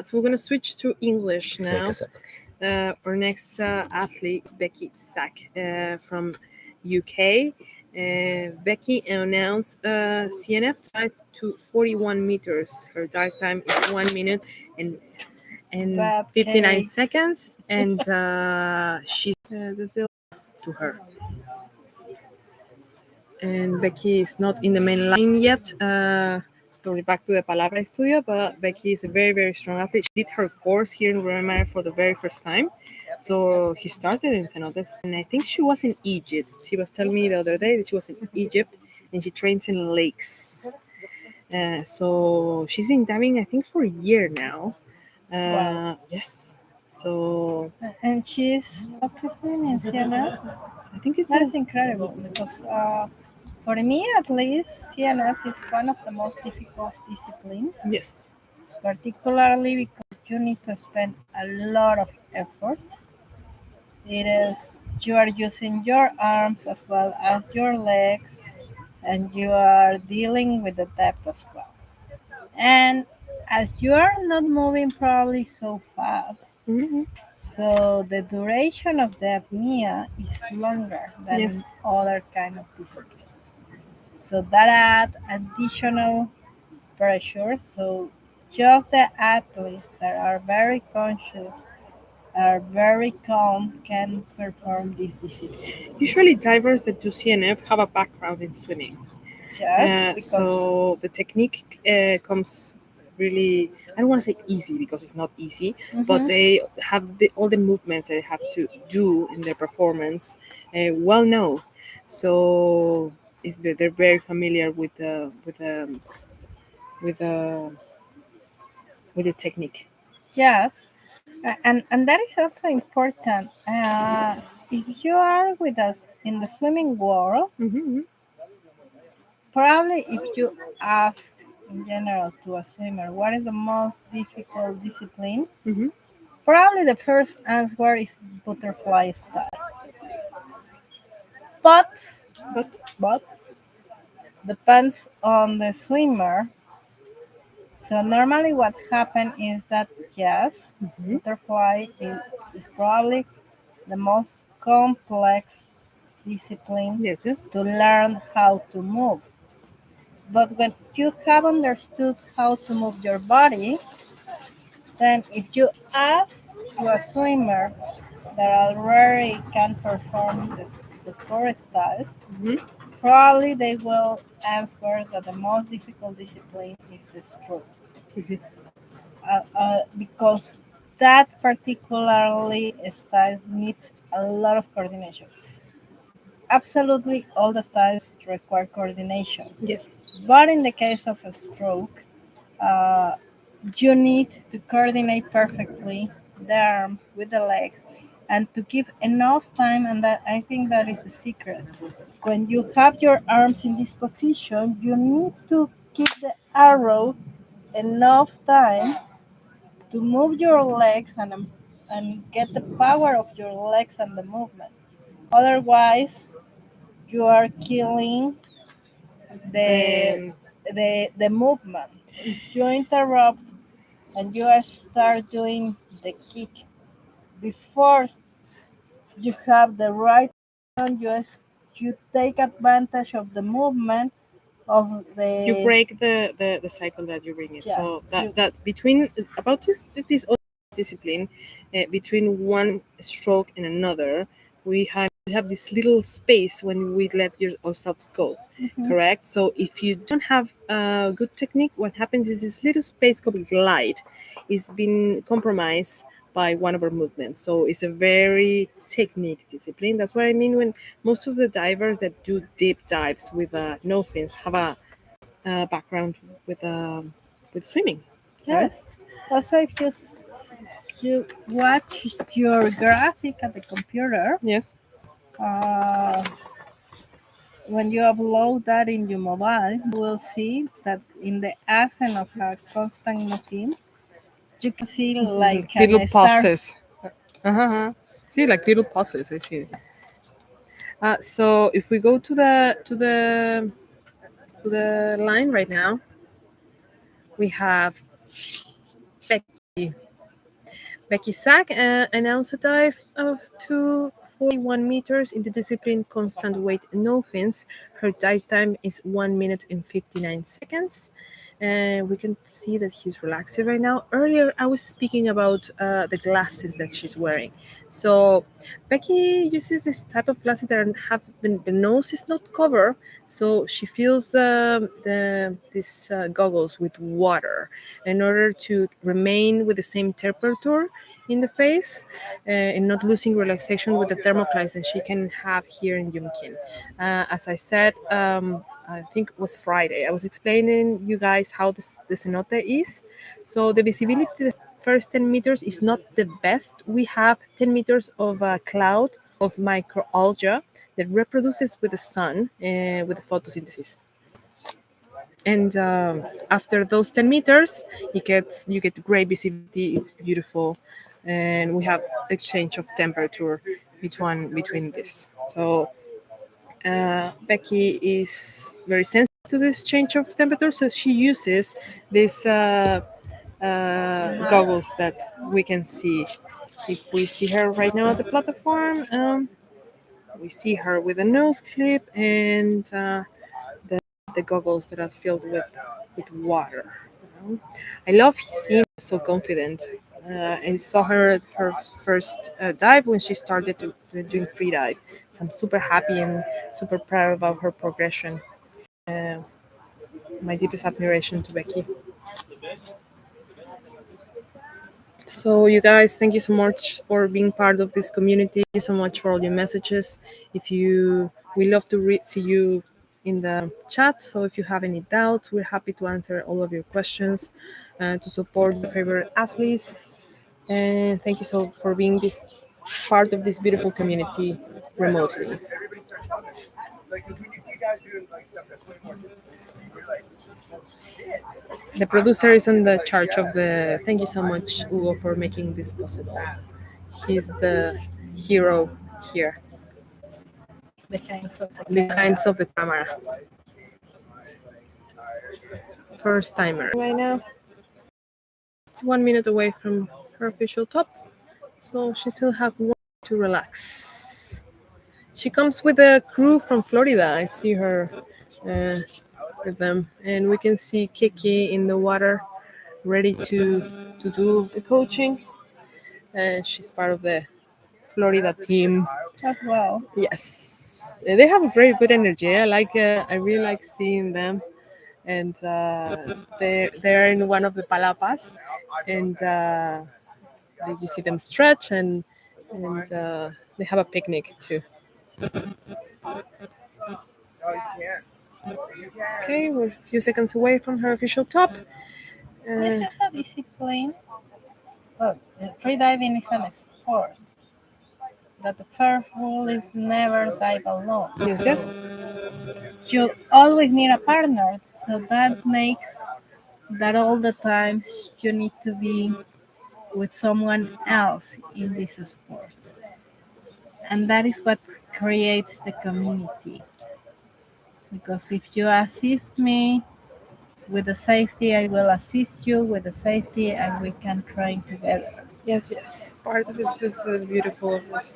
So we're going to switch to English now. Our next athlete is Becky Sack from UK. Becky announced CNF dive to 41 meters. Her dive time is 1 minute and 59 seconds, and she's to her. And Becky is not in the main line yet. So we're back to the Palabra Studio, but Becky is a very, very strong athlete. She did her course here in Riviera for the very first time. So he started in cenotes, and I think she was in Egypt. She was telling me the other day that she was in Egypt, and she trains in lakes. So she's been diving, I think, for a year now. Wow. Yes. So. And she's focusing in CNF. I think that is incredible because for me, at least, CNF is one of the most difficult disciplines. Yes. Particularly because you need to spend a lot of effort. You are using your arms as well as your legs, and you are dealing with the depth as well. And as you are not moving probably so fast, so the duration of the apnea is longer than other kind of disciplines. So that adds additional pressure. So just the athletes that are very conscious, are very calm, can perform this discipline. Usually divers that do CNF have a background in swimming. So the technique comes really, I don't want to say easy because it's not easy, but they have all the movements they have to do in their performance well known. So they're very familiar with the technique. Yes, and that is also important. If you are with us in the swimming world, probably if you ask in general to a swimmer what is the most difficult discipline, probably the first answer is butterfly style. But depends on the swimmer. So normally what happens is that yes, butterfly is probably the most complex discipline to learn how to move. But when you have understood how to move your body, then if you ask to a swimmer that already can perform the core styles, probably they will answer that the most difficult discipline is the stroke. Because that particularly style needs a lot of coordination. Absolutely all the styles require coordination. Yes. But in the case of a stroke, you need to coordinate perfectly the arms with the legs and to give enough time, and that I think that is the secret. When you have your arms in this position, you need to give the arrow enough time to move your legs and get the power of your legs and the movement. Otherwise, you are killing the the movement. If you interrupt and you start doing the kick before you have the right hand, you take advantage of the movement of the. You break the cycle that you're bringing. Yes, So that between about this discipline, between one stroke and another, we have this little space when we let ourselves go. Mhm. Correct. So if you don't have a good technique, what happens is this little space called glide is being compromised by one of our movements. So it's a very technique discipline. That's what I mean when most of the divers that do deep dives with no fins have a background with swimming. Yes. Also, if you watch your graphic at the computer, Yes. When you upload that in your mobile, you will see that in the ascent of a constant moving, you can see like Little an star. pauses. See, like little pauses. I see. So if we go to the line right now, we have Becky. Becky Sack announced a dive of 241 meters in the discipline constant weight no fins. Her dive time is 1 minute and 59 seconds. We can see that he's relaxing right now. Earlier, I was speaking about the glasses that she's wearing. So Becky uses this type of glasses that have the nose is not covered, so she fills these goggles with water in order to remain with the same temperature in the face and not losing relaxation with the thermoclines that she can have here in Yumkin. As I said, I think it was Friday, I was explaining you guys how the cenote is. So the visibility the first 10 meters is not the best. We have 10 meters of a cloud of microalgae that reproduces with the sun with the photosynthesis. And after those 10 meters, you get great visibility. It's beautiful, and we have exchange of temperature between this. So Becky is very sensitive to this change of temperature, so she uses these goggles that we can see. If we see her right now at the platform, we see her with a nose clip and the goggles that are filled with water. You know? I love seeing her so confident. I saw her at her first dive when she started doing free dive. So I'm super happy and super proud about her progression. Uh, my deepest admiration to Becky. So you guys, thank you so much for being part of this community. Thank you so much for all your messages. We love to see you in the chat. So if you have any doubts, we're happy to answer all of your questions to support your favorite athletes. And thank you so for being this part of this beautiful community remotely. The producer is on the charge of the. Thank you so much, Hugo, for making this possible. He's the hero here. Behind of the camera. First timer. Right now, it's 1 minute away from her official top, so she still have one to relax. She comes with a crew from Florida. I see her with them, and we can see Kiki in the water, ready to do the coaching. And she's part of the Florida team as well. Yes, they have a very good energy. I really like seeing them, and they're in one of the palapas, and you see them stretch and they have a picnic too. Okay, we're a few seconds away from her official top. This is a discipline. Well, freediving is a sport. that the first rule is never dive alone. Yes. You always need a partner, so that makes that all the times you need to be with someone else in this sport. And that is what creates the community. Because if you assist me with the safety, I will assist you with the safety, and we can train together. Yes. Part of this is beautiful. Yes.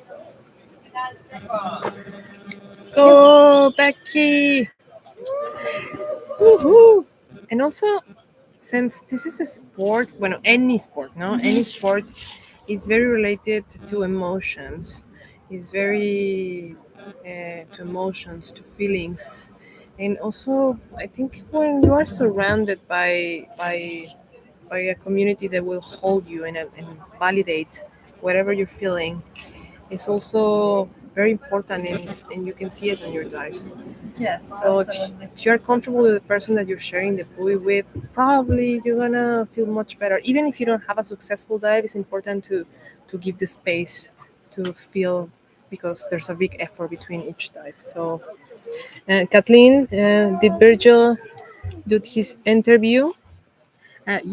Go, Becky! Woohoo! And also, since this is a sport, well, any sport, no, any sport is very related to emotions. It's very to emotions, to feelings, and also I think when you are surrounded by a community that will hold you and validate whatever you're feeling, it's also very important, and you can see it in your dives. Yes, So absolutely. if you're comfortable with the person that you're sharing the buoy with, probably you're gonna feel much better. Even if you don't have a successful dive, it's important to give the space to feel, because there's a big effort between each dive. So, Kathleen, did Virgil do his interview?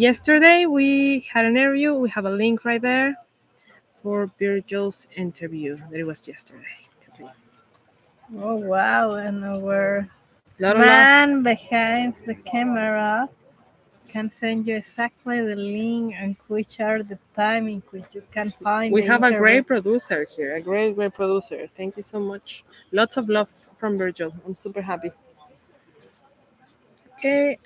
Yesterday we had an interview. We have a link right there for Virgil's interview. That it was yesterday. Kathleen. Oh wow! And our Lot of love. man behind the camera can send you exactly the link and which are the time in which you can find. We the have a interview. great producer here, a great producer. Thank you so much. Lots of love from Virgil. I'm super happy. Okay.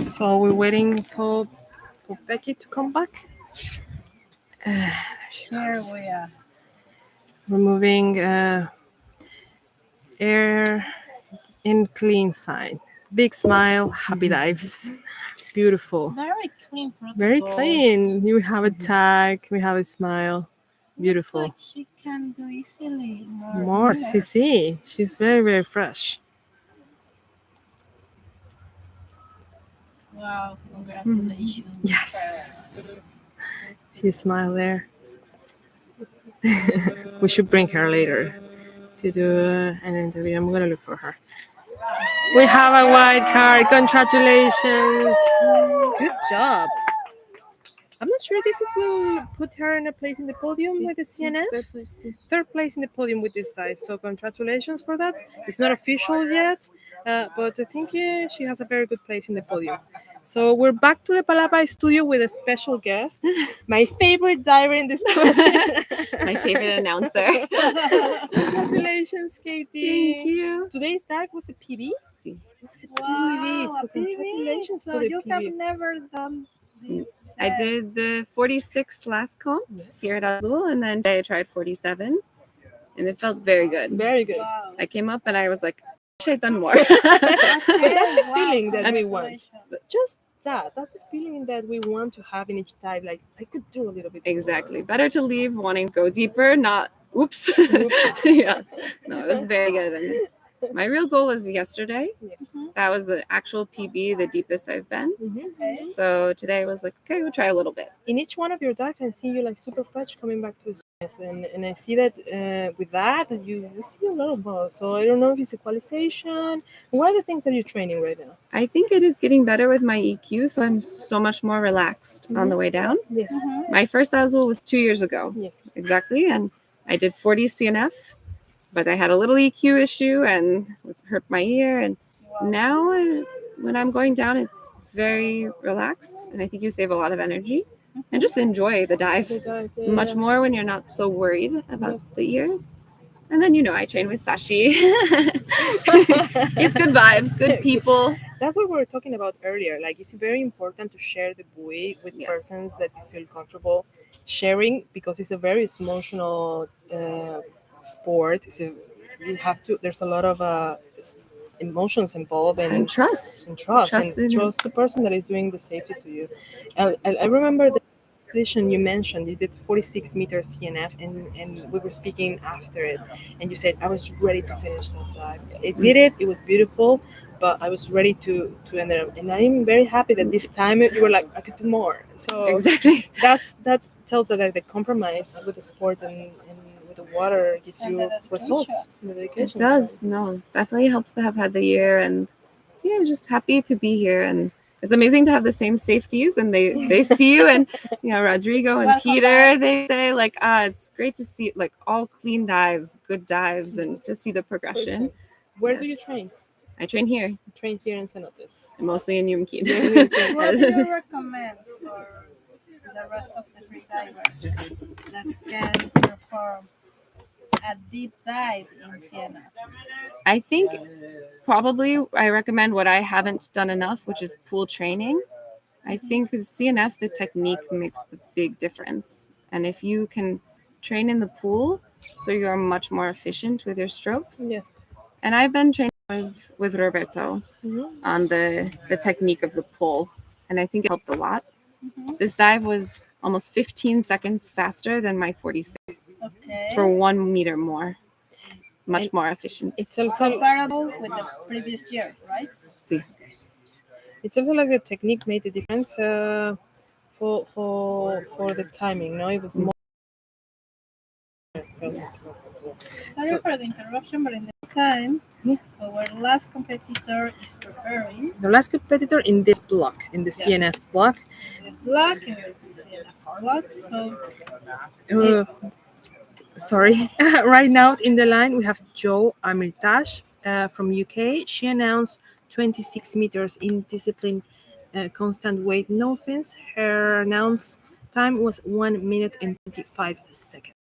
So we're waiting for Becky to come back. There she Here goes. we are. Removing air in clean sign. Big smile, happy dives. Beautiful. Very clean protocol. Very clean. You have a tag, we have a smile. Beautiful. Like she can do easily More, Sisi. She's very fresh. Wow! Congratulations. Yes. See a smile there. We should bring her later to do an interview. I'm gonna look for her. We have a white card. Congratulations. Good job. I'm not sure this will put her in a place in the podium with the CNF. Third place in the podium with this dive. So congratulations for that. It's not official yet, but I think she has a very good place in the podium. So we're back to the Palapa studio with a special guest, my favorite diver in the studio. My favorite announcer. Congratulations, Katie. Thank you. Today's dive was a PB. See. It was a PB. Wow, So congratulations so for the you PB. have never done this. I did the 46 last comp here at Azul, and then today I tried 47, and it felt very good. Very good. Wow. I came up and I was like, I wish I'd done more. But that's the Wow, feeling that we want. congratulations. Just that. That's a feeling that we want to have in each dive. Like, I could do a little bit more. Exactly. Better to leave wanting to go deeper, not oops. Yeah. No, it was very good. And my real goal was yesterday. Yes. That was the actual PB, the deepest I've been. Mhm. So today I was like, okay, we'll try a little bit. In each one of your dives, I see you like super fresh coming back to the CS, and I see that with that you see a lot of balls. So I don't know if it's equalization. What are the things that you're training right now? I think it is getting better with my EQ, so I'm so much more relaxed on the way down. Yes. My first Azul was 2 years ago. Yes. Exactly. And I did 40 CNF, but I had a little EQ issue and it hurt my ear. And now when I'm going down, it's very relaxed. And I think you save a lot of energy and just enjoy the dive much more when you're not so worried about the ears. And then, I train with Sashi. He's good vibes, good people. That's what we were talking about earlier. Like, it's very important to share the buoy with Yes. persons that you feel comfortable sharing, because it's a very emotional sport. You have to. There's a lot of emotions involved And trust. and trust in- trust the person that is doing the safety to you. I remember the expedition you mentioned. You did 46 meters CNF, and we were speaking after it, and you said I was ready to finish that dive. It did it. It was beautiful, but I was ready to end it. And I'm very happy that this time you were like I could do more. So Exactly. that tells us that the compromise with the sport and with the water gives And you the dedication. results. The It dedication. does. No, definitely helps to have had the year, and yeah, just happy to be here. And it's amazing to have the same safeties, and they see you, and Rodrigo and Welcome Peter, back. they say like, it's great to see like all clean dives, good dives, and to see the progression. Where do Yes. you train? I train here, You train here in Cenotes. mostly in Yumkin. What do you recommend for the rest of the free divers that can perform a deep dive in Siena? I think probably I recommend what I haven't done enough, which is pool training. I think with CNF, the technique makes the big difference. And if you can train in the pool, so you're much more efficient with your strokes. Yes. And I've been training with Roberto Mhm. on the technique of the pull, and I think it helped a lot. Mhm. This dive was almost 15 seconds faster than my 46 Okay. for 1 meter more. Much And more efficient. It's also Comparable with the previous year, right? See. it's also like the technique made the difference for the timing. No, it was more. Yes. Sorry So- for the interruption, but in the meantime, Yeah. our last competitor is preparing The last competitor in this block, in the CNF block, this block in the CNF block. So sorry. Right now in the line we have Joe Amirtash from UK. She announced 26 meters in discipline, constant weight, no fins. Her announced time was 1 minute and 25 seconds.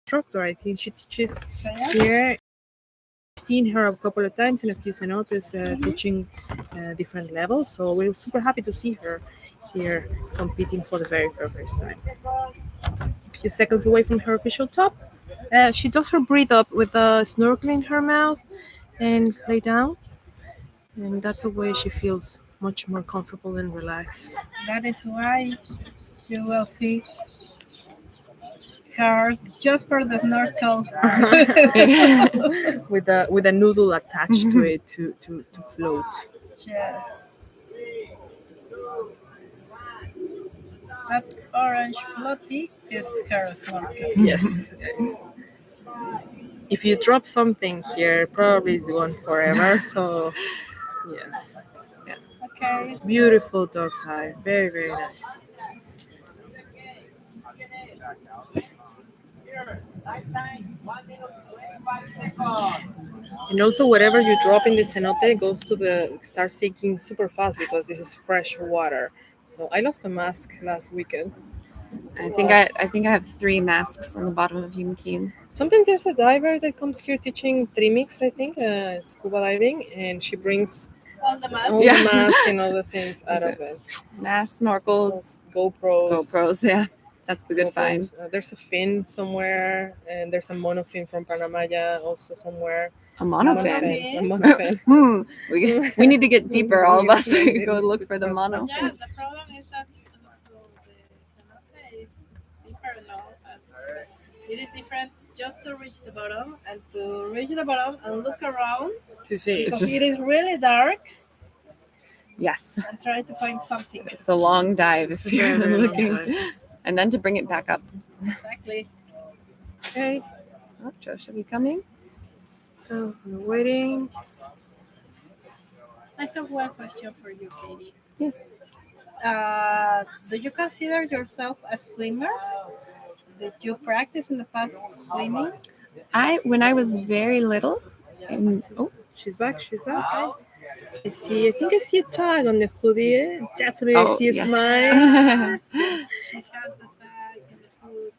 Instructor, I think she teaches here. I've seen her a couple of times in a few cenotes teaching different levels. So we're super happy to see her here competing for the very first time. A few seconds away from her official top. She does her breathe up with a snorkel in her mouth and lay down. And that's a way she feels much more comfortable and relaxed. that is why you will see her just for the snorkel. With a noodle attached to it to float. Yes. That orange floaty is her snorkel. Yes, yes. If you drop something here, probably it's gone forever. So, yes. Okay. Beautiful dog tie. Very, very nice. And also, whatever you drop in the cenote goes to starts sinking super fast because this is fresh water. So I lost a mask last weekend. I think I have 3 masks on the bottom of Yumkin. Sometimes there's a diver that comes here teaching trimix, I think, scuba diving, and she brings All the masks. all Yes. the mask and all the things out of it. Masks, snorkels, GoPros. Yeah, that's the good GoPros. find. There's a fin somewhere, and there's a monofin from Panamaya also somewhere. A monofin. A monofin. We need to get deeper, all of us. We could go look for the mono. Yeah, the problem is that the cenote is deeper now. And it is different just to reach the bottom and to reach the bottom and look around To see. because it is really dark Yes, and try to find something. it's a long dive if you're Very, very long looking. dive. And then to bring it back up. Exactly. Okay, Oh, Joe should be coming. so we're waiting. I have one question for you, Katie. Yes. Do you consider yourself a swimmer? Did you practice in the past swimming? When I was very little, and She's back. She's back. I think I see a tag on the hoodie. Definitely see a yes. smile. She has the tag in the food.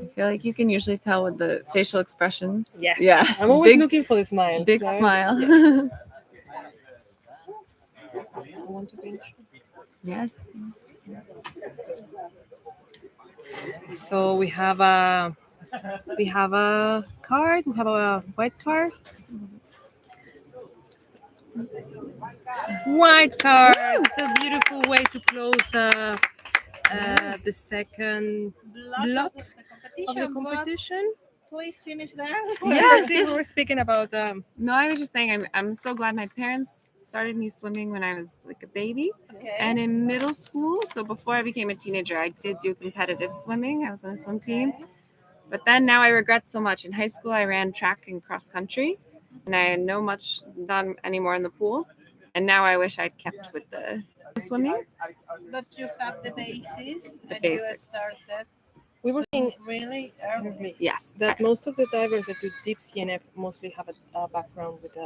I feel like you can usually tell with the facial expressions. Yes. Yeah. I'm always big, looking for the smile. big right? smile. Yes. I want to pinch. Yes. So we have a card. We have a white card. White card. It's a beautiful way to close the second block of the competition. Please finish that. Yes, we were speaking about. No, I was just saying I'm so glad my parents started me swimming when I was like a baby. Okay. And in middle school, so before I became a teenager, I did do competitive swimming. I was on a swim team. But then now I regret so much. In high school, I ran track and cross country, and I know much not anymore in the pool. And now I wish I'd kept with the swimming. But you have the basis, and basics. you started. We were saying Really early. Yes. that most of the divers that do deep CNF mostly have a background with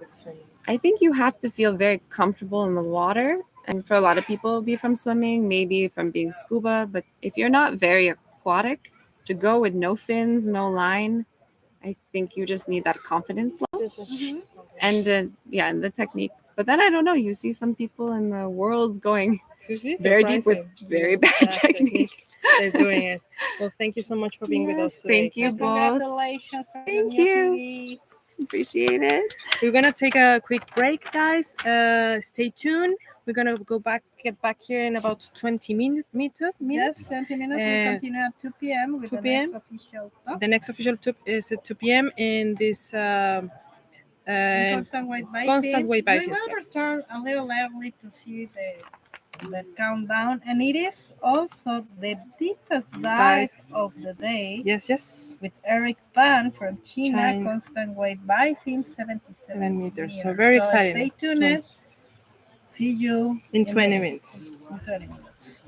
swimming. I think you have to feel very comfortable in the water. And for a lot of people, it'll be from swimming, maybe from being scuba. But if you're not very aquatic, to go with no fins, no line, I think you just need that confidence level. And and the technique. But then I don't know, you see some people in the world going very deep with very bad technique. They're doing it. Well, thank you so much for being with us today. Thank you both. Congratulations. For Thank the new you. TV. Appreciate it. We're gonna take a quick break, guys. Stay tuned. We're gonna get back here in about 20 minutes. Yes, 20 minutes. We continue at 2 p.m. with 2 the p.m. next official talk. The next official is at 2 p.m. in this Constant Weight Bike. Constant Weight Bike. We will return a little early to see the countdown, and it is also the deepest dive of the day. Yes. With Eric Pan from China. Constant Weight Bike in 77 meters. So very exciting. Stay tuned. See you in 20 minutes. In 20 minutes.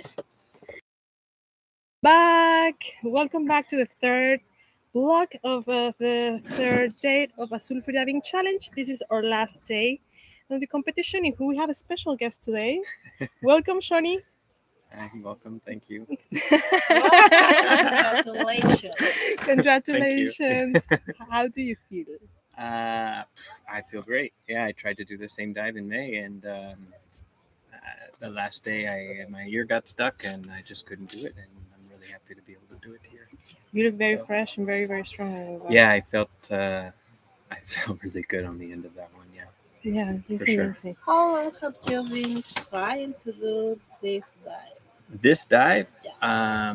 Yes. Back. Welcome back to the third block of the third day of Azul Freediving Challenge. This is our last day of the competition, in who we have a special guest today. Welcome, Shani. Welcome. Thank you. Congratulations. Congratulations. How do you feel? I feel great. Yeah, I tried to do the same dive in May, and the last day, my ear got stuck, and I just couldn't do it. And I'm really happy to be able to do it here. You look very fresh and very, very strong. Yeah, I felt really good on the end of that one. Yeah. Yeah, For sure. amazing. How long have you been trying to do this dive? This dive, Yes.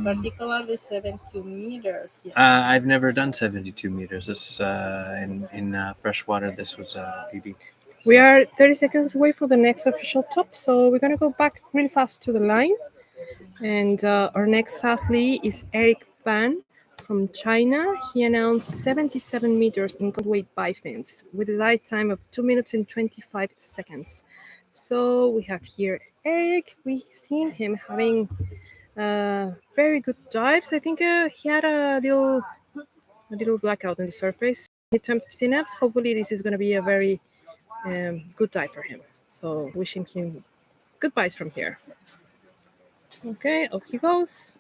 Particularly 72 meters. Yes. I've never done 72 meters. This in freshwater. This was PB. We are 30 seconds away from the next official top, so we're gonna go back really fast to the line. And our next athlete is Eric Pan from China. He announced 77 meters in weight bifins with a dive time of 2 minutes and 25 seconds. So we have here Eric. We've seen him having very good dives. I think he had a little blackout on the surface in terms of synapse. Hopefully this is going to be a very good dive for him. So wishing him goodbyes from here. Okay, off he goes.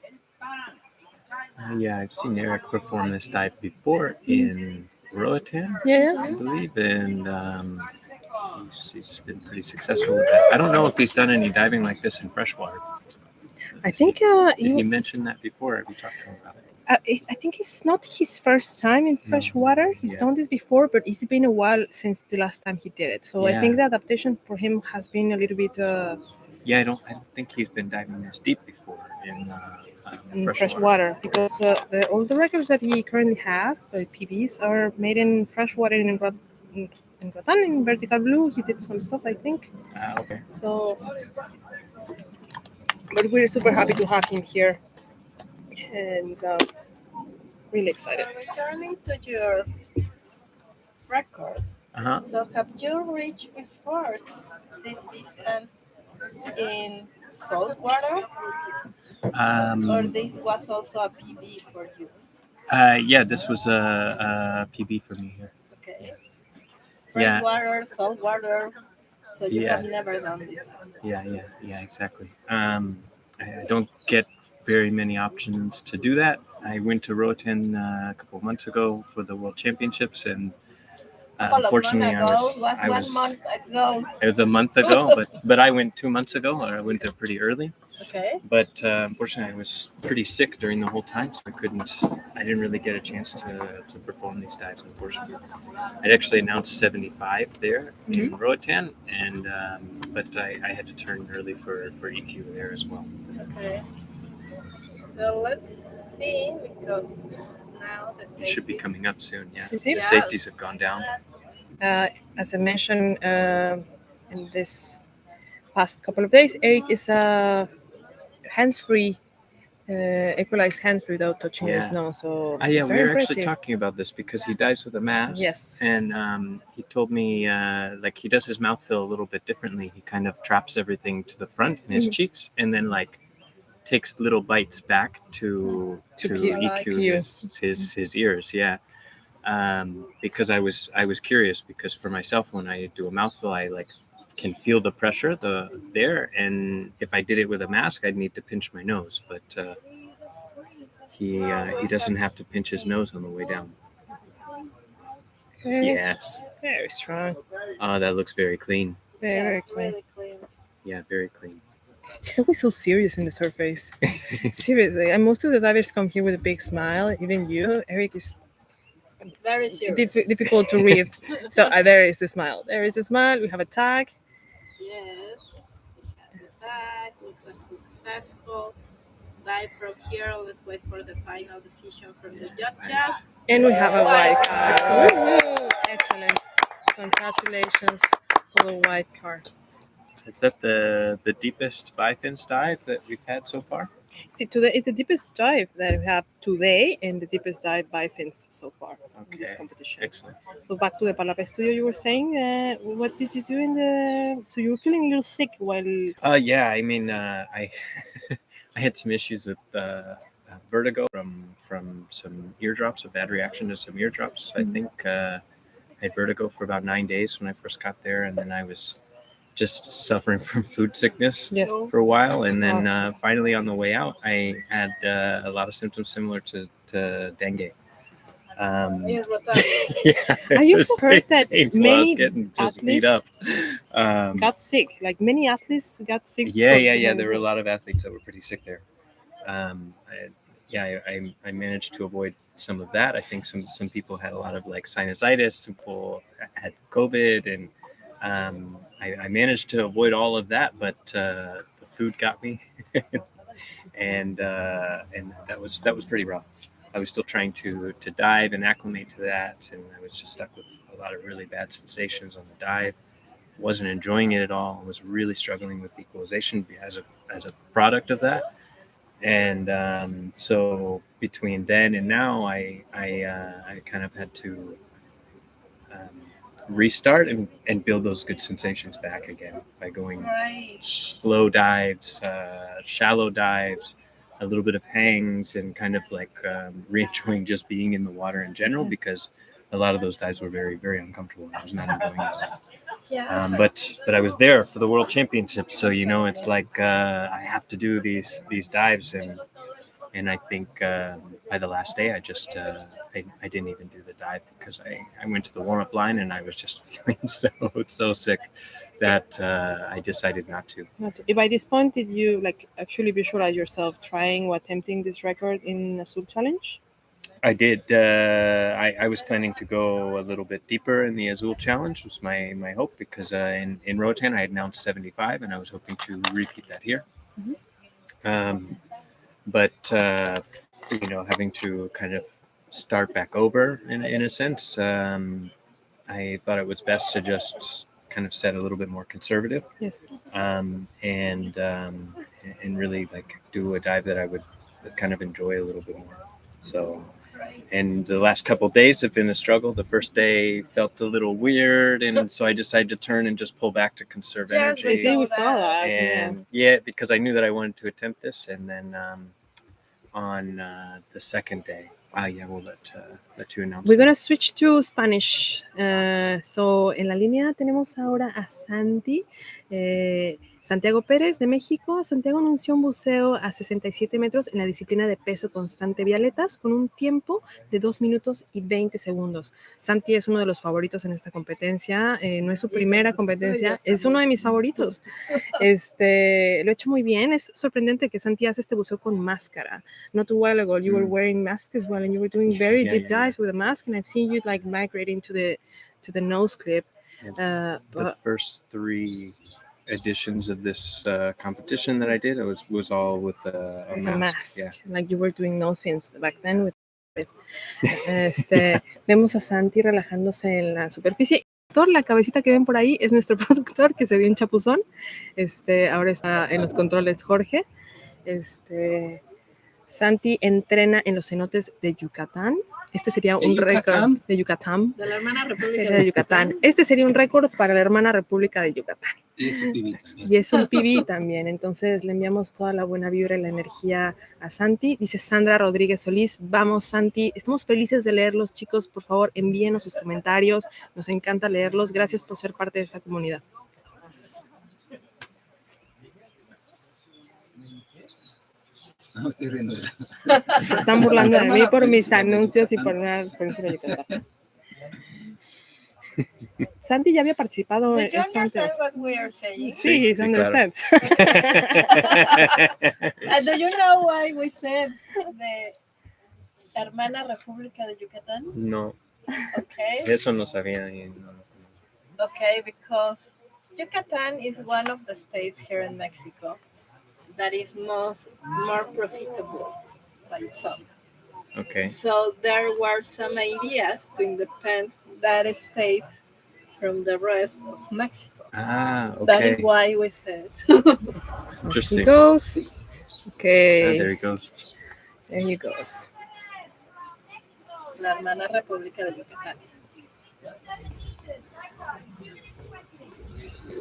Yeah, I've seen Eric perform this dive before in Roatan, Yeah. I believe, and he's been pretty successful with that. I don't know if he's done any diving like this in freshwater. I think Did he mention that before? Have you talked to him about it? I think it's not his first time in fresh water. He's Yeah. done this before, but it's been a while since the last time he did it. So I Yeah. think the adaptation for him has been a little bit Yeah, I don't think he's been diving this deep before in fresh water, because all the records that he currently have, the PBs, are made in fresh water in Roatan, in vertical blue. He did some stuff, I think. Okay. So, but we're super happy to have him here, and really excited. Returning to your record, Uh-huh. so have you reached before this distance in salt water, or this was also a PB for you? Yeah, this was a PB for me here. Okay. Yeah. Fresh water, salt water. So you Yeah. have never done this. Yeah, exactly. I don't get very many options to do that. I went to Roatan a couple of months ago for the World Championships, and unfortunately, it was a month ago, but I went 2 months ago, or I went there pretty early. Okay. But unfortunately, I was pretty sick during the whole time, so I didn't really get a chance to perform these dives, unfortunately. I'd actually announced 75 there in Roatan, and but I had to turn early for EQ there as well. Okay. So let's see, because now the It should be coming up soon, yeah. Is it? The safeties have gone down. As I mentioned in this past couple of days, Eric is a hands-free, equalized hands-free without touching his nose. So Yeah, it's we very were impressive. actually talking about this because he dives with a mask. Yes. And he told me like he does his mouth fill a little bit differently. He kind of traps everything to the front in his cheeks, and then like takes little bites back to EQ his ears. Yeah. Because I was curious, because for myself, when I do a mouthful, I like can feel the pressure there, and if I did it with a mask, I'd need to pinch my nose, but he doesn't have to pinch his nose on the way down. Okay. Yes. Very strong. Oh, that looks very clean. Very clean. really clean. Yeah, very clean. He's always so serious in the surface. Seriously, and most of the divers come here with a big smile. Even you, Eric, is Very serious. difficult to read. So there is the smile. There is the smile. We have a tag. Yes. That was a successful dive from here. Let's wait for the final decision from the judges. And we have a white card. So, excellent. Congratulations for the white card. Is that the deepest bifins dive that we've had so far? See, today is the deepest dive that we have today, and the deepest dive by fins so far in this competition. Excellent. So back to the Palapa studio, you were saying, what did you do in the? So you were feeling a little sick while. Yeah, I mean, I had some issues with vertigo from some eardrops, a bad reaction to some eardrops. I think I had vertigo for about 9 days when I first got there, and then I was just suffering from food sickness for a while. And then finally on the way out, I had a lot of symptoms similar to dengue. I also heard that many athletes got sick. Like many athletes got sick. Yeah. There were a lot of athletes that were pretty sick there. I managed to avoid some of that. I think some people had a lot of like sinusitis. Some people had COVID, and I managed to avoid all of that. But the food got me, and that was pretty rough. I was still trying to dive and acclimate to that, and I was just stuck with a lot of really bad sensations on the dive. Wasn't enjoying it at all. I was really struggling with equalization as a product of that. And so between then and now, I kind of had to restart and build those good sensations back again by going slow dives, shallow dives, a little bit of hangs, and kind of like re-enjoying just being in the water in general, because a lot of those dives were very, very uncomfortable. I was not enjoying it. But I was there for the World Championships, so it's like I have to do these dives, and I think by the last day I just I didn't even do the dive, because I went to the warm-up line and I was just feeling so sick that I decided not to. By this point, did you actually visualize yourself trying or attempting this record in Azul Challenge? I did. I was planning to go a little bit deeper in the Azul Challenge, was my hope, because in Roatan I had announced 75, and I was hoping to repeat that here. But having to kind of start back over in a sense, I thought it was best to just kind of set a little bit more conservative. Yes. And really do a dive that I would kind of enjoy a little bit more. So, and the last couple of days have been a struggle. The first day felt a little weird, and so I decided to turn and just pull back to conserve energy. Yes, we saw that. And because I knew that I wanted to attempt this, and then on the second day, we'll let you announce. We're going to switch to Spanish. So en la línea tenemos ahora a Santi. Santiago Pérez de México. Santiago anunció un buceo a 67 metros en la disciplina de peso constante violetas con un tiempo de 2 minutos y 20 segundos. Santi es uno de los favoritos en esta competencia. No es su primera competencia, es uno de mis favoritos. Lo ha hecho muy bien. Es sorprendente que Santi hace este buceo con máscara. Not too while ago, you were wearing mask as well, and you were doing very deep dives with a mask, and I've seen you migrating to the nose clip. The first 3 editions of this competition that I did, was all with a mask. Yeah. Like you were doing no fins back then with it. Vemos a Santi relajándose en la superficie. La cabecita que ven por ahí es nuestro productor que se dio un chapuzón. Ahora está en los controles Jorge. Santi entrena en los cenotes de Yucatán. Este sería un récord de Yucatán. De la hermana República de Yucatán. Este sería un récord para la hermana República de Yucatán. Y es un pibí. Y es un pibí también. Entonces le enviamos toda la buena vibra y la energía a Santi. Dice Sandra Rodríguez Solís. Vamos, Santi. Estamos felices de leerlos, chicos. Por favor, envíenos sus comentarios. Nos encanta leerlos. Gracias por ser parte de esta comunidad. No, estoy riendo. Están burlando de mí por mis anuncios y por una península de Yucatán. Santi ya había participado en esto antes. What we are saying? Sí, he understands. Do you know why we said the hermana República de Yucatán? No. Okay. Eso no sabía. Okay, because Yucatán is one of the states here in Mexico that is more profitable by itself. Okay. So there were some ideas to independent that state from the rest of Mexico. Okay. That is why we said. He goes. Okay. There he goes. There he goes. La hermana República de Yucatán.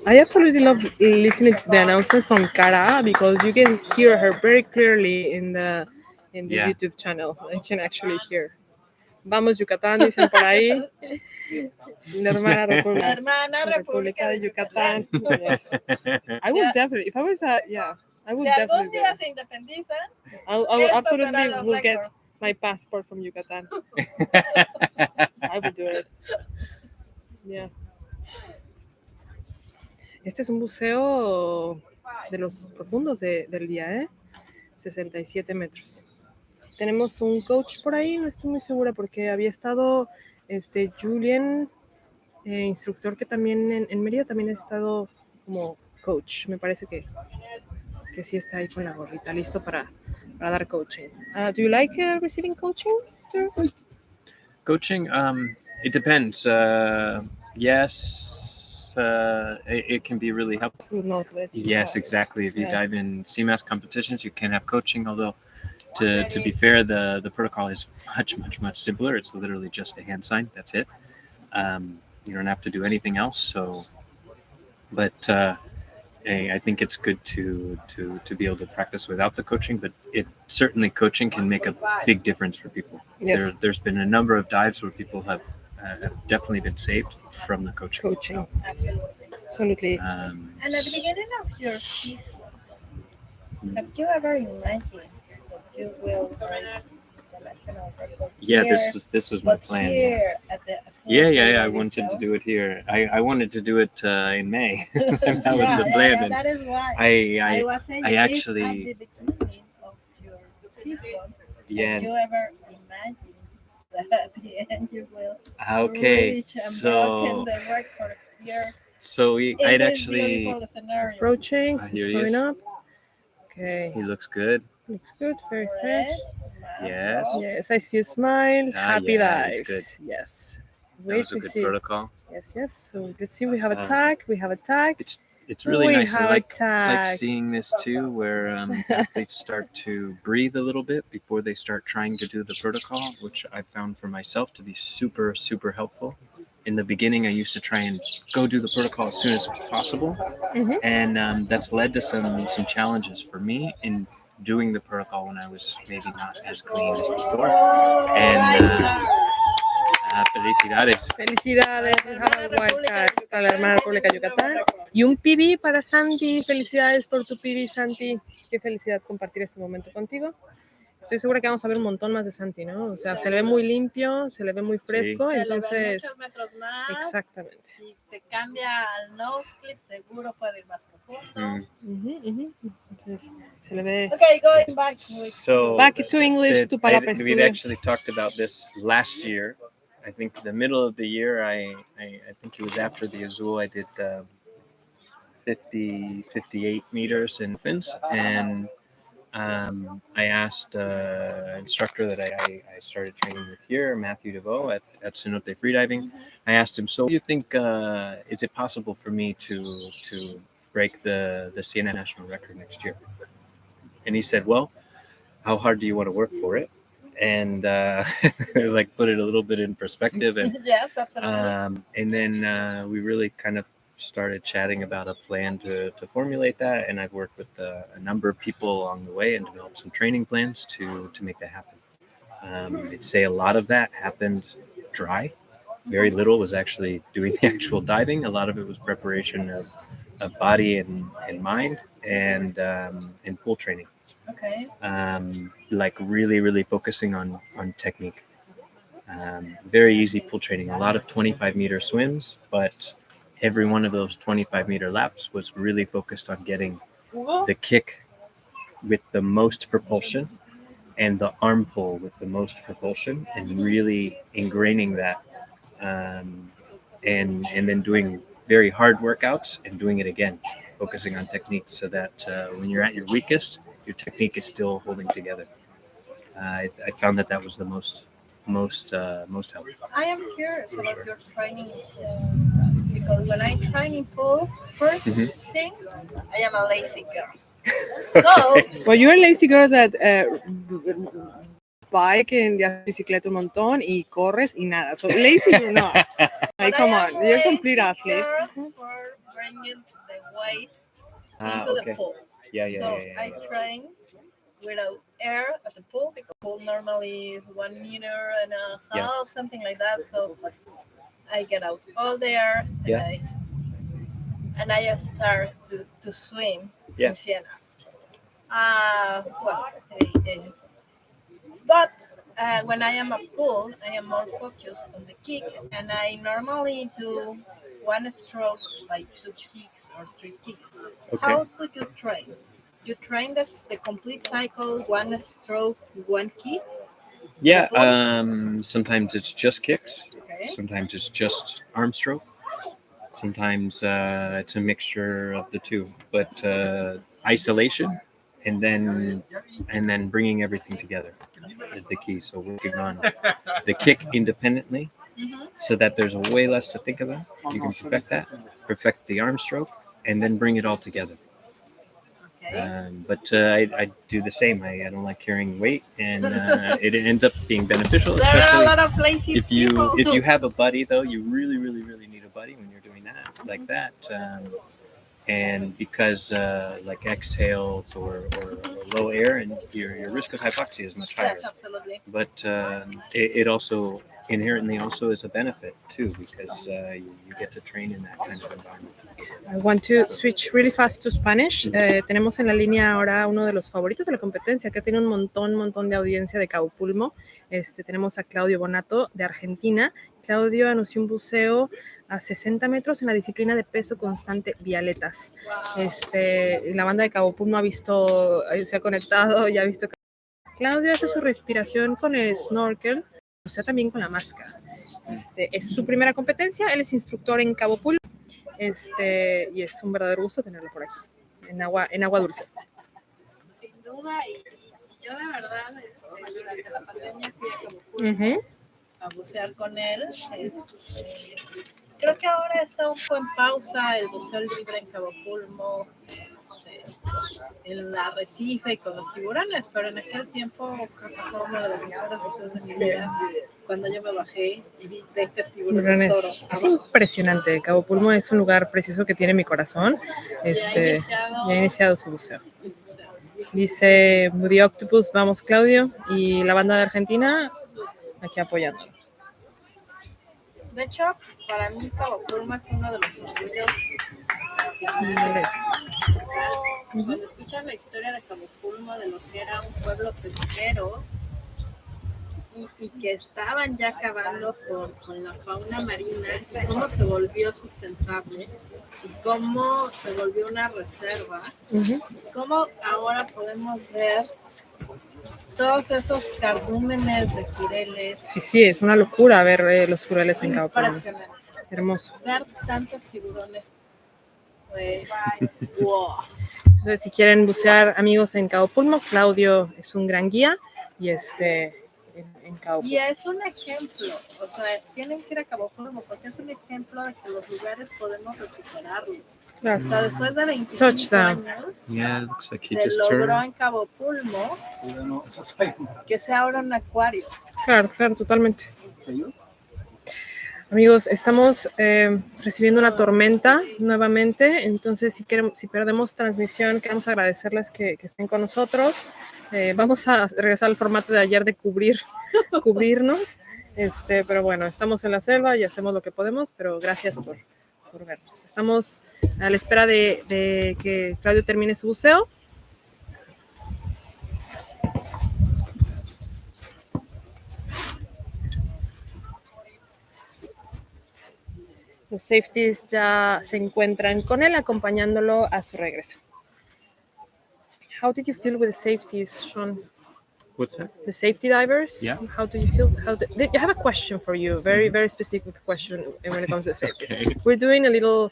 I absolutely love listening to the announcements from Cara because you can hear her very clearly in the Yeah. YouTube channel. I can actually hear. Vamos Yucatán, dicen por ahí. La hermana República de Yucatán. Yes. I would definitely, if I was I would definitely. Si algún día se independizan, I absolutely will get my passport from Yucatán. I would do it. Yeah. Este es un buceo de los profundos del día, ¿eh? 67 metros. Tenemos un coach por ahí, no estoy muy segura porque había estado Julian, instructor que también en Mérida también ha estado como coach. Me parece que sí está ahí con la gorrita, listo para dar coaching. Do you like receiving coaching? Coaching, it depends. Yes, it can be really helpful. Yes, exactly. If you dive in CMAS competitions, you can have coaching, although to be fair, the protocol is much simpler. It's literally just a hand sign. That's it. You don't have to do anything else. So, but I think it's good to be able to practice without the coaching. But certainly coaching can make a big difference for people. Yes. There's been a number of dives where people have definitely been saved from the coaching. Absolutely. And at the beginning of your season, have you ever imagined that you will break the national record? Yeah, here, this was my plan. Here at the yeah, I wanted to do it here. I wanted to do it in May. That was the plan. Yeah, that is why I was saying I actually at the beginning of your season. Yeah. Have you ever imagined that at the end you will reach and broken the record here? So I'd actually Approaching. He's here he coming is. up. Okay. He looks good. Looks good. Very fresh. Yes. Yes, I see a smile. Happy yeah, he's dives. good. Yes. That was a good protocol. Yes. So let's see. We have a tag. It's really nice. I like tag. seeing this too, where athletes start to breathe a little bit before they start trying to do the protocol, which I found for myself to be super helpful. In the beginning, I used to try and go do the protocol as soon as possible, and that's led to some challenges for me in doing the protocol when I was maybe not as clean as before. And felicidades. Felicidades, we have a wildcard para la hermana República de Yucatán. Y un PB para Santi. Felicidades por tu PB, Santi. Qué felicidad compartir este momento contigo. Estoy segura que vamos a ver un montón más de Santi, ¿no? O sea, se le ve muy limpio, se le ve muy fresco, Sí. entonces... Se le ven muchos metros más. Exactamente. Si se cambia al nose clip, seguro puede ir más profundo. Entonces, se le ve... Okay, going back. So back to English, to Palapa we'd actually talked about this last year. I think the middle of the year, I think it was after the Azul, I did 58 meters in fins, and I asked an instructor that I started training with here, Matthew DeVoe at Cenote Freediving. I asked him, so do you think, is it possible for me to break the Siena national record next year? And he said, well, how hard do you want to work for it? And like put it a little bit in perspective. And yes, absolutely. And then we really kind of started chatting about a plan to formulate that, and I've worked with a number of people along the way and developed some training plans to make that happen. I'd say a lot of that happened dry. Very little was actually doing the actual diving. A lot of it was preparation of body and mind and pool training. Okay. Like really focusing on technique. Very easy pool training. A lot of 25-meter swims, but every one of those 25-meter laps was really focused on getting the kick with the most propulsion and the arm pull with the most propulsion, and really ingraining that, and then doing very hard workouts and doing it again, focusing on technique, so that when you're at your weakest, your technique is still holding together. I found that was the most helpful. I am curious about your training. Because when I train in pool, first thing, I am a lazy girl. So, well, you're a lazy girl that bike and bicicleta un montón y corres y nada. So lazy you're not. Like, come on, you're a complete athlete. For bringing weight into the pool. Yeah. I train without air at the pool because the pool normally is 1.5 meters, something like that. So I get out all there and I start to swim in Siena. But when I am at pool, I am more focused on the kick, and I normally do one stroke by 2 kicks or 3 kicks. How do you train? You train the complete cycle, one stroke, 1 kick? Yeah, sometimes it's just kicks. Sometimes it's just arm stroke. Sometimes it's a mixture of the two. But isolation and then bringing everything together is the key. So working on the kick independently so that there's way less to think about. You can perfect the arm stroke, and then bring it all together. But I do the same. I don't like carrying weight, and it ends up being beneficial. There are a lot of lazy if you have a buddy, though, you really need a buddy when you're doing that like that. And because like exhales or low air, and your risk of hypoxia is much higher. Yes, absolutely. But it also inherently also is a benefit too, because you get to train in that kind of environment. I want to switch really fast to Spanish. Tenemos en la línea ahora uno de los favoritos de la competencia, que tiene un montón de audiencia de Cabo Pulmo. Tenemos a Claudio Bonato de Argentina. Claudio anunció un buceo a 60 metros en la disciplina de peso constante vialetas. La banda de Cabo Pulmo ha visto, se ha conectado y ha visto que Claudio hace su respiración con el snorkel, o sea, también con la máscara. Es su primera competencia, él es instructor en Cabo Pulmo, y es un verdadero gusto tenerlo por aquí, en agua dulce. Sin duda, y yo de verdad, durante la pandemia fui a Cabo Pulmo a bucear con él. Creo que ahora está un poco en pausa el buceo libre en Cabo Pulmo, en el arrecife y con los tiburones, pero en aquel tiempo creo que fue uno de los mejores buceos de mi vida, cuando yo me bajé y vi 20 tiburones toro. Es impresionante. Cabo Pulmo es un lugar precioso que tiene mi corazón. Ya ha iniciado su buceo. Dice The Octopus, vamos Claudio, y la banda de Argentina aquí apoyando. De hecho, para mí Cabo Pulmo es uno de los orgullos. Cuando escuchan la historia de Cabo Pulmo, de lo que era un pueblo pesquero y que estaban ya acabando con la fauna marina, cómo se volvió sustentable y cómo se volvió una reserva, cómo ahora podemos ver todos esos cardúmenes de jureles. Sí, es una locura ver los jureles en Cabo Pulmo. Impresionante. Hermoso. Ver tantos tiburones. Wow. Entonces, si quieren bucear, amigos, en Cabo Pulmo, Claudio es un gran guía y en Cabo Pulmo. Y es un ejemplo, o sea, tienen que ir a Cabo Pulmo porque es un ejemplo de que los lugares podemos recuperarlos. Claro. O sea, después de 25 años, se logró en Cabo Pulmo que sea ahora un acuario. Claro, totalmente. Amigos, estamos recibiendo una tormenta nuevamente, entonces si perdemos transmisión, queremos agradecerles que estén con nosotros. Vamos a regresar al formato de ayer de cubrirnos, pero bueno, estamos en la selva y hacemos lo que podemos, pero gracias por vernos. Estamos a la espera de que Claudio termine su buceo. Los safeties ya se encuentran con él, acompañándolo a su regreso. How did you feel with the safeties, Sean? What's that? The safety divers? Yeah. How do you feel? I have a question for you, very specific question when it comes to safeties. Okay. We're doing a little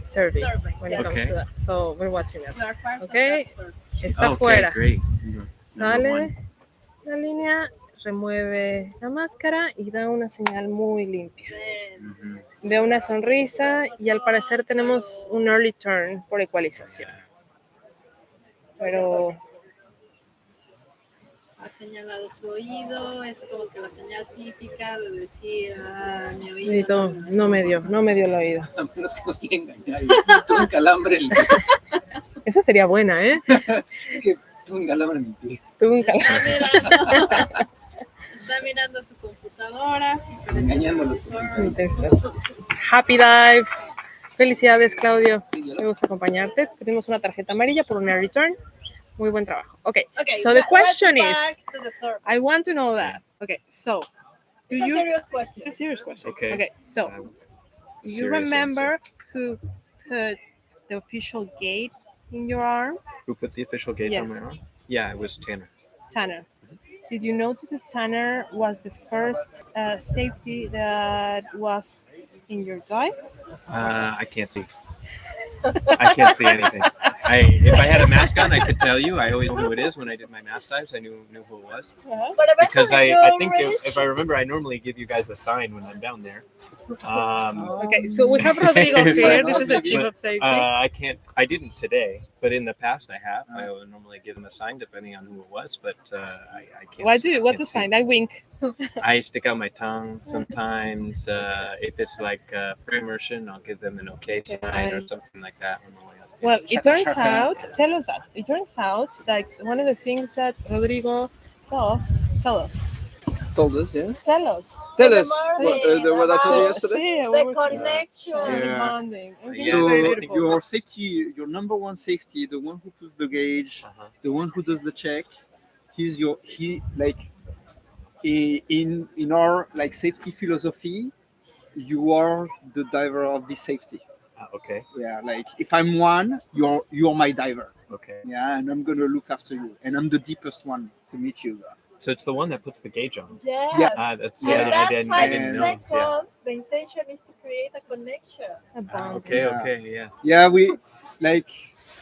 survey when it comes Okay. to that, so we're watching that. We are part of Okay. that survey. Está fuera. Great. Sale la línea, remueve la máscara y da una señal muy limpia. Ve una sonrisa y al parecer tenemos un early turn por ecualización. Pero ha señalado su oído, es como que la señal típica de decir, mi oído. Oído, no me dio el oído. A menos que nos quiera engañar. Tuve un calambre en el Esa sería buena, ¿eh? Tuve un calambre en mi pie. Tuve un calambre. Está mirando su computadora. Engañando a los Happy dives. Felicidades, Claudio. Me gusta acompañarte. Tenemos una tarjeta amarilla por una return. Muy buen trabajo. Okay, so the question is, I want to know that. Okay, so It's a serious question. It's a serious question. Okay. Okay, so do you Serious remember answer. who put the official gate in your arm? Who put the official gate on my arm? Yeah, it was Tanner. Tanner. Did you notice that Tanner was the first safety that was in your dive? I can't see. I can't see anything. If I had a mask on, I could tell you. I always know who it is. When I did my mask dives, I knew who it was. Because I think if I remember, I normally give you guys a sign when I'm down there. Okay, so we have Rodrigo here. This is the chief of safety. I didn't today, but in the past I have. I would normally give them a sign depending on who it was, but I can't. What's the sign? I wink. I stick out my tongue sometimes. If it's like for immersion, I'll give them an okay sign or something like that on the way up. Well, it turns out, tell us that. It turns out that one of the things that Rodrigo does, Told us, yeah. tell us. Tell us What I told you yesterday. Sí, The connection. Yeah. bonding. So Very beautiful. your safety, your number one safety, the one who puts the gauge, the one who does the check, in our like safety philosophy, you are the diver of the safety. Okay. Yeah, like if I'm one, you're my diver. Okay. Yeah, and I'm gonna look after you, and I'm the deepest one to meet you. So it's the one that puts the gauge on. Yes. Yeah. That's And I that's didn't 5 know. Yeah. seconds. The intention is to create a connection. A bond. Okay. Yeah. Okay. Yeah. Yeah, we like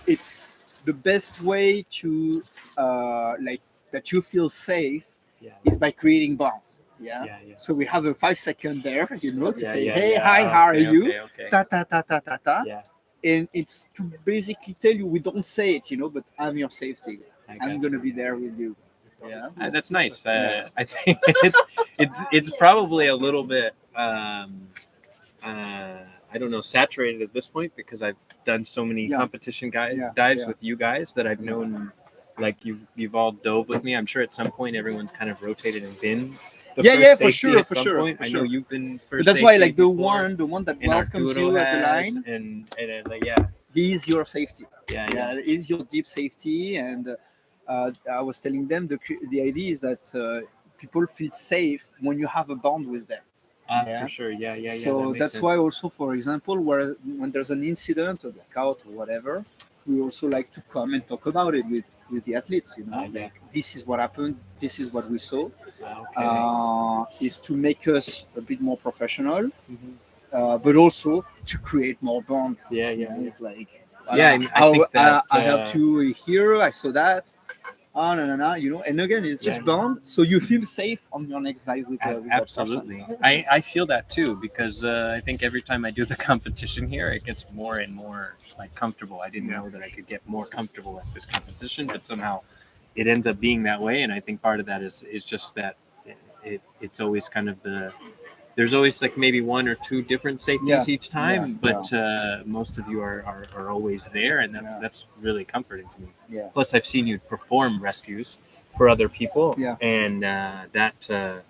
it's the best way to like that you feel safe Yeah. is by creating bonds. Yeah. Yeah. Yeah. So we have a 5 second there, to Yeah, say, yeah, hey, yeah. hi, how are Okay, you? Okay. Ta ta ta ta ta ta. Yeah. And it's to basically tell you, we don't say it, but I'm your safety. I'm gonna be there with you. Yeah. That's nice. I think it's probably a little bit I don't know, saturated at this point because I've done so many competition dives with you guys that I've known. Like you've all dove with me. I'm sure at some point everyone's kind of rotated and been. For sure. I know you've been first. But that's why, like the before, one that welcomes you at the line, and he is your safety. Yeah. He is your deep safety. And I was telling them the idea is that people feel safe when you have a bond with them. For sure. Yeah. So that that's sense. why also, for example, when there's an incident or blackout or whatever, we also like to come and talk about it with the athletes. Like this is what happened. This is what we saw. Is to make us a bit more professional, but also to create more bond. Yeah. It's like I think that I helped you here. I saw that. No. And again, it's just bond, so you feel safe on your next dive with absolutely. That person. I feel that too because I think every time I do the competition here, it gets more and more like comfortable. I didn't know that I could get more comfortable at this competition, but somehow it ends up being that way. And I think part of that is just that it's always kind of there's always like maybe one or two different safeties each time, but most of you are always there, and that's really comforting to me. Yeah. Plus, I've seen you perform rescues for other people, and that I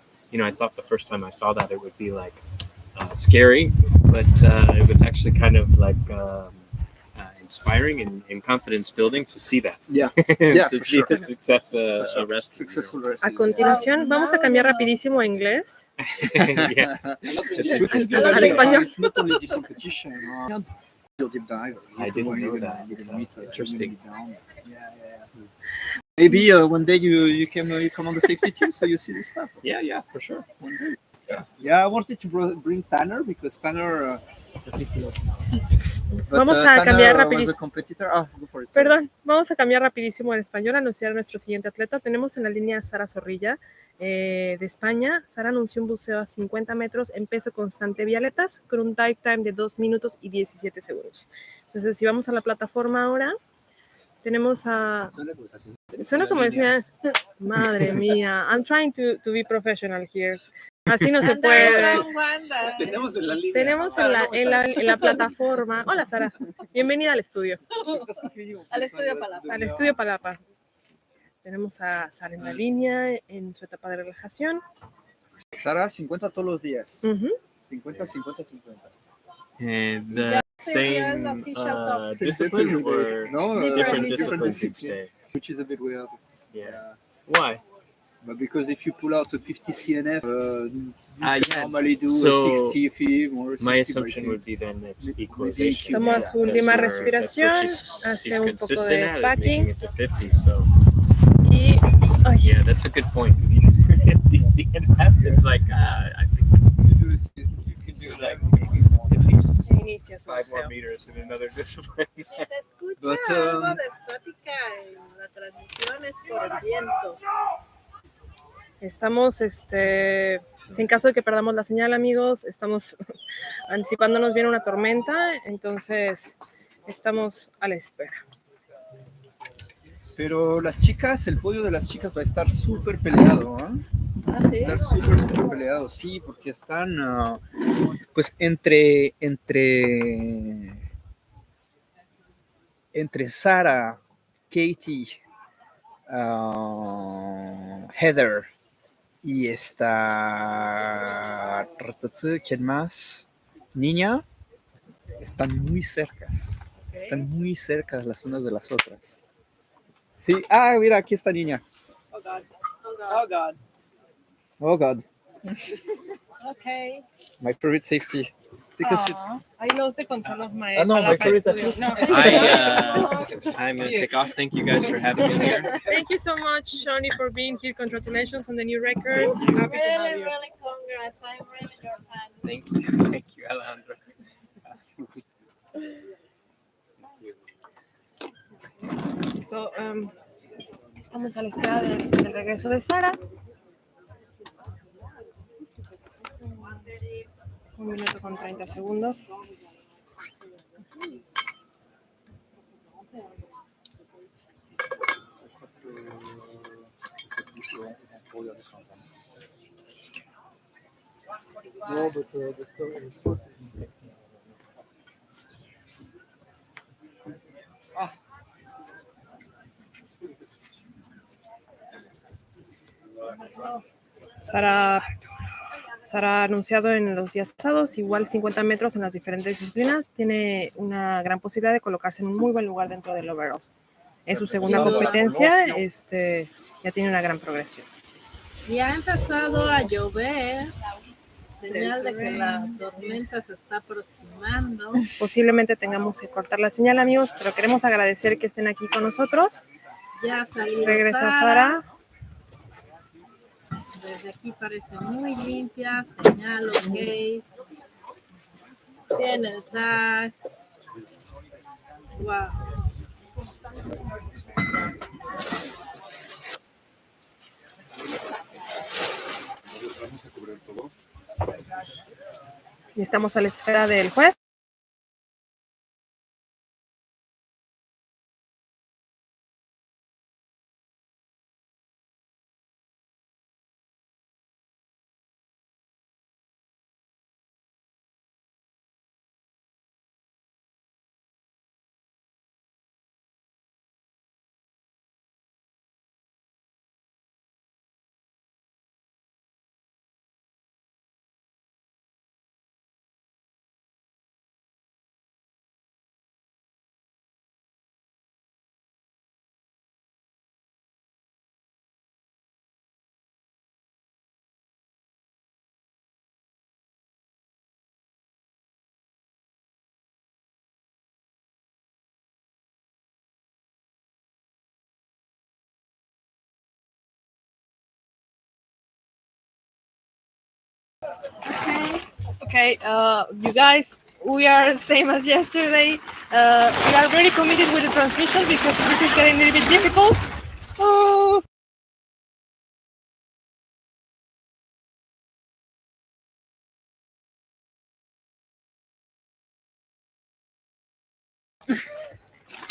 thought the first time I saw that it would be like scary, but it was actually kind of like inspiring and confidence building to see that. To see the success rescue. Successful rescue. A continuación, vamos a cambiar rapidísimo a inglés. Al español. It's not only this competition. Your deep dive. I didn't know that. Interesting. Maybe one day you come on the safety team, so you see this stuff. Yeah, for sure. Yeah, I wanted to bring Tanner because Tanner. Vamos a cambiar rapidísimo. Perdón, vamos a cambiar rapidísimo en español, anunciar a nuestro siguiente atleta. Tenemos en la línea a Sara Zorrilla de España. Sara anunció un buceo a 50 metros en peso constante violetas con un dive time de 2 minutos y 17 segundos. Entonces, si vamos a la plataforma ahora, Tenemos a... Suena como es... Madre mía. I'm trying to be professional here. Así no se puede. Tenemos en la plataforma. Hola, Sara. Bienvenida al estudio. Al estudio Palapa. Al estudio Palapa. Tenemos a Sara en la línea, en su etapa de relajación. Sara, 50 todos los días. 50, 50, 50. And the same discipline or No, different different disciplines each discipline, day? which is a bit weird. Yeah. Why? But because if you pull out a 50 CNF, you Yeah. normally do So, a 60 FIM or a 60 My by assumption FIM. would be then it's equalization. Toma su That's última where- respiración, that's where hace she's un poco consistent de at, is packing. making it to 50, so Y... Ay, yeah, that's a good point. Do you see it happen? Like, I think you could do like maybe at least se inicia su 5 more buceo. meters in another discipline. Si se escucha But, algo de estática en la transmisión es por el viento. Estamos, en caso de que perdamos la señal, amigos, estamos anticipándonos bien una tormenta, entonces estamos a la espera. Pero las chicas, el podio de las chicas va a estar súper peleado, ¿eh? ¿Ah, sí? Estar súper peleado, sí, porque están pues entre Sara, Katie, Heather y ¿quién más? Niña, están muy cercas. Están muy cercas las unas de las otras. Sí, mira, aquí está Niña. Oh God. Oh God. Oh God, Okay. my favorite safety. Because I lost the control of my no, my Palapa favorite studio. athlete. No. I'm gonna take off. Thank you guys for having me here. Thank you so much, Shawnee, for being here. Congratulations on the new record. Happy to have Really, you. really congrats. I'm really your fan. Thank you, Alejandro. So, estamos a la espera del regreso de Sara. 1 minuto con 30 segundos. Sara ha anunciado en los días pasados, igual 50 metros en las diferentes disciplinas, tiene una gran posibilidad de colocarse en un muy buen lugar dentro del overall. Es su segunda competencia, ya tiene una gran progresión. Y ha empezado a llover, señal de que la tormenta se está aproximando. Posiblemente tengamos que cortar la señal, amigos, pero queremos agradecer que estén aquí con nosotros. Ya salió Regresa Sara. Desde aquí parece muy limpia, señal ok. Tiene el tag. Wow. Y estamos a la espera del juez. Okay, you guys, we are the same as yesterday. We are very committed with the transmission because this is getting a little bit difficult. Oh.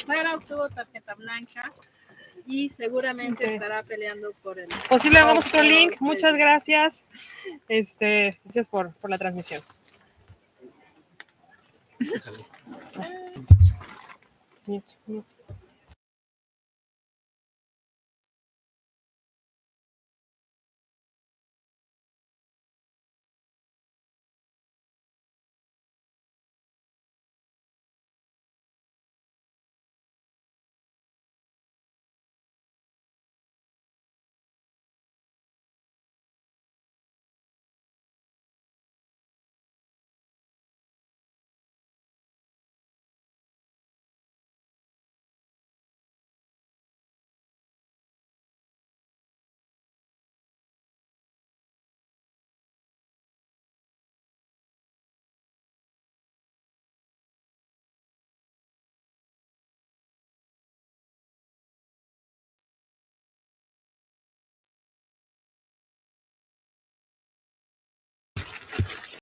tercera obtuvo tarjeta blanca y seguramente estará peleando por el... Posible hagamos otro link. Muchas gracias. Gracias por la transmisión. Mute.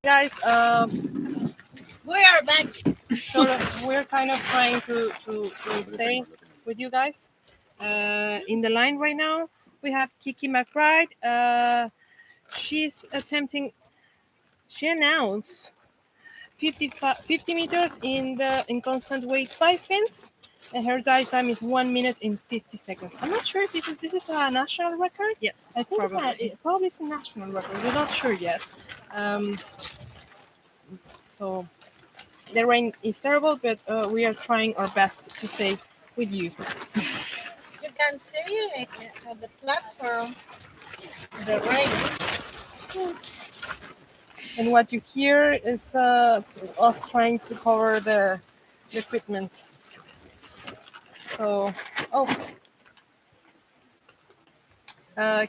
Guys, We are back. We're kind of trying to stay with you guys. In the line right now, we have Kiki McBride. She's attempting. She announced 50 meters in constant weight 5 fins, and her dive time is 1 minute and 50 seconds. I'm not sure if this is a national record. Yes, I think probably. it probably is a national record. We're not sure yet. So the rain is terrible, but we are trying our best to stay with you. You can see at the platform the rain. And what you hear is us trying to cover the equipment. So,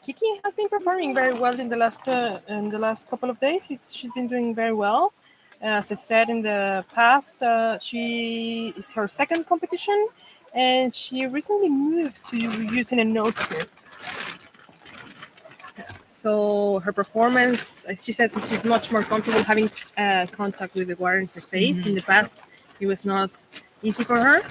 Kiki has been performing very well in the last couple of days. She's been doing very well. As I said in the past, she is her second competition, and she recently moved to using a nose grip. So her performance, she said she's much more comfortable having contact with the water in her face. In the past, it was not easy for her.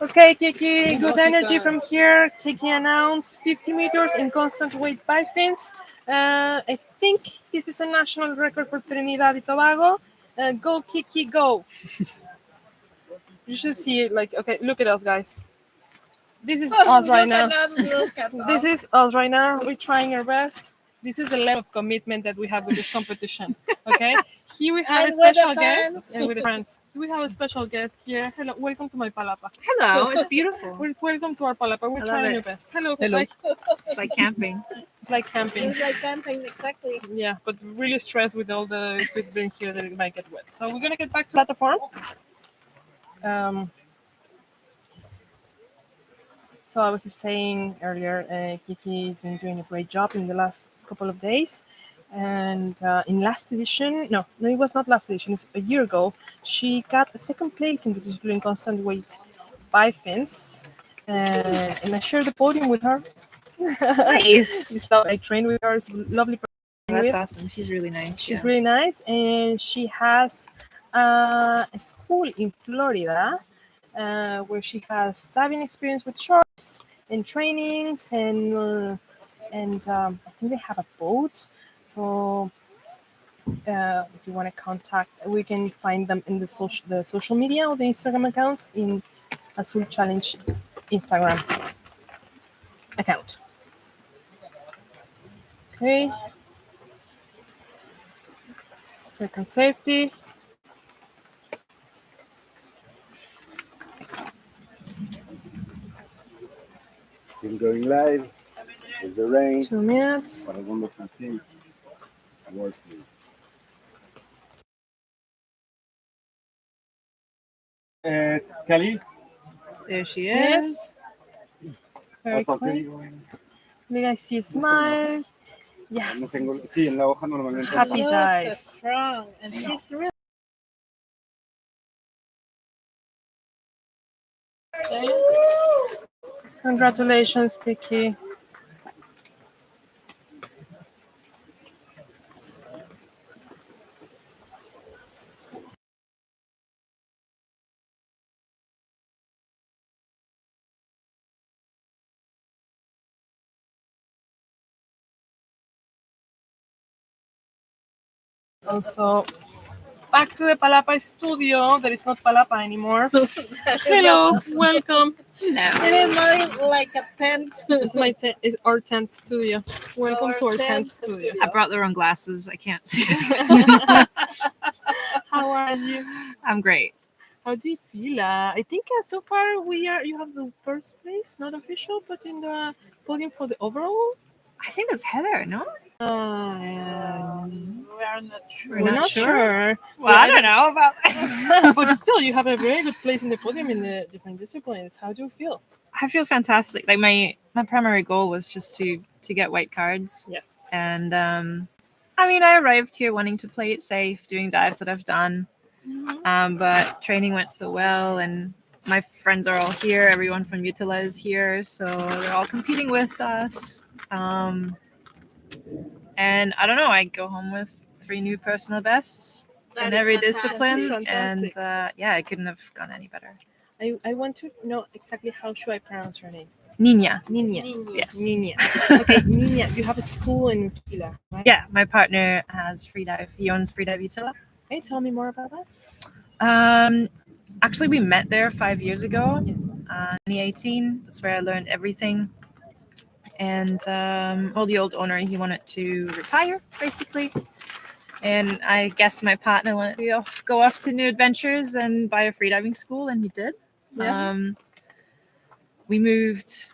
Okay, Kiki, good energy from here. Kiki announced 50 meters in constant weight by fins. I think this is a national record for Trinidad and Tobago. Go, Kiki, go. You should see it okay, look at us, guys. This is us right now. This is us right now. We're trying our best. This is the level of commitment that we have with this competition. Okay, here we have a special guest and with the friends. We have a special guest here. Hello, welcome to my palapa. Hello, it's beautiful. Welcome to our palapa. We're trying our best. Hello. It's like camping. It's like camping. It's like camping, exactly. Yeah, but really stressed with all the equipment here that it might get wet. So we're gonna get back to the platform. So I was saying earlier, Kiki has been doing a great job in the last couple of days. And in last edition, no, it was not last edition, it's a year ago, she got a second place in the discipline constant weight by fins. And I shared the podium with her. Nice. I trained with her. It's a lovely person. That's awesome. She's really nice. She's really nice. And she has a school in Florida where she has diving experience with sharks and trainings, and I think they have a boat. So if you want to contact, we can find them in the social media or the Instagram accounts in Azul Challenge Instagram account. Okay. Second safety. Still going live with the rain. 2 minutes. What a wonderful thing. Working. Kelly. There she is. Yes. Very Aparte, quick. Look, I see a smile. Yes. no tengo, sí, en la hoja normalmente. Happy Looks dives. strong, and she's really. Congratulations, Kiki. Also, back to the Palapa studio. That is not Palapa anymore. Hello, welcome. It is not like a tent. It's our tent studio. Welcome to our tent studio. I brought the wrong glasses. I can't see it. How are you? I'm great. How do you feel? I think so far you have the first place, not official, but in the podium for the overall. I think that's Heather, no? We are not sure. We're not sure. Well, I don't know about that. But still, you have a very good place in the podium in the different disciplines. How do you feel? I feel fantastic. Like my primary goal was just to get white cards. Yes. And I mean, I arrived here wanting to play it safe, doing dives that I've done. But training went so well, and my friends are all here. Everyone from Utila is here, so they're all competing with us. And I don't know, I go home with 3 new personal bests in every discipline, and yeah, I couldn't have gone any better. I want to know exactly how should I pronounce your name. Nina. Yes. Nina. Okay, Nina, you have a school in Utila, right? Yeah, my partner has Freedive. He owns Freedive Utila. Okay, tell me more about that. Actually, we met there 5 years ago. Yes. 2018. That's where I learned everything. And well, the old owner, he wanted to retire, basically. And I guess my partner wanted to go off to new adventures and buy a freediving school, and he did. Yeah. We moved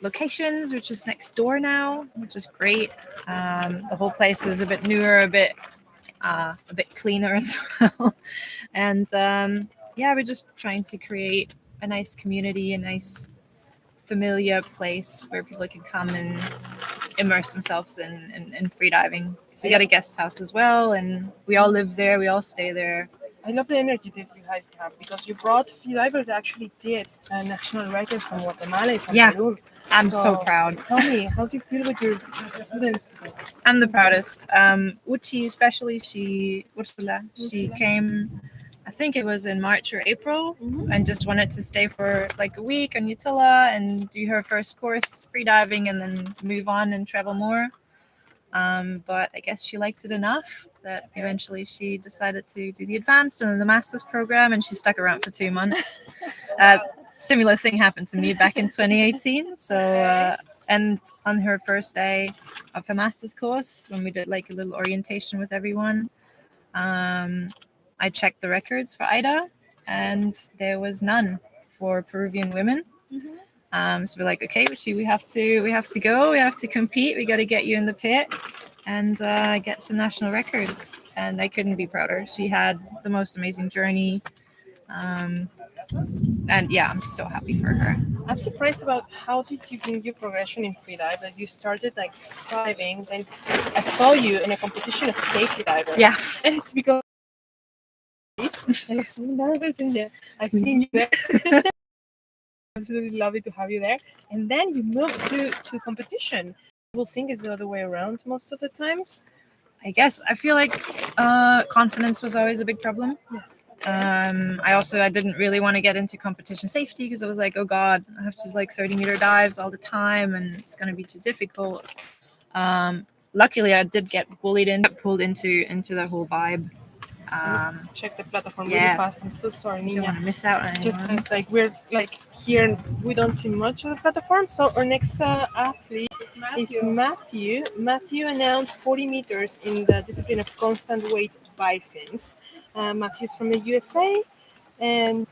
locations, which is next door now, which is great. The whole place is a bit newer, a bit cleaner as well. And yeah, we're just trying to create a nice community, a nice familiar place where people can come and immerse themselves in freediving. So we got a guest house as well, and we all live there, we all stay there. I love the energy that you guys have, because you brought freedivers that actually did a national record from Guatemala and from Peru. I'm so proud. Tell me, how do you feel with your students? I'm the proudest. Uchi especially, she came, I think it was in March or April, and just wanted to stay for like a week on Utila and do her first course freediving and then move on and travel more. But I guess she liked it enough that eventually she decided to do the advanced and the master's program, and she stuck around for 2 months. Similar thing happened to me back in 2018. So, and on her first day of her master's course, when we did like a little orientation with everyone, I checked the records for IDA, and there was none for Peruvian women. So we're like, okay, Richie, we have to go, we have to compete, we got to get you in the pit and get some national records. And I couldn't be prouder. She had the most amazing journey. And yeah, I'm so happy for her. I'm surprised about how did you bring your progression in freedive. Like you started like diving, then I saw you in a competition as a safety diver. Yeah. And it's because I was so nervous in there. I've seen you there. Absolutely lovely to have you there. And then you moved to competition. People think it's the other way around most of the times. I guess I feel like confidence was always a big problem. Yes. I didn't really want to get into competition safety because I was like, oh God, I have to like 30-meter dives all the time and it's going to be too difficult. Luckily, I did get pulled into the whole vibe. Check the platform really fast. I'm so sorry, Nina. Don't want to miss out on anyone. Just because like we're like here and we don't see much of the platform. So our next athlete is Matthew. Matthew announced 40 meters in the discipline of constant weight bifins. Matthew's from the USA. And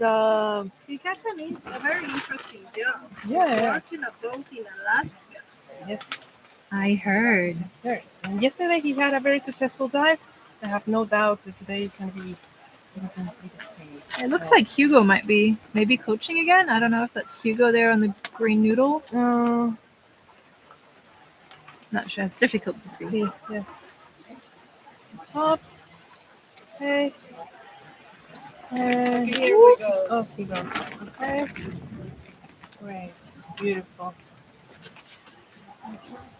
he has a very interesting job. Yeah. Working a boat in Alaska. Yes, I heard. and yesterday he had a very successful dive. I have no doubt that today is going to be the same. It looks like Hugo might be maybe coaching again. I don't know if that's Hugo there on the green noodle. Not sure. It's difficult to see. Yes. Top. Okay. Okay, here we go. Oh, he goes. Okay. Great. Beautiful. Nice.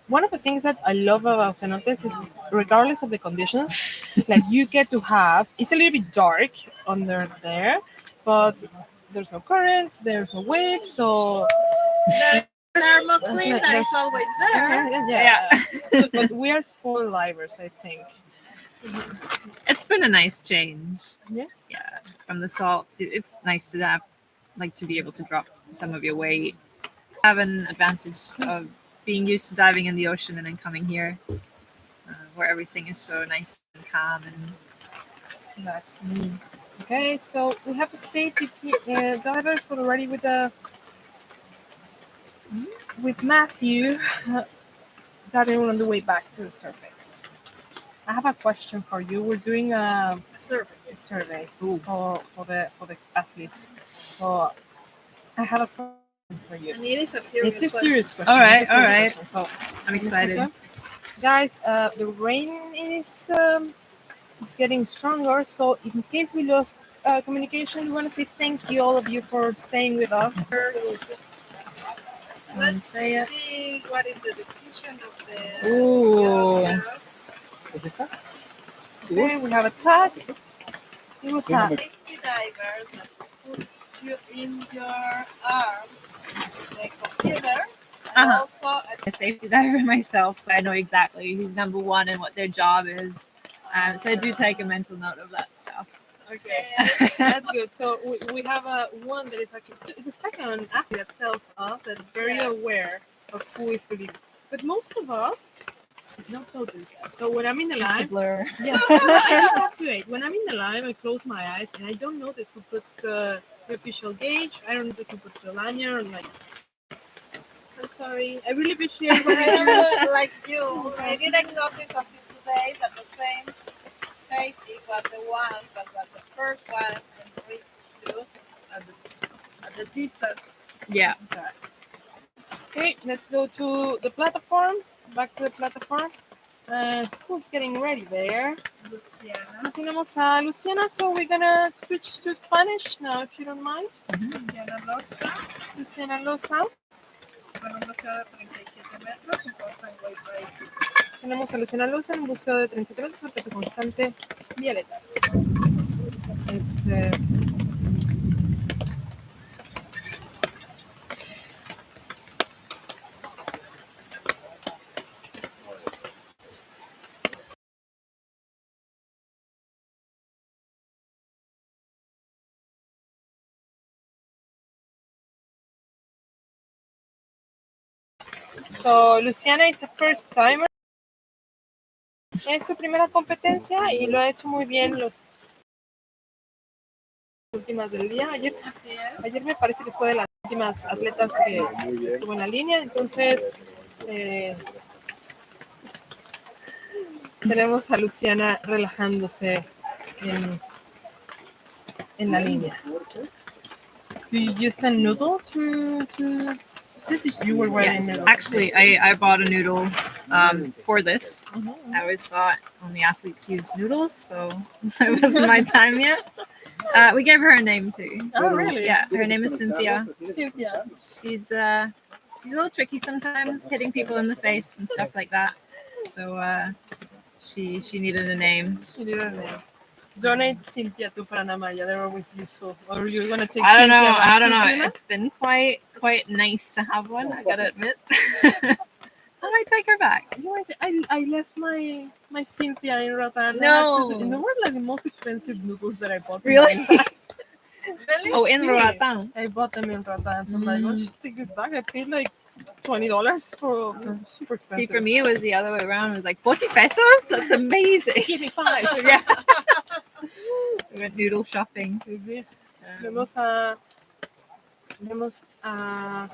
One of the things that I love about cenotes is, regardless of the conditions, like you get to have, it's a little bit dark under there, but there's no current, there's no waves, so Thermocline that is always there. yeah. But we are spoiled livers, I think. It's been a nice change. Yes. Yeah, from the salt, it's nice to have, like, to be able to drop some of your weight. Have an advantage of being used to diving in the ocean and then coming here, where everything is so nice and calm and That's okay. So we have the safety divers already with Matthew diving on the way back to the surface. I have a question for you. We're doing a survey for the athletes. So I have a question for you. And it is a serious It's a serious question. All right, It's a serious all right. question. So I'm excited. Guys, the rain is getting stronger. So in case we lost communication, we want to say thank you, all of you, for staying with us. Let's see what is the decision of the. Ooh. Okay, we have a tag. It was a Safety diver that puts you in your arm, the computer, and also a safety diver myself, so I know exactly who's number one and what their job is. So I do take a mental note of that stuff. Okay, that's good. So we have one that is actually, it's a second athlete that tells us that very aware of who is really, but most of us did not notice that. So when I'm in the It's just a live, blur. yes, that's right. When I'm in the live, I close my eyes and I don't notice who puts the official gauge. I don't notice who puts the lanyard. I'm like, I'm sorry. I really appreciate what like you. I didn't notice until today that the same safety was the one that was the first one and reached you at the deepest. Yeah. Okay, let's go to the platform. Back to the platform. Who's getting ready there? Luciana. Tenemos a Luciana, so we're gonna switch to Spanish now, if you don't mind. Luciana Loza. Luciana Loza. Con un buceo de 37 metros, un constant weight break. Tenemos a Luciana Loza en un buceo de 37 metros, un peso constante y aletas. So, Luciana is a first timer. Es su primera competencia y lo ha hecho muy bien las últimas del día. Ayer me parece que fue de las últimas atletas que estuvo en la línea, entonces tenemos a Luciana relajándose en la línea. Do you use a noodle to you were wearing Yes, noodle? actually, I bought a noodle for this. I always thought only athletes use noodles, so it wasn't my time yet. We gave her a name too. Oh, really? Yeah, her name is Cynthia. Cynthia. She's a little tricky sometimes, hitting people in the face and stuff like that. So she needed a name. She needed a name. Donate Cynthia to Panamaya. They're always useful. Or you're gonna take. I don't Cynthia know. back I don't to know. Tuna? It's been quite nice to have one. I gotta admit. So I might take her back. You know, I left my Cynthia in Rotan. No. And they were like the most expensive noodles that I bought. Really? In my life. Oh, in Seriously. Roatan. I bought them in Rotan. So I'm like, oh, should take this back. I paid like $20 for super expensive. See, for me, it was the other way around. It was like 40 pesos. That's amazing. Give me 5. Yeah. We went noodle shopping. Sí, sí. Vemos a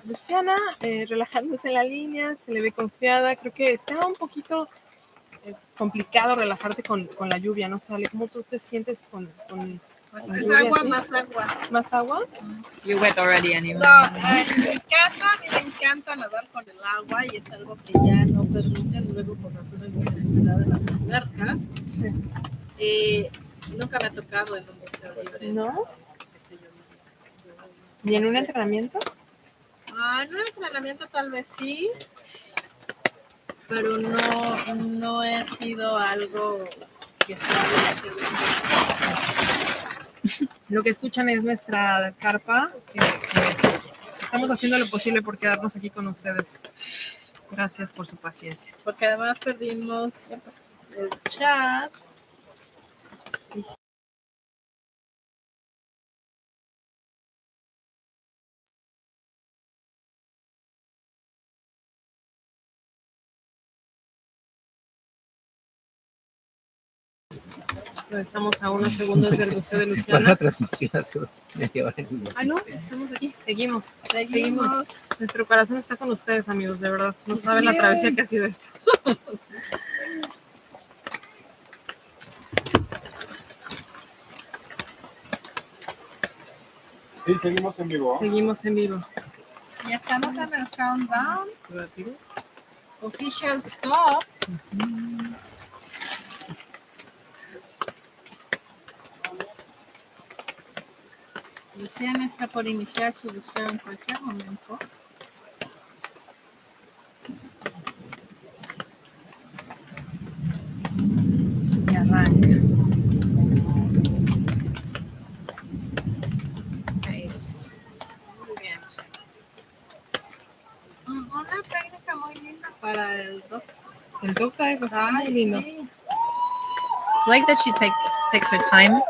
Luciana relajándose en la línea, se le ve confiada. Creo que está un poquito complicado relajarte con la lluvia, ¿no? Sale, ¿cómo tú te sientes con Pues la es lluvia agua así? más agua. ¿Más agua? You're wet already anyway. No, en mi casa a mí me encanta nadar con el agua y es algo que ya no permiten luego por razones de seguridad de las albercas. Sí. Nunca me ha tocado en un buceo libre. ¿No? ¿Y en un entrenamiento? En un entrenamiento tal vez sí, pero no he sido algo que sea de hacer. Lo que escuchan es nuestra carpa, que estamos haciendo lo posible por quedarnos aquí con ustedes. Gracias por su paciencia. Porque además perdimos el chat. Estamos a unos segundos del buceo de Se Luciana. paró la transmisión hace media hora. No, estamos aquí, seguimos. Nuestro corazón está con ustedes, amigos, de verdad. No saben la travesía que ha sido esto. Sí, seguimos en vivo. Seguimos en vivo. Ya estamos en el countdown. Official stop. Luciana está por iniciar su buceo en cualquier momento. Y arranca. Nice. Muy bien. Una técnica muy linda para el dog. El dog dive está muy lindo. Sí. I like that she takes her time,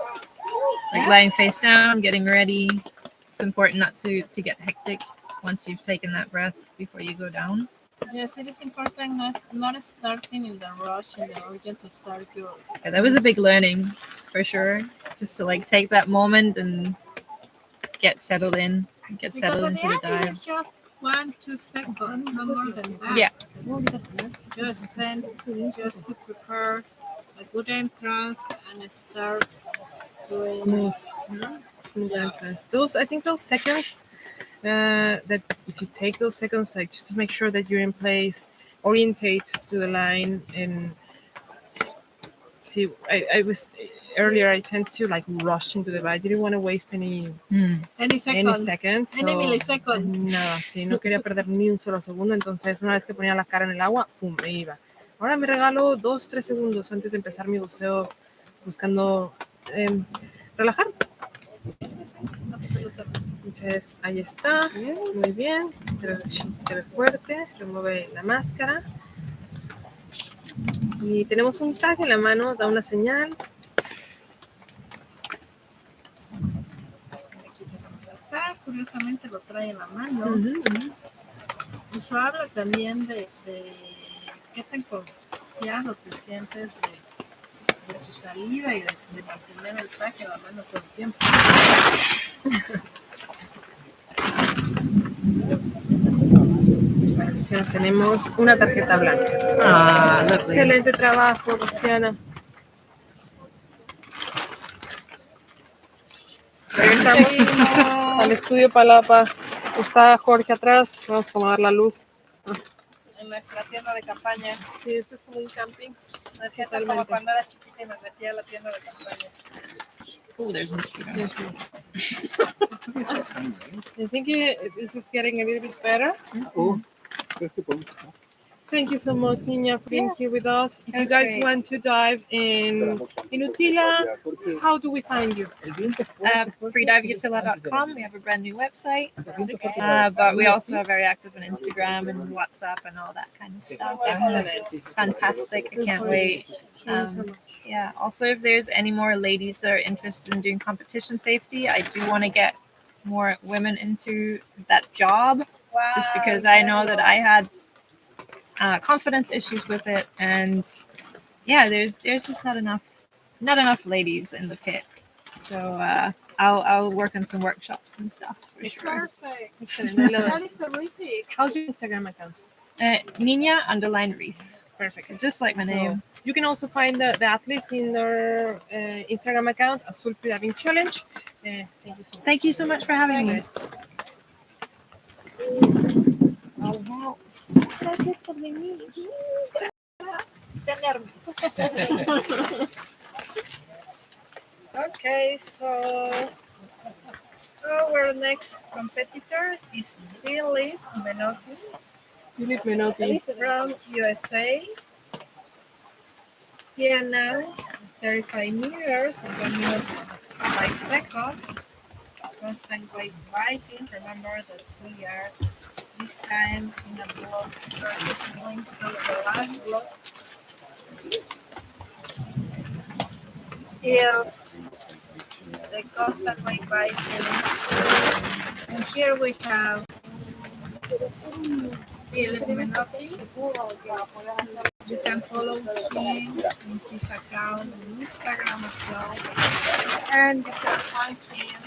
like lying face down, getting ready. It's important not to get hectic once you've taken that breath before you go down. Yes, it is important not starting in the rush and the urgent to start your. Yeah, that was a big learning for sure. Just to like take that moment and get settled in, get settled into the dive. It's just 1-2 seconds, no more than that. Yeah. Just to prepare a good entrance and start doing Smooth entrance. I think those seconds, that if you take those seconds, like just to make sure that you're in place, orientate to the line, and see. I was earlier. I tend to like rush into the bite. I didn't want to waste any seconds. Any millisecond. Nada, sí, no quería perder ni un solo segundo. Entonces, una vez que ponía la cara en el agua, pum, me iba. Ahora me regalo 2-3 segundos antes de empezar mi buceo, buscando relajar. Entonces, ahí está. Muy bien. Se ve fuerte. Remueve la máscara. Y tenemos un tag en la mano, da una señal. Curiosamente lo trae en la mano. Eso habla también de qué tan confiado te sientes de tu salida y de mantener el tag en la mano todo el tiempo. Bueno, Luciana, tenemos una tarjeta blanca. Excelente trabajo, Luciana. Regresamos al estudio Palapa. Está Jorge atrás. Vamos a acomodar la luz. En nuestra tienda de campaña. Sí, esto es como un camping. Me siento como cuando era chiquita y me metía a la tienda de campaña. Oh, there's a mosquito. I think this is getting a little bit better. Oh, Thank you so much, Nina, for being here with us. If you guys want to dive in Utila, how do we find you? Freedivingutila.com. We have a brand new website, but we also are very active on Instagram and WhatsApp and all that kind of stuff. Excellent. Fantastic. I can't wait. Yeah. Also, if there's any more ladies that are interested in doing competition safety, I do want to get more women into that job. Wow, just because I know that I had confidence issues with it, and yeah, there's just not enough ladies in the pit. So I'll work on some workshops and stuff for sure. Perfect. Excellent. I love That it. is terrific. How's your Instagram account? Nina_Reese. Perfect. So just like my name. You can also find the athletes in their Instagram account, Azul Freediving Challenge. Thank you so much. Thank you so much for having me. Oh, wow. Gracias por venir. Okay, so our next competitor is Philip Menotti Philip Menotti from USA. He announced 35 meters in 1 minute 5 seconds. Constant weight biking. Remember that we are this time in a block practicing, so the last block is the constant weight biking. And here we have Philip Menotti. You can follow him in his account on Instagram as well. And you can find him.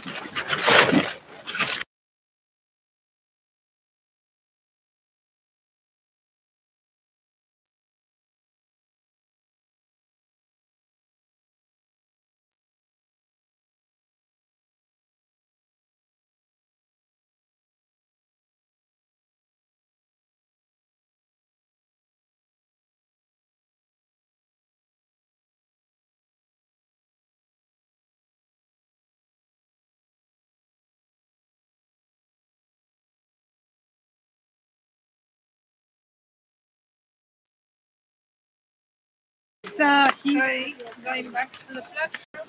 Going back to the platform.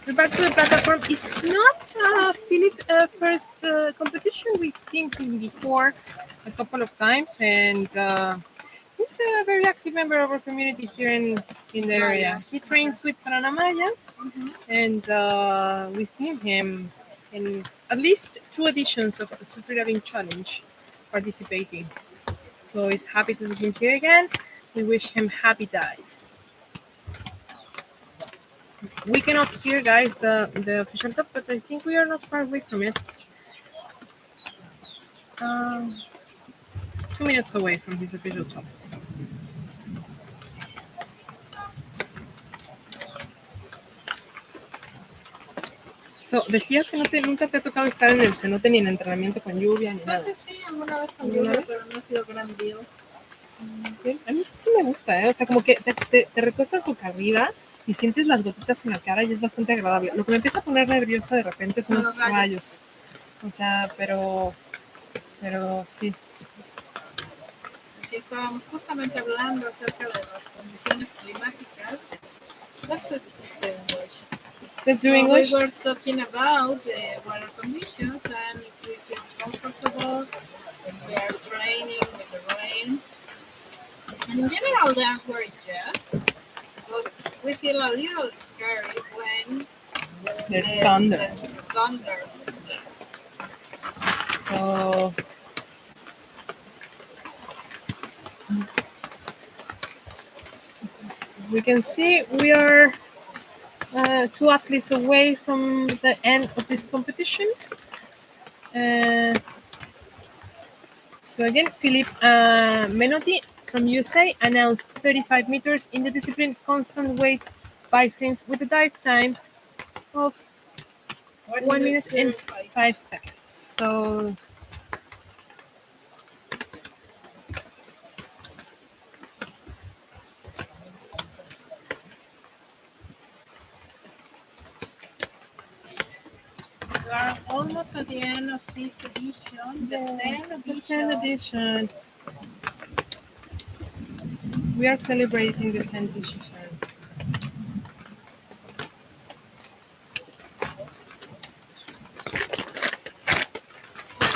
We're back to the platform. It's not Philip's first competition. We've seen him before a couple of times, and he's a very active member of our community here in the area. He trains with Paranamaya, and we've seen him in at least 2 editions of the Azul Freediving Challenge participating. So he's happy to see him here again. We wish him happy dives. We cannot hear, guys, the official top, but I think we are not far away from it. 2 minutes away from his official top. So, decías que nunca te ha tocado estar en el cenote ni en entrenamiento con lluvia ni nada. Creo que sí, alguna vez con lluvia, pero no ha sido gran deal. A mí sí me gusta, o sea, como que te recuestas boca arriba y sientes las gotitas en la cara y es bastante agradable. Lo que me empieza a poner nerviosa de repente son los rayos. O sea, pero sí. Aquí estábamos justamente hablando acerca de las condiciones climáticas. Let's do English. We were talking about weather conditions and if we feel comfortable, if we are training with the rain. And in general, the answer is yes. But we feel a little scary when there's thunders. Thunders exist. So we can see we are 2 athletes away from the end of this competition. So again, Philip Menotti from USA announced 35 meters in the discipline constant weight by fins with a dive time of 1 minute and 5 seconds. So we are almost at the end of this edition, the 10th edition. We are celebrating the 10th edition.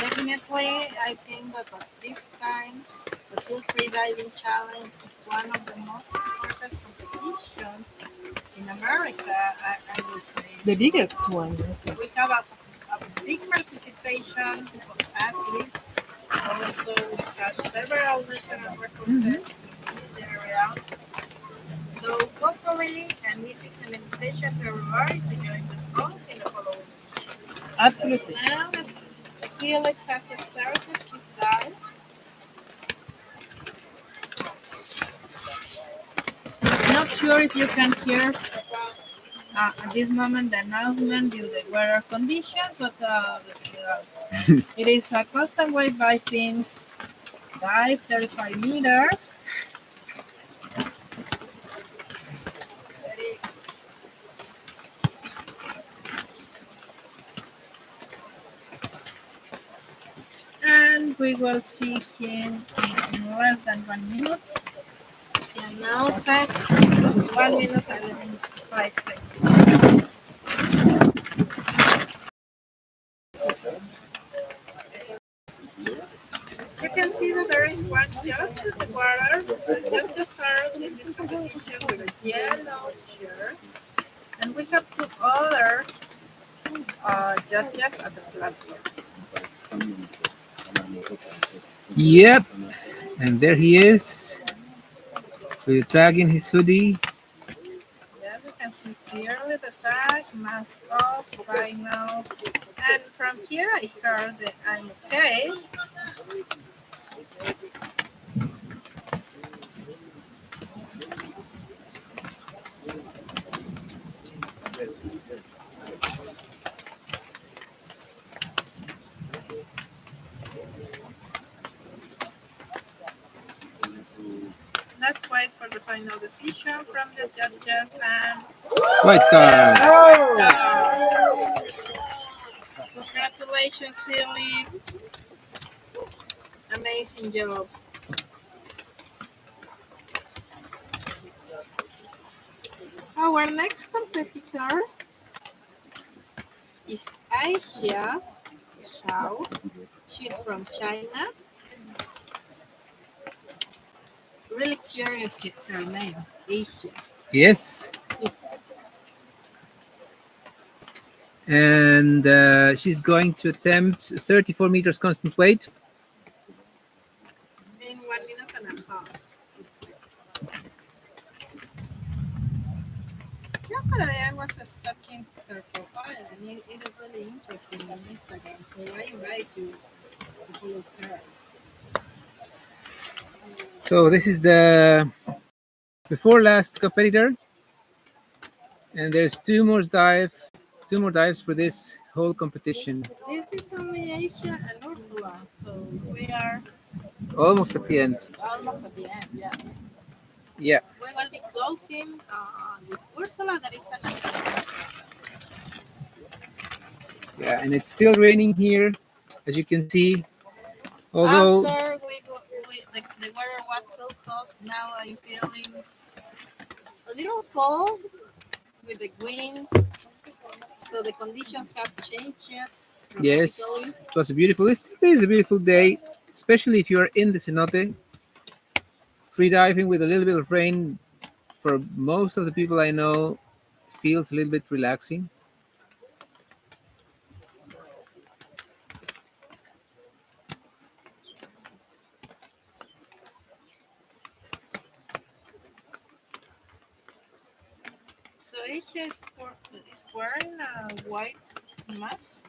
Definitely, I think that at this time, the Azul Freediving Challenge is one of the most important competitions in America, I would say. The biggest one. We have a big participation of athletes. Also, we had several national records in this area. So hopefully, and this is an invitation to everybody to join with us in the following. Absolutely. Now the Felix has started to dive. Not sure if you can hear at this moment the announcement due to the weather conditions, but it is a constant wave by fins dive 35 meters. And we will see him in less than 1 minute. And now set 1 minute and 5 seconds. You can see that there is one judge in the water. The judges are in this competition with a yellow shirt. And we have 2 other judges at the platform. Yep, and there he is with the tag in his hoodie. Yeah, we can see clearly the tag, mask off, right now. And from here I heard that I'm okay. Let's wait for the final decision from the judges and White card. Congratulations, Philip. Amazing job. Our next competitor is Aisha Shao. She's from China. Really curious her name, Aisha. Yes. And she's going to attempt 34 meters constant weight. In 1 minute and a half. Yesterday I was stalking her profile and it is really interesting on Instagram, so I invite you to follow her. So this is the before last competitor, and there's two more dives for this whole competition. This is only Aisha and Ursula, so we are Almost at the end. almost at the end, yes. Yeah. We will be closing with Ursula. That is an Yeah, and it's still raining here, as you can see. Although after the weather was so hot, now I'm feeling a little cold with the wind. So the conditions have changed yet. yes, it was a beautiful. It is a beautiful day, especially if you are in the cenote. Free diving with a little bit of rain, for most of the people I know, feels a little bit relaxing. So Aisha is wearing a white mask.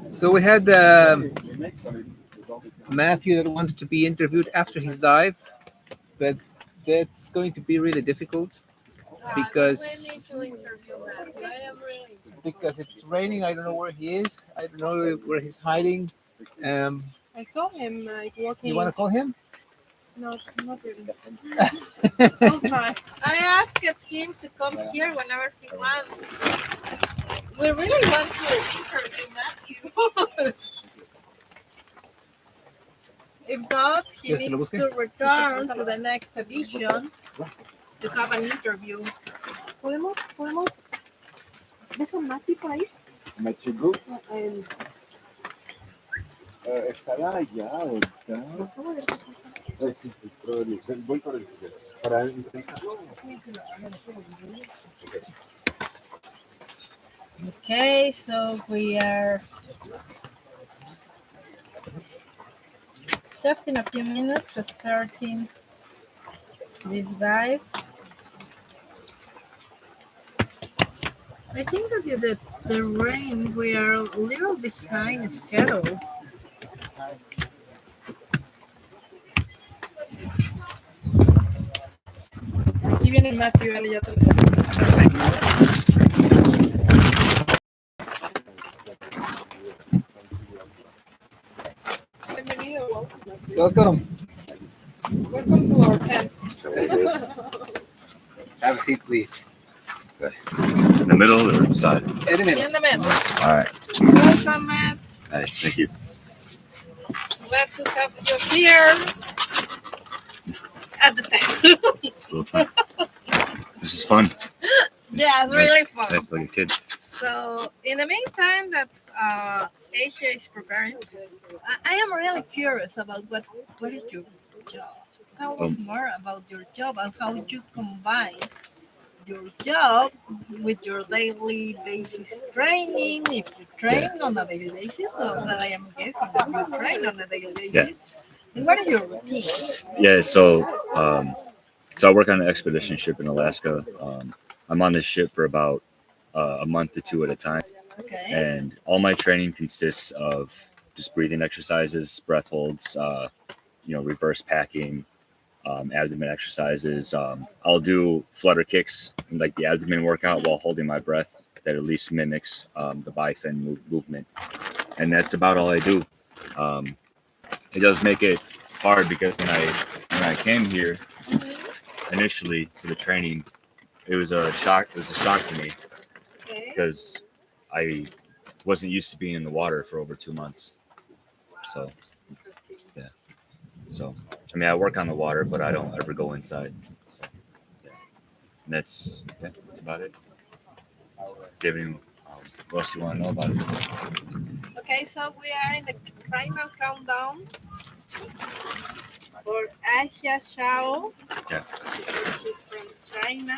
So we had Matthew that wanted to be interviewed after his dive, but that's going to be really difficult because it's raining. I don't know where he is. I don't know where he's hiding. I saw him walking. You want to call him? No, not really. I'll try. I asked him to come here whenever he wants. We really want to interview Matthew. If not, he needs to return to the next edition to have an interview. ¿Podemos? ¿Ves a Mati por ahí? Matthew, go. Estará allá ahorita. Sí, sí, voy por el para intentarlo. Okay, so we are just in a few minutes starting this dive. I think that the rain, we are a little behind schedule. Aquí viene Matthew, él ya te lo Bienvenido. Welcome. Welcome to our tent. Have a seat, please. In the middle or inside? In the middle. In the middle. All right. Welcome, Matt. All right. Thank you. Glad to have you here at the tent. It's a little fun. This is fun. Yeah, it's really fun. Like a kid. So, in the meantime, that Asia is preparing, I am really curious about what is your job. Tell us more about your job and how you combine your job with your daily basis training. If you train on a daily basis, or that I am guessing that you train on a daily basis. Yeah. And what is your routine? Yeah. So I work on an expedition ship in Alaska. I'm on this ship for about a month to two at a time. Okay. And all my training consists of just breathing exercises, breath holds, reverse packing, abdomen exercises. I'll do flutter kicks, like the abdomen workout, while holding my breath. That at least mimics the bifin movement, and that's about all I do. It does make it hard because when I came here initially for the training, it was a shock. It was a shock to me because I wasn't used to being in the water for over 2 months. So, yeah. So, I mean, I work on the water, but I don't ever go inside. So, yeah. And that's about it. Giving what else you want to know about it? Okay, so we are in the final countdown for Asia Xiao. Yeah. She's from China.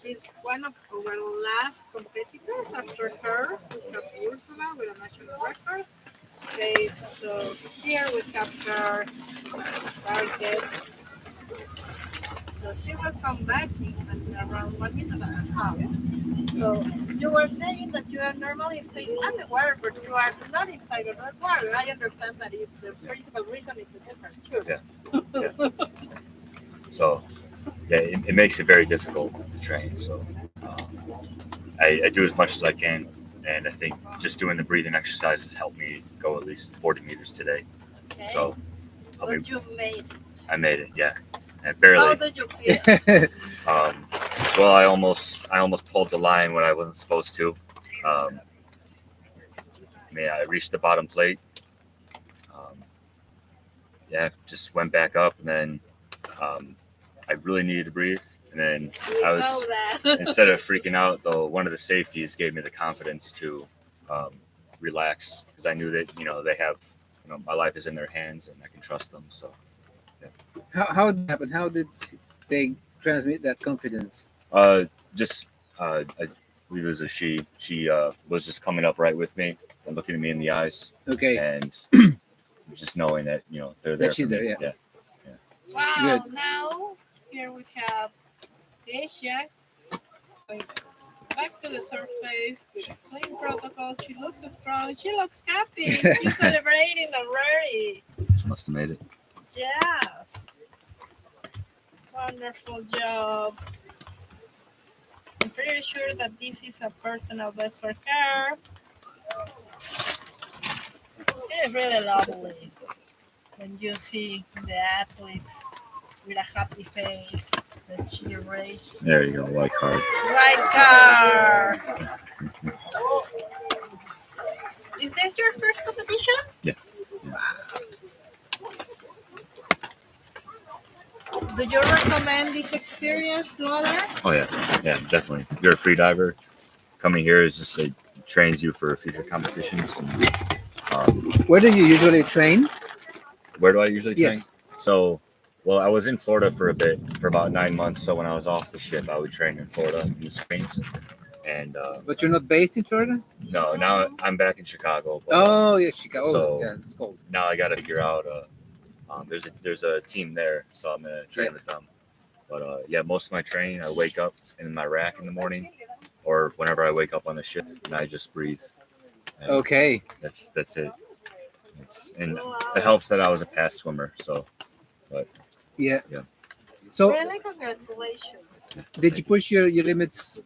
She's one of our last competitors. After her, we have Ursula with a national record. Okay, so here we have her target. So she will come back in around 1 minute and a half. So you were saying that you are normally staying underwater, but you are not inside of the water. I understand that is the principal reason is the temperature. Yeah. So, yeah, it makes it very difficult to train. So, I do as much as I can, and I think just doing the breathing exercises helped me go at least 40 meters today. Okay. So, But you made it. I made it. Yeah, and barely. How did you feel? Well, I almost pulled the line when I wasn't supposed to. I reached the bottom plate. Just went back up, and then I really needed to breathe. And then I was, instead of freaking out, though, one of the safeties gave me the confidence to relax because I knew that they have my life is in their hands and I can trust them. So, yeah. How did it happen? How did they transmit that confidence? I believe it was a she. She was just coming up right with me and looking at me in the eyes. Okay. And just knowing that they're there. That she's there. Yeah. Wow. Good. Now here we have Asia going back to the surface with clean protocol. She looks strong. She looks happy. She's celebrating already. She must have made it. Yes. Wonderful job. I'm pretty sure that this is a personal best for her. It is really lovely when you see the athletes with a happy face that she raised. There you go, white card. White card. Is this your first competition? Yeah. Do you recommend this experience to others? Oh yeah, definitely. If you're a free diver, coming here is just trains you for future competitions. And Where do you usually train? Where do I usually train? Yes. So, well, I was in Florida for a bit, for about 9 months. So when I was off the ship, I would train in Florida in the springs. And But you're not based in Florida? no, now I'm back in Chicago. But, Oh yeah, Chicago. So Yeah, it's cold. now I got to figure out. There's a team there, so I'm gonna train with them. But yeah, most of my training, I wake up in my rack in the morning, or whenever I wake up on the ship, and I just breathe. And okay. That's it. And it helps that I was a past swimmer, so. But yeah. Yeah. So Really, congratulations. did you push your limits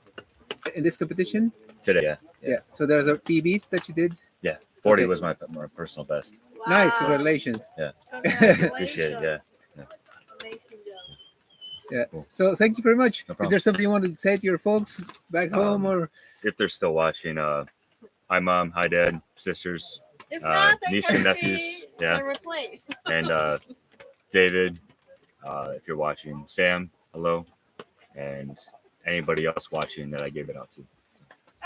in this competition? Today, yeah. So there's a PBs that you did? Yeah. 40 Okay. was my personal best. Wow. Nice, congratulations. Yeah. Congratulations. Appreciate it, yeah. Amazing job. Yeah. Cool. So thank you very much. No Is problem. there something you want to say to your folks back home or? If they're still watching, hi mom, hi dad, sisters, If not, they niece can and see nephews, yeah, the replay. and David, if you're watching, Sam, hello, and anybody else watching that I gave it out to.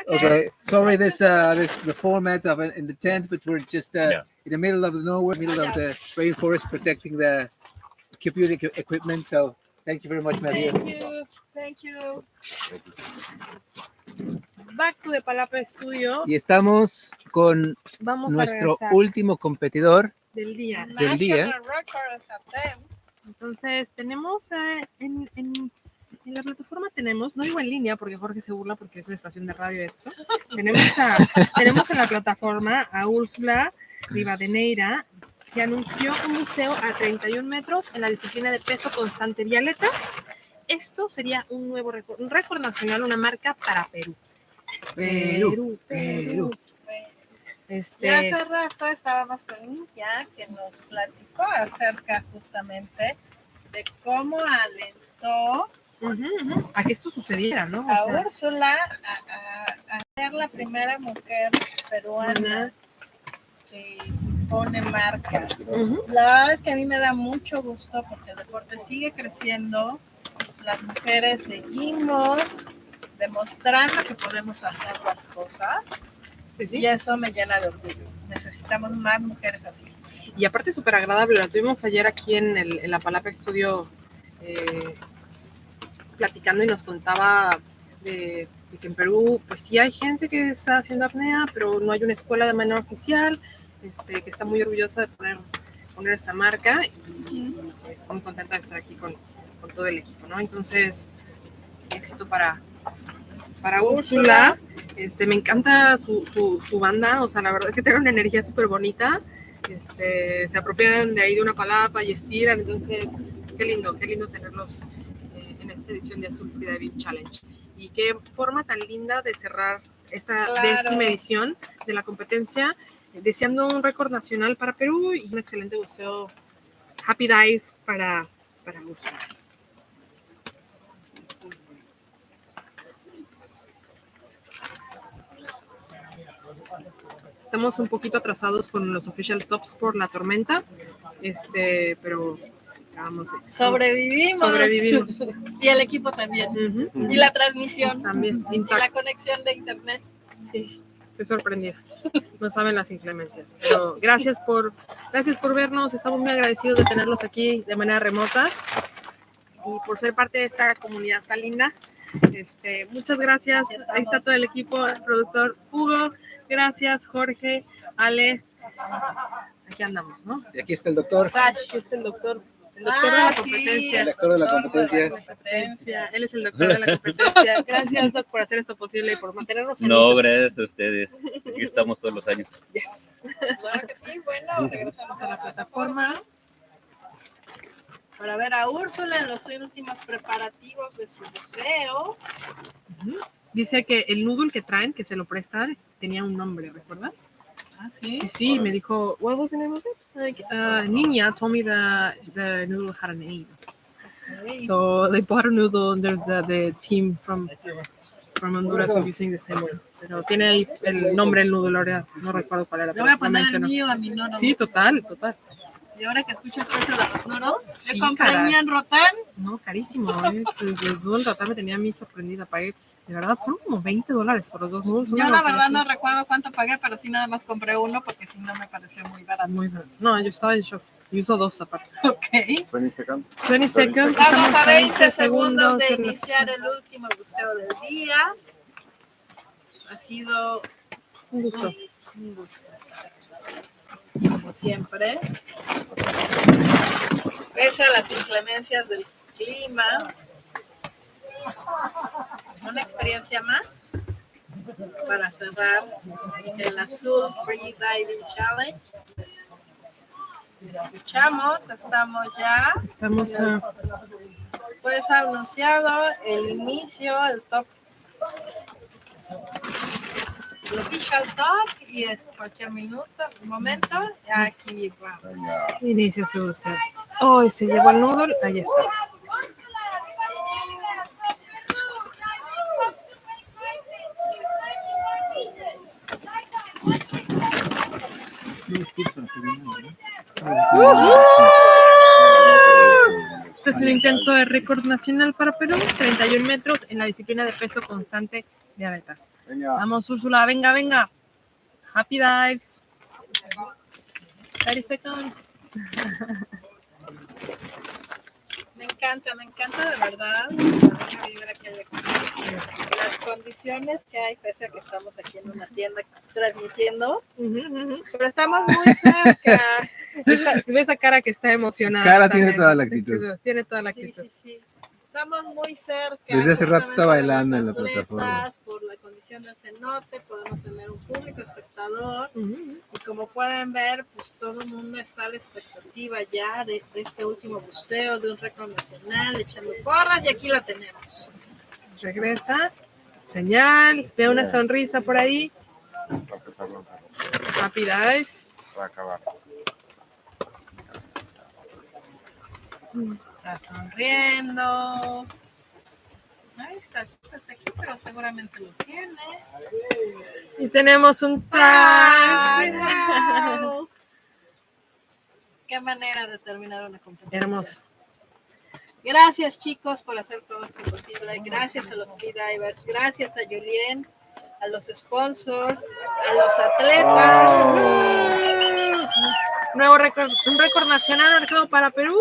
Okay. Sorry, this the format of it in the tent, but we're just in the middle of the nowhere, middle of the rainforest, protecting the computing equipment. So thank you very much, Maria. Thank you. Thank you. Back to the Palapa Studio Y estamos con Vamos a nuestro regresar. último competidor del día. del día. National record attempt. Entonces, tenemos en la plataforma, no digo en línea porque Jorge se burla porque es una estación de radio esto. Tenemos en la plataforma a Úrsula Rivadeneira, que anunció un museo a 31 metros en la disciplina de peso constante vialetas. Esto sería un nuevo récord, un récord nacional, una marca para Perú. Perú. Ya hace rato estábamos con India, que nos platicó acerca justamente de cómo alentó a que esto sucediera, ¿no? A Úrsula a ser la primera mujer peruana que pone marca. La verdad es que a mí me da mucho gusto porque el deporte sigue creciendo, las mujeres seguimos demostrando que podemos hacer las cosas. Sí. Y eso me llena de orgullo. Necesitamos más mujeres así. Y aparte súper agradable, la tuvimos ayer aquí en la Palapa Studio platicando y nos contaba de que en Perú pues sí hay gente que está haciendo apnea, pero no hay una escuela de manera oficial, que está muy orgullosa de poner esta marca y que está muy contenta de estar aquí con todo el equipo, ¿no? Entonces, éxito para Úrsula. Me encanta su banda, o sea, la verdad es que tiene una energía súper bonita, se apropian de ahí de una palapa y estiran, entonces qué lindo tenerlos en esta edición de Azul Freediving Challenge. Y qué forma tan linda de cerrar esta 10ª edición de la competencia, deseando un récord nacional para Perú y un excelente buceo Happy Dive para Úrsula. Estamos un poquito atrasados con los official tops por la tormenta, pero vamos. Sobrevivimos. Y el equipo también. Y la transmisión. También. Y la conexión de internet. Sí, estoy sorprendida. No saben las inclemencias. Pero gracias por vernos. Estamos muy agradecidos de tenerlos aquí de manera remota y por ser parte de esta comunidad tan linda. Muchas gracias. Ahí está todo el equipo, el productor Hugo. Gracias, Jorge, Ale. Aquí andamos, ¿no? Y aquí está el doctor. Aquí está el doctor de la competencia. El doctor de la competencia. Él es el doctor de la competencia. Gracias, Doc, por hacer esto posible y por mantenernos en No, gracias a ustedes. Aquí estamos todos los años. Yes. Claro que sí. Bueno, regresamos a la plataforma para ver a Úrsula en los últimos preparativos de su buceo. Dice que el noodle que traen, que se lo prestan, tenía un nombre, ¿recuerdas? Ah, sí. Sí, me dijo, what was the name of it? Like, Niña told me the noodle had a name. Okay. So they bought a noodle and there's the team from Honduras using the same one. Pero tiene ahí el nombre del noodle, ahora no recuerdo cuál era. Le voy a poner el mío a mi noodle. Sí, total. Y ahora que escucho el precio de los noodles, sí, yo compré el mío en Rotan. No, carísimo. El noodle Rotan me tenía a mí sorprendida. Pagué De verdad, fueron como $20 por los dos nudos. Yo la verdad no recuerdo cuánto pagué, pero sí nada más compré uno porque si no me pareció muy barato. Muy barato. No, yo estaba en shock. Yo uso dos aparte. Ok. 20 seconds. 20 seconds. Estamos a 20 20 segundos de en la- iniciar el último buceo del día. Ha sido Un gusto. un gusto estar aquí. Como siempre. Pese a las inclemencias del clima. Una experiencia más para cerrar el Azul Freediving Challenge. Escuchamos, estamos ya. Estamos Pues anunciado el inicio, el top, el official top, y es cualquier momento, aquí vamos. Inicia su buceo. Oh, se llevó el noodle. Ahí está. Este es un intento de récord nacional para Perú, 31 metros en la disciplina de peso constante de abetas. Venga. Vamos, Úrsula, venga, venga. Happy dives. 30 seconds. Me encanta de verdad la vibra que hay aquí. Las condiciones que hay, pese a que estamos aquí en una tienda transmitiendo, pero estamos muy cerca. Ve esa cara que está emocionada. Cara tiene toda la actitud. Tiene toda la actitud. Sí. Estamos muy cerca. Desde hace rato está justamente de bailando los en la atletas, plataforma. Por la condición del cenote, podemos tener un público espectador. Y como pueden ver, pues todo el mundo está a la expectativa ya de este último buceo, de un récord nacional, echando porras, y aquí la tenemos. Regresa. Señal. Ve una sonrisa por ahí. Happy dives. Va a acabar. Está sonriendo. Ahí está aquí, pero seguramente lo tiene. Y tenemos un ¡Ay, tag. wow! Qué manera de terminar una competencia. Hermoso. Gracias, chicos, por hacer todo esto posible. Gracias a los freedivers, gracias a Julien, a los sponsors, a los atletas. Nuevo récord, un récord nacional marcado para Perú.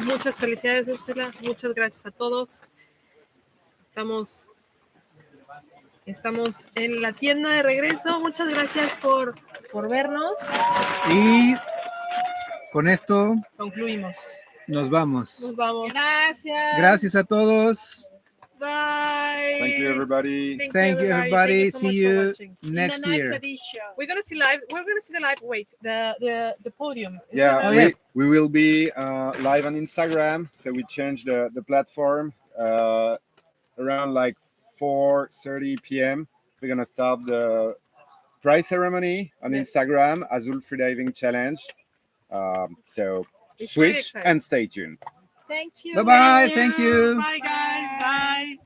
Muchas felicidades, Úrsula. Muchas gracias a todos. Estamos en la tienda de regreso. Muchas gracias por vernos. Y con esto concluimos. Nos vamos. Nos vamos. Gracias. Gracias a todos. Bye. Thank you, everybody. Thank you, everybody. so See much for you watching. next year. We're gonna see live. We're gonna see the live. Wait, the podium. Is Yeah, that- Oh, yes. we will be live on Instagram. So we changed the platform around like 4:30 p.m. We're gonna start the prize ceremony on Instagram, Azul Freediving Challenge. So It's very switch exciting. and stay tuned. Thank you. Bye-bye. Thank you. Bye, guys. Bye.